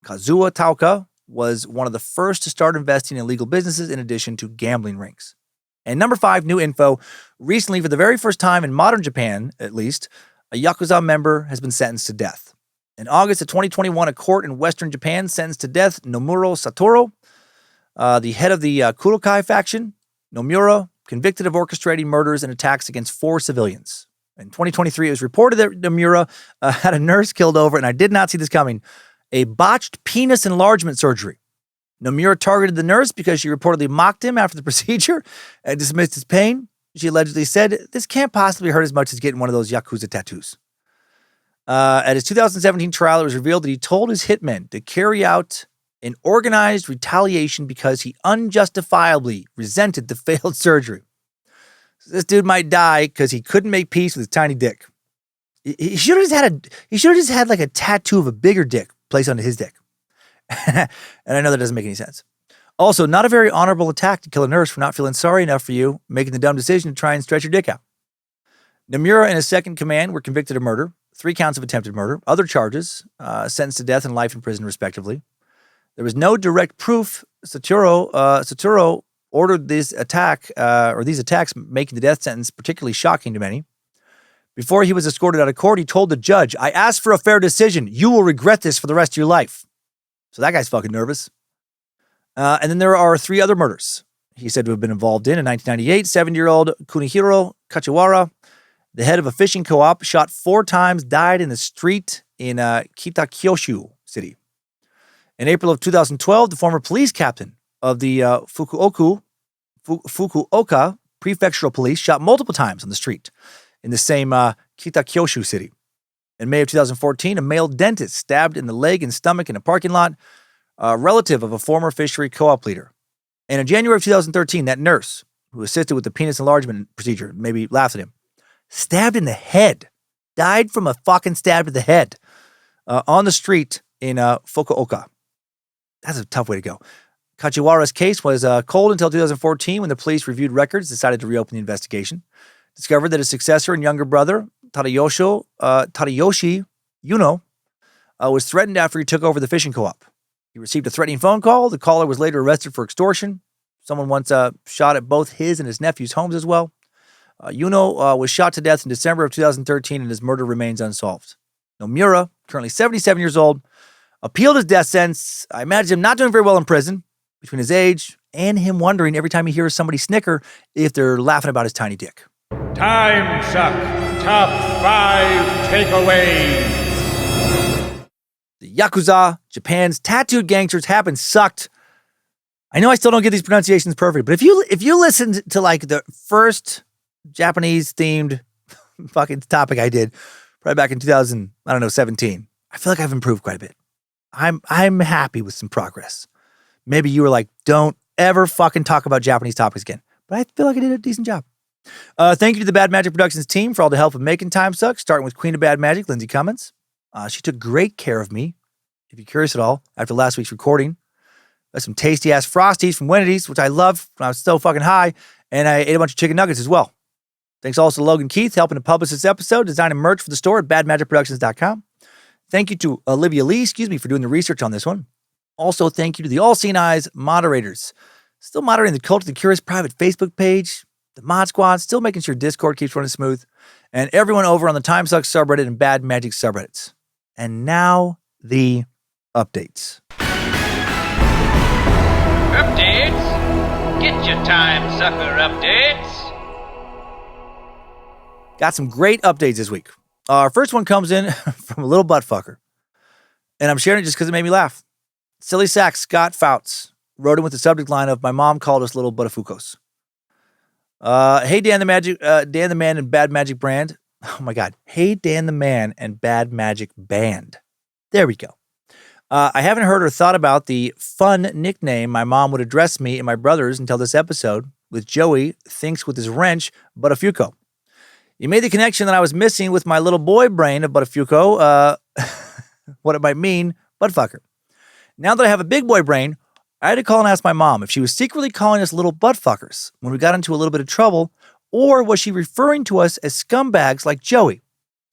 Speaker 1: Kazuo Taoka was one of the first to start investing in legal businesses in addition to gambling rings. And number 5, new info. Recently, for the very first time in modern Japan, at least, a Yakuza member has been sentenced to death. In August of 2021, a court in Western Japan sentenced to death Nomura Satoru, the head of the Kurokai faction. Nomura, convicted of orchestrating murders and attacks against 4 civilians. In 2023, it was reported that Nomura had a nurse killed over, and I did not see this coming, a botched penis enlargement surgery. Nomura targeted the nurse because she reportedly mocked him after the procedure and dismissed his pain. She allegedly said, "This can't possibly hurt as much as getting one of those Yakuza tattoos." At his 2017 trial, it was revealed that he told his hitmen to carry out an organized retaliation because he unjustifiably resented the failed surgery. So this dude might die because he couldn't make peace with his tiny dick. He should have just had like a tattoo of a bigger dick placed onto his dick. And I know that doesn't make any sense. Also, not a very honorable attack to kill a nurse for not feeling sorry enough for you, making the dumb decision to try and stretch your dick out. Nomura and his second command were convicted of murder, 3 counts of attempted murder, other charges, sentenced to death and life in prison, respectively. There was no direct proof Satoru ordered this attack, or these attacks, making the death sentence particularly shocking to many. Before he was escorted out of court, he told the judge, "I asked for a fair decision. You will regret this for the rest of your life." So that guy's fucking nervous. And then there are 3 other murders he said to have been involved in. In 1998, 7-year-old Kunihiro Kachiwara, the head of a fishing co-op, shot 4 times, died in the street in Kitakyushu City. In April of 2012, the former police captain of the Fukuoka Prefectural Police shot multiple times on the street in the same Kitakyushu City. In May of 2014, a male dentist stabbed in the leg and stomach in a parking lot, a relative of a former fishery co-op leader. And in January of 2013, that nurse who assisted with the penis enlargement procedure, maybe laughed at him, stabbed in the head, died from a fucking stab to the head on the street in Fukuoka. That's a tough way to go. Kachiwara's case was cold until 2014 when the police reviewed records, decided to reopen the investigation, discovered that his successor and younger brother, Tadayoshi Yuno, was threatened after he took over the fishing co-op. He received a threatening phone call. The caller was later arrested for extortion. Someone once shot at both his and his nephew's homes as well. Yuno was shot to death in December of 2013, and his murder remains unsolved. Nomura, currently 77 years old, appealed his death sentence. I imagine him not doing very well in prison, between his age and him wondering every time he hears somebody snicker if they're laughing about his tiny dick.
Speaker 4: Timesuck Top 5 Takeaways.
Speaker 1: The Yakuza, Japan's tattooed gangsters, have been sucked. I know I still don't get these pronunciations perfect, but if you listened to like the first Japanese themed fucking topic I did, probably back in 2017, I feel like I've improved quite a bit. I'm happy with some progress. Maybe you were like, don't ever fucking talk about Japanese topics again. But I feel like I did a decent job. Thank you to the Bad Magic Productions team for all the help in making Timesuck, starting with Queen of Bad Magic, Lindsay Cummins. She took great care of me. If you're curious at all, after last week's recording, got some tasty-ass Frosties from Wendy's, which I loved when I was so fucking high, and I ate a bunch of chicken nuggets as well. Thanks also to Logan Keith helping to publish this episode, designing merch for the store at badmagicproductions.com. Thank you to Olivia Lee, for doing the research on this one. Also, thank you to the All Seeing Eyes moderators. Still moderating the Cult of the Curious private Facebook page, the Mod Squad, still making sure Discord keeps running smooth, and everyone over on the Timesuck subreddit and Bad Magic subreddits. And now, the updates.
Speaker 5: Updates? Get your time sucker updates.
Speaker 1: Got some great updates this week. Our first one comes in from a little buttfucker. And I'm sharing it just because it made me laugh. Silly sack Scott Fouts wrote in with the subject line of "My mom called us little butterfucos." Hey Dan the Man and Bad Magic Brand. Oh my God. Hey Dan the Man and Bad Magic Band. There we go. I haven't heard or thought about the fun nickname my mom would address me and my brothers until this episode with Joey thinks with his wrench, Buttafuoco. You made the connection that I was missing with my little boy brain of Buttafuoco, what it might mean, buttfucker. Now that I have a big boy brain, I had to call and ask my mom if she was secretly calling us little buttfuckers when we got into a little bit of trouble, or was she referring to us as scumbags like Joey?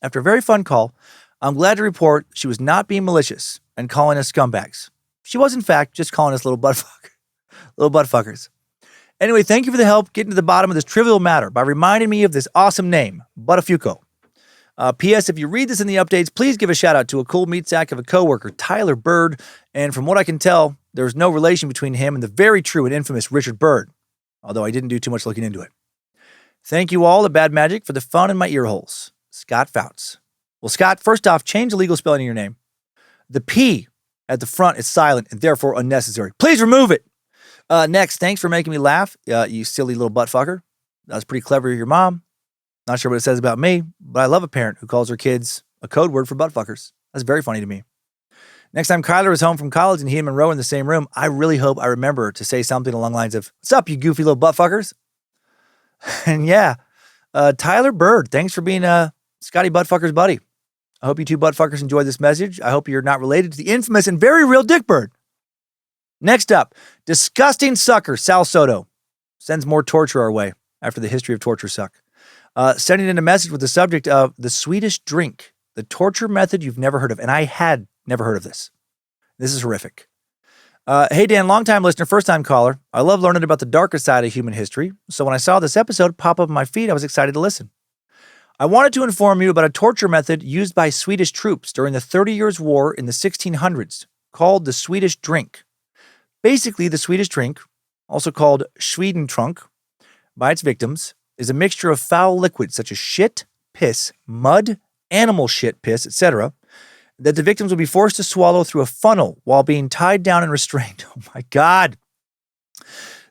Speaker 1: After a very fun call, I'm glad to report she was not being malicious and calling us scumbags. She was, in fact, just calling us little buttfuckers. Anyway, thank you for the help getting to the bottom of this trivial matter by reminding me of this awesome name, Buttafuoco. P.S. If you read this in the updates, please give a shout out to a cool meat sack of a coworker, Tyler Bird. And from what I can tell, there's no relation between him and the very true and infamous Richard Bird, although I didn't do too much looking into it. Thank you all at Bad Magic for the fun in my ear holes. Scott Fouts. Well, Scott, first off, change the legal spelling of your name. The P at the front is silent and therefore unnecessary. Please remove it. Next, thanks for making me laugh, you silly little buttfucker. That was pretty clever of your mom. Not sure what it says about me, but I love a parent who calls her kids a code word for buttfuckers. That's very funny to me. Next time Kyler is home from college and he and Monroe are in the same room, I really hope I remember to say something along the lines of, "What's up, you goofy little buttfuckers?" And yeah, Tyler Bird, thanks for being Scotty Buttfucker's buddy. I hope you two buttfuckers enjoyed this message. I hope you're not related to the infamous and very real Dick Bird. Next up, disgusting sucker Sal Soto sends more torture our way after the history of torture suck. Sending in a message with the subject of the Swedish drink, the torture method you've never heard of. And I had never heard of this. This is horrific. Hey Dan, longtime listener, first time caller. I love learning about the darker side of human history. So when I saw this episode pop up on my feed, I was excited to listen. I wanted to inform you about a torture method used by Swedish troops during the 30 Years' War in the 1600s called the Swedish drink. Basically, the Swedish drink, also called Swedentrunk by its victims, is a mixture of foul liquids such as shit, piss, mud, animal shit, piss, etc., that the victims would be forced to swallow through a funnel while being tied down and restrained. Oh my God.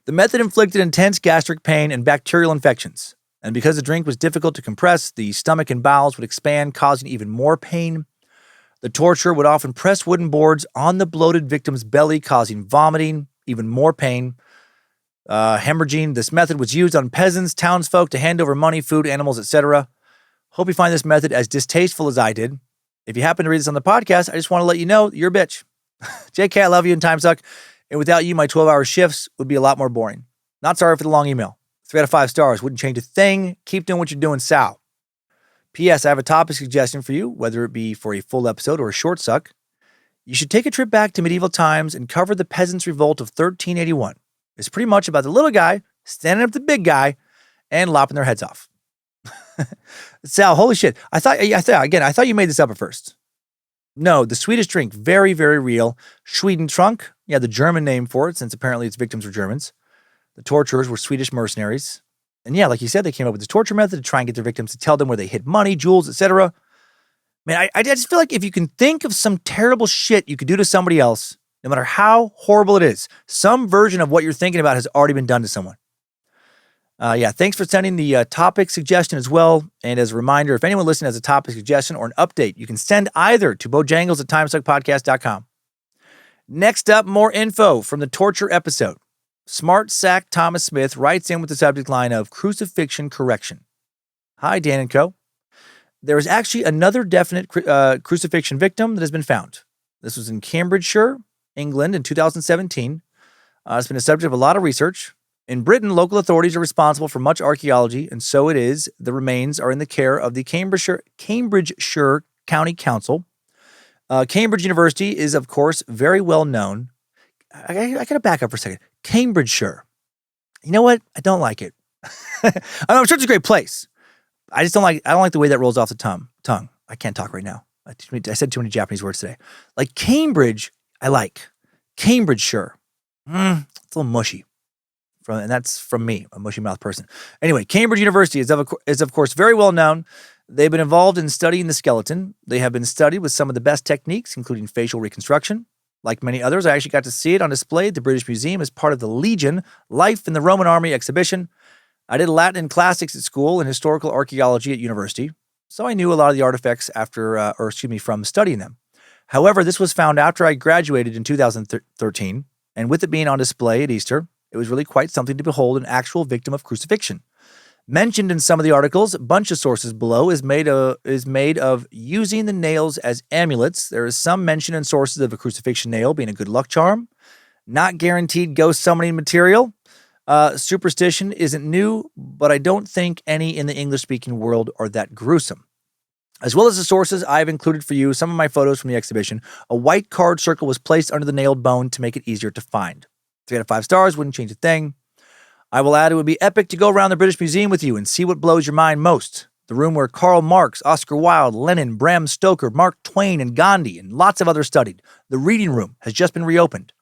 Speaker 1: The method inflicted intense gastric pain and bacterial infections. And because the drink was difficult to compress, the stomach and bowels would expand, causing even more pain. The torturer would often press wooden boards on the bloated victim's belly, causing vomiting, even more pain, hemorrhaging. This method was used on peasants, townsfolk to hand over money, food, animals, etc. Hope you find this method as distasteful as I did. If you happen to read this on the podcast, I just want to let you know that you're a bitch. JK, I love you and Timesuck. And without you, my 12-hour shifts would be a lot more boring. Not sorry for the long email. 3 out of 5 stars. Wouldn't change a thing. Keep doing what you're doing, Sal. P.S. I have a topic suggestion for you, whether it be for a full episode or a short suck. You should take a trip back to medieval times and cover the Peasants' Revolt of 1381. It's pretty much about the little guy standing up to the big guy and lopping their heads off. Sal, holy shit. I thought you made this up at first. No, the Swedish drink, very, very real. Swedentrunk, yeah, the German name for it, since apparently its victims were Germans. The torturers were Swedish mercenaries. And yeah, like you said, they came up with this torture method to try and get their victims to tell them where they hid money, jewels, etc. Man, I just feel like if you can think of some terrible shit you could do to somebody else, no matter how horrible it is, some version of what you're thinking about has already been done to someone. Yeah, thanks for sending the topic suggestion as well. And as a reminder, if anyone listening has a topic suggestion or an update, you can send either to bojangles@timesuckpodcast.com. Next up, more info from the torture episode. Smart Sack Thomas Smith writes in with the subject line of crucifixion correction. Hi, Dan and Co. There is actually another definite crucifixion victim that has been found. This was in Cambridgeshire, England in 2017. It's been a subject of a lot of research. In Britain, local authorities are responsible for much archaeology, and so it is. The remains are in the care of the Cambridgeshire County Council. Cambridge University is, of course, very well known. I got to back up for a second. Cambridgeshire. You know what? I don't like it. I'm sure it's a great place. I don't like the way that rolls off the tongue. I can't talk right now. I said too many Japanese words today. Like Cambridge, I like. Cambridgeshire. It's a little mushy. And that's from me, a mushy mouth person. Anyway, Cambridge University is of course very well known. They've been involved in studying the skeleton. They have been studied with some of the best techniques, including facial reconstruction. Like many others, I actually got to see it on display at the British Museum as part of the Legion Life in the Roman Army exhibition. I did Latin and classics at school and historical archaeology at university, so I knew a lot of the artifacts from studying them. However, this was found after I graduated in 2013, and with it being on display at Easter, it was really quite something to behold an actual victim of crucifixion. Mentioned in some of the articles, a bunch of sources below, is made of using the nails as amulets. There is some mention in sources of a crucifixion nail being a good luck charm. Not guaranteed ghost summoning material. Superstition isn't new, but I don't think any in the English-speaking world are that gruesome. As well as the sources, I've included for you some of my photos from the exhibition. A white card circle was placed under the nailed bone to make it easier to find. 3 out of 5 stars, wouldn't change a thing. I will add it would be epic to go around the British Museum with you and see what blows your mind most. The room where Karl Marx, Oscar Wilde, Lenin, Bram Stoker, Mark Twain, and Gandhi, and lots of others studied. The reading room has just been reopened.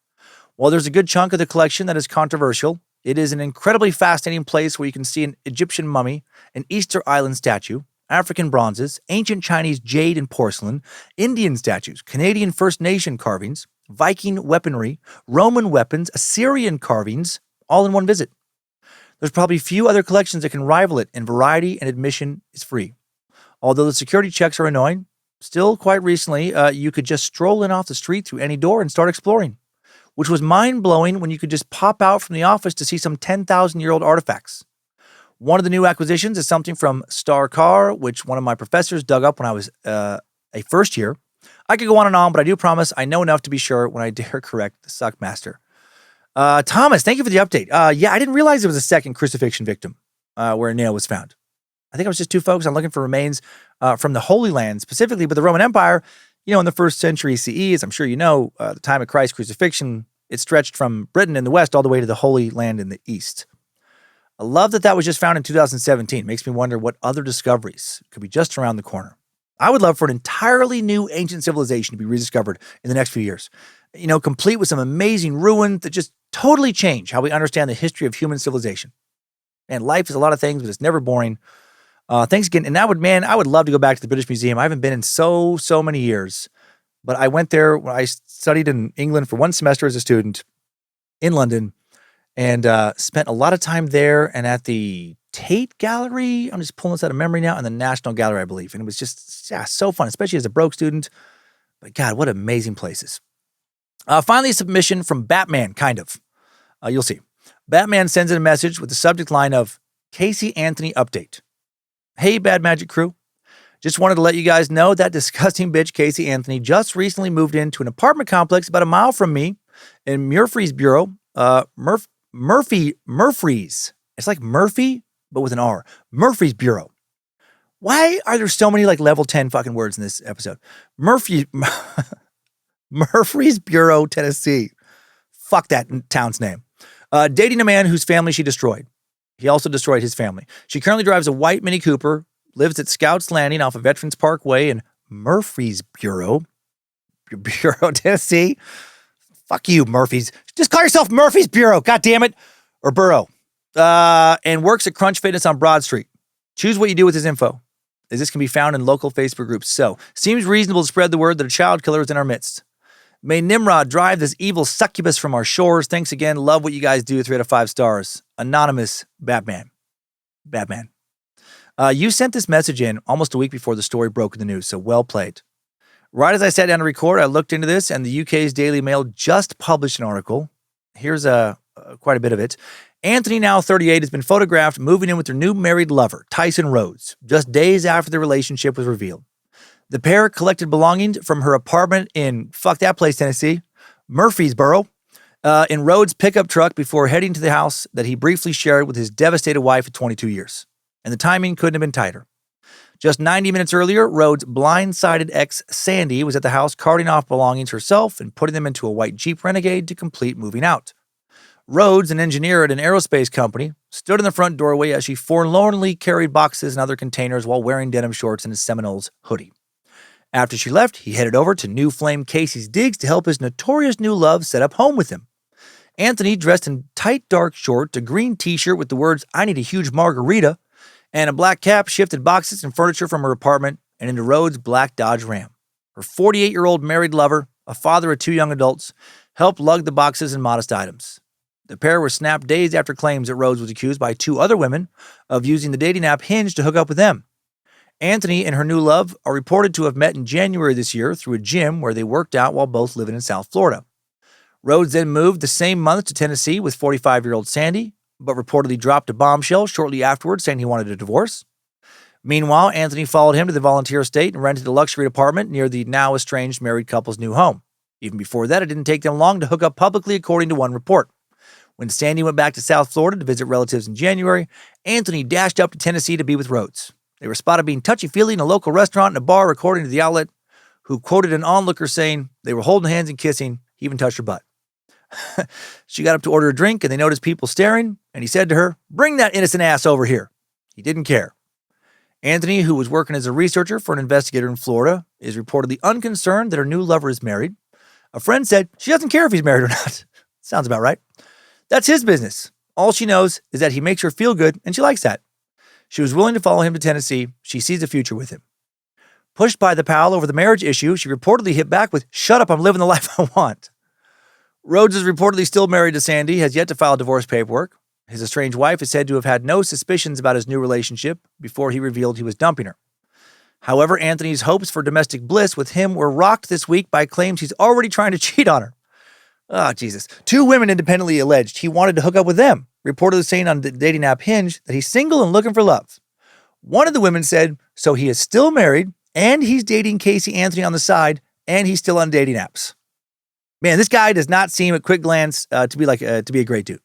Speaker 1: While there's a good chunk of the collection that is controversial, it is an incredibly fascinating place where you can see an Egyptian mummy, an Easter Island statue, African bronzes, ancient Chinese jade and porcelain, Indian statues, Canadian First Nation carvings, Viking weaponry, Roman weapons, Assyrian carvings, all in one visit. There's probably few other collections that can rival it in variety, and admission is free. Although the security checks are annoying, still quite recently, you could just stroll in off the street through any door and start exploring, which was mind-blowing when you could just pop out from the office to see some 10,000-year-old artifacts. One of the new acquisitions is something from Star Car, which one of my professors dug up when I was a first year. I could go on and on, but I do promise I know enough to be sure when I dare correct the suck master. Thomas, thank you for the update. Yeah, I didn't realize there was a second crucifixion victim where a nail was found. I think I was just too focused on looking for remains from the Holy Land specifically, but the Roman Empire, in the 1st century CE, as I'm sure you know, the time of Christ's crucifixion, it stretched from Britain in the west all the way to the Holy Land in the east. I love that was just found in 2017. It makes me wonder what other discoveries could be just around the corner. I would love for an entirely new ancient civilization to be rediscovered in the next few years. Complete with some amazing ruins that just totally change how we understand the history of human civilization. And life is a lot of things, but it's never boring. Thanks again. And I would love to go back to the British Museum. I haven't been in so many years, but I went there when I studied in England for 1 semester as a student in London, and spent a lot of time there and at the Tate Gallery. I'm just pulling this out of memory now, and the National Gallery, I believe. And it was just so fun, especially as a broke student. But God, what amazing places. Finally, a submission from Batman, kind of. You'll see. Batman sends in a message with the subject line of Casey Anthony update. Hey, Bad Magic crew. Just wanted to let you guys know that disgusting bitch Casey Anthony just recently moved into an apartment complex about a mile from me in Murfreesboro. Murfrees. It's like Murphy, but with an R. Murfreesboro. Why are there so many level 10 fucking words in this episode? Murfreesboro, Tennessee. Fuck that town's name. Dating a man whose family she destroyed. He also destroyed his family. She currently drives a white Mini Cooper, lives at Scouts Landing off of Veterans Parkway in Murfreesboro, Tennessee. Fuck you, Murphy's. Just call yourself Murfreesboro, God damn it. Or Burrow. and works at Crunch Fitness on Broad Street. Choose what you do with his info, as this can be found in local Facebook groups. So, seems reasonable to spread the word that a child killer is in our midst. May Nimrod drive this evil succubus from our shores. Thanks again. Love what you guys do. 3 out of 5 stars. Anonymous Batman. You sent this message in almost a week before the story broke in the news, so well played. Right as I sat down to record, I looked into this, and the UK's Daily Mail just published an article. Here's quite a bit of it. Anthony, now 38, has been photographed moving in with her new married lover, Tyson Rhodes, just days after the relationship was revealed. The pair collected belongings from her apartment in, fuck that place, Tennessee, Murfreesboro, in Rhodes' pickup truck before heading to the house that he briefly shared with his devastated wife of 22 years. And the timing couldn't have been tighter. Just 90 minutes earlier, Rhodes' blindsided ex, Sandy, was at the house carting off belongings herself and putting them into a white Jeep Renegade to complete moving out. Rhodes, an engineer at an aerospace company, stood in the front doorway as she forlornly carried boxes and other containers while wearing denim shorts and his Seminoles hoodie. After she left, he headed over to New Flame Casey's Digs to help his notorious new love set up home with him. Anthony, dressed in tight dark shorts, a green t-shirt with the words, "I need a huge margarita," and a black cap, shifted boxes and furniture from her apartment and into Rhodes' black Dodge Ram. Her 48-year-old married lover, a father of 2 young adults, helped lug the boxes and modest items. The pair were snapped days after claims that Rhodes was accused by 2 other women of using the dating app Hinge to hook up with them. Anthony and her new love are reported to have met in January this year through a gym where they worked out while both living in South Florida. Rhodes then moved the same month to Tennessee with 45-year-old Sandy, but reportedly dropped a bombshell shortly afterwards saying he wanted a divorce. Meanwhile, Anthony followed him to the volunteer estate and rented a luxury apartment near the now estranged married couple's new home. Even before that, it didn't take them long to hook up publicly, according to one report. When Sandy went back to South Florida to visit relatives in January, Anthony dashed up to Tennessee to be with Rhodes. They were spotted being touchy-feely in a local restaurant and a bar, according to the outlet, who quoted an onlooker saying they were holding hands and kissing. He even touched her butt. She got up to order a drink, and they noticed people staring, and he said to her, "Bring that innocent ass over here." He didn't care. Anthony, who was working as a researcher for an investigator in Florida, is reportedly unconcerned that her new lover is married. A friend said she doesn't care if he's married or not. Sounds about right. That's his business. All she knows is that he makes her feel good, and she likes that. She was willing to follow him to Tennessee. She sees a future with him. Pushed by the pal over the marriage issue, she reportedly hit back with, "Shut up, I'm living the life I want." Rhodes is reportedly still married to Sandy, has yet to file divorce paperwork. His estranged wife is said to have had no suspicions about his new relationship before he revealed he was dumping her. However, Anthony's hopes for domestic bliss with him were rocked this week by claims he's already trying to cheat on her. Oh, Jesus. 2 women independently alleged he wanted to hook up with them, reportedly saying on the dating app Hinge that he's single and looking for love. One of the women said, so he is still married, and he's dating Casey Anthony on the side, and he's still on dating apps. Man, this guy does not seem at quick glance to be a great dude.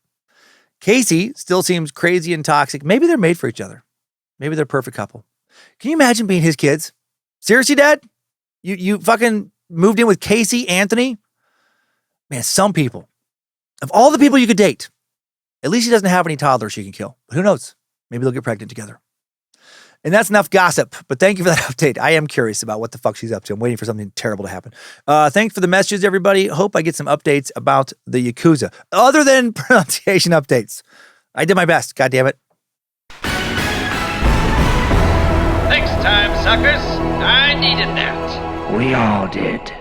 Speaker 1: Casey still seems crazy and toxic. Maybe they're made for each other. Maybe they're a perfect couple. Can you imagine being his kids? Seriously, Dad? You fucking moved in with Casey Anthony? Man, some people, of all the people you could date, at least he doesn't have any toddlers you can kill. But who knows? Maybe they'll get pregnant together. And that's enough gossip, but thank you for that update. I am curious about what the fuck she's up to. I'm waiting for something terrible to happen. Thanks for the messages, everybody. Hope I get some updates about the Yakuza, other than pronunciation updates. I did my best. God damn it.
Speaker 5: Thanks, time suckers. I needed that.
Speaker 4: We all did.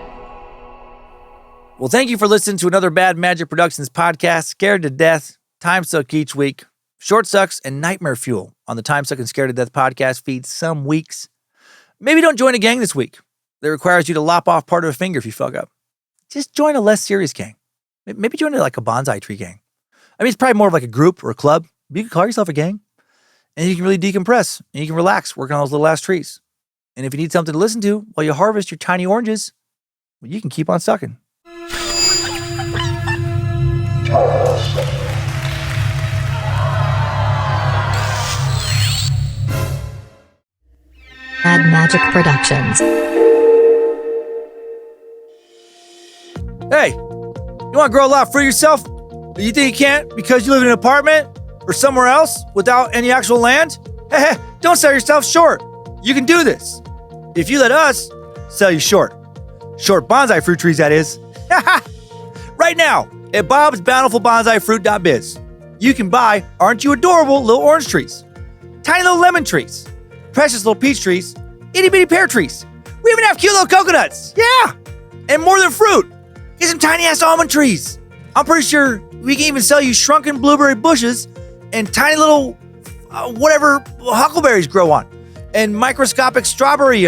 Speaker 1: Well, thank you for listening to another Bad Magic Productions podcast, Scared to Death, Timesuck each week, Short Sucks, and Nightmare Fuel on the Timesuck and Scared to Death podcast feed some weeks. Maybe don't join a gang this week that requires you to lop off part of a finger if you fuck up. Just join a less serious gang. Maybe join like a bonsai tree gang. I mean, it's probably more of like a group or a club. But you can call yourself a gang. And you can really decompress. And you can relax working on those little ass trees. And if you need something to listen to while you harvest your tiny oranges, well, you can keep on sucking.
Speaker 6: Bad Magic Productions.
Speaker 1: Hey, you want to grow a lot for yourself? But you think you can't because you live in an apartment or somewhere else without any actual land? Hey, don't sell yourself short. You can do this. If you let us sell you short. Short bonsai fruit trees, that is. Right now at bobsbountifulbonsaifruit.biz. you can buy Aren't You Adorable little orange trees, tiny little lemon trees, precious little peach trees, itty bitty pear trees. We even have cute little coconuts. Yeah. And more than fruit. Get some tiny ass almond trees. I'm pretty sure we can even sell you shrunken blueberry bushes and tiny little whatever huckleberries grow on, and microscopic strawberry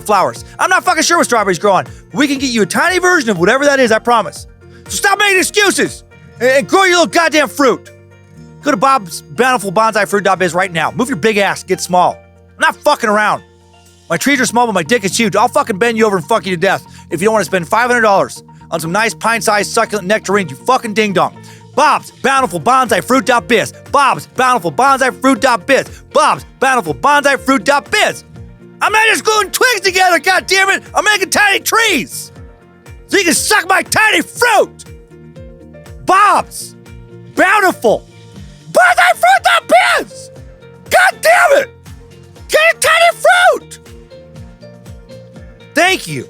Speaker 1: flowers. I'm not fucking sure what strawberries grow on. But we can get you a tiny version of whatever that is, I promise. So stop making excuses and grow your little goddamn fruit. Go to Bob's Bountiful Bonsai Fruit.biz right now. Move your big ass, get small. I'm not fucking around. My trees are small, but my dick is huge. I'll fucking bend you over and fuck you to death if you don't want to spend $500 on some nice pint-sized succulent nectarines, you fucking ding-dong. Bob's Bountiful Bonsai Fruit.biz. Bob's Bountiful Bonsai Fruit.biz. Bob's Bountiful Bonsai Fruit.biz. I'm not just gluing twigs together, goddammit! I'm making tiny trees! So you can suck my tiny fruit! Bob's Bountiful Bonsai Fruit.biz! God damn it! Get a tiny fruit! Thank you.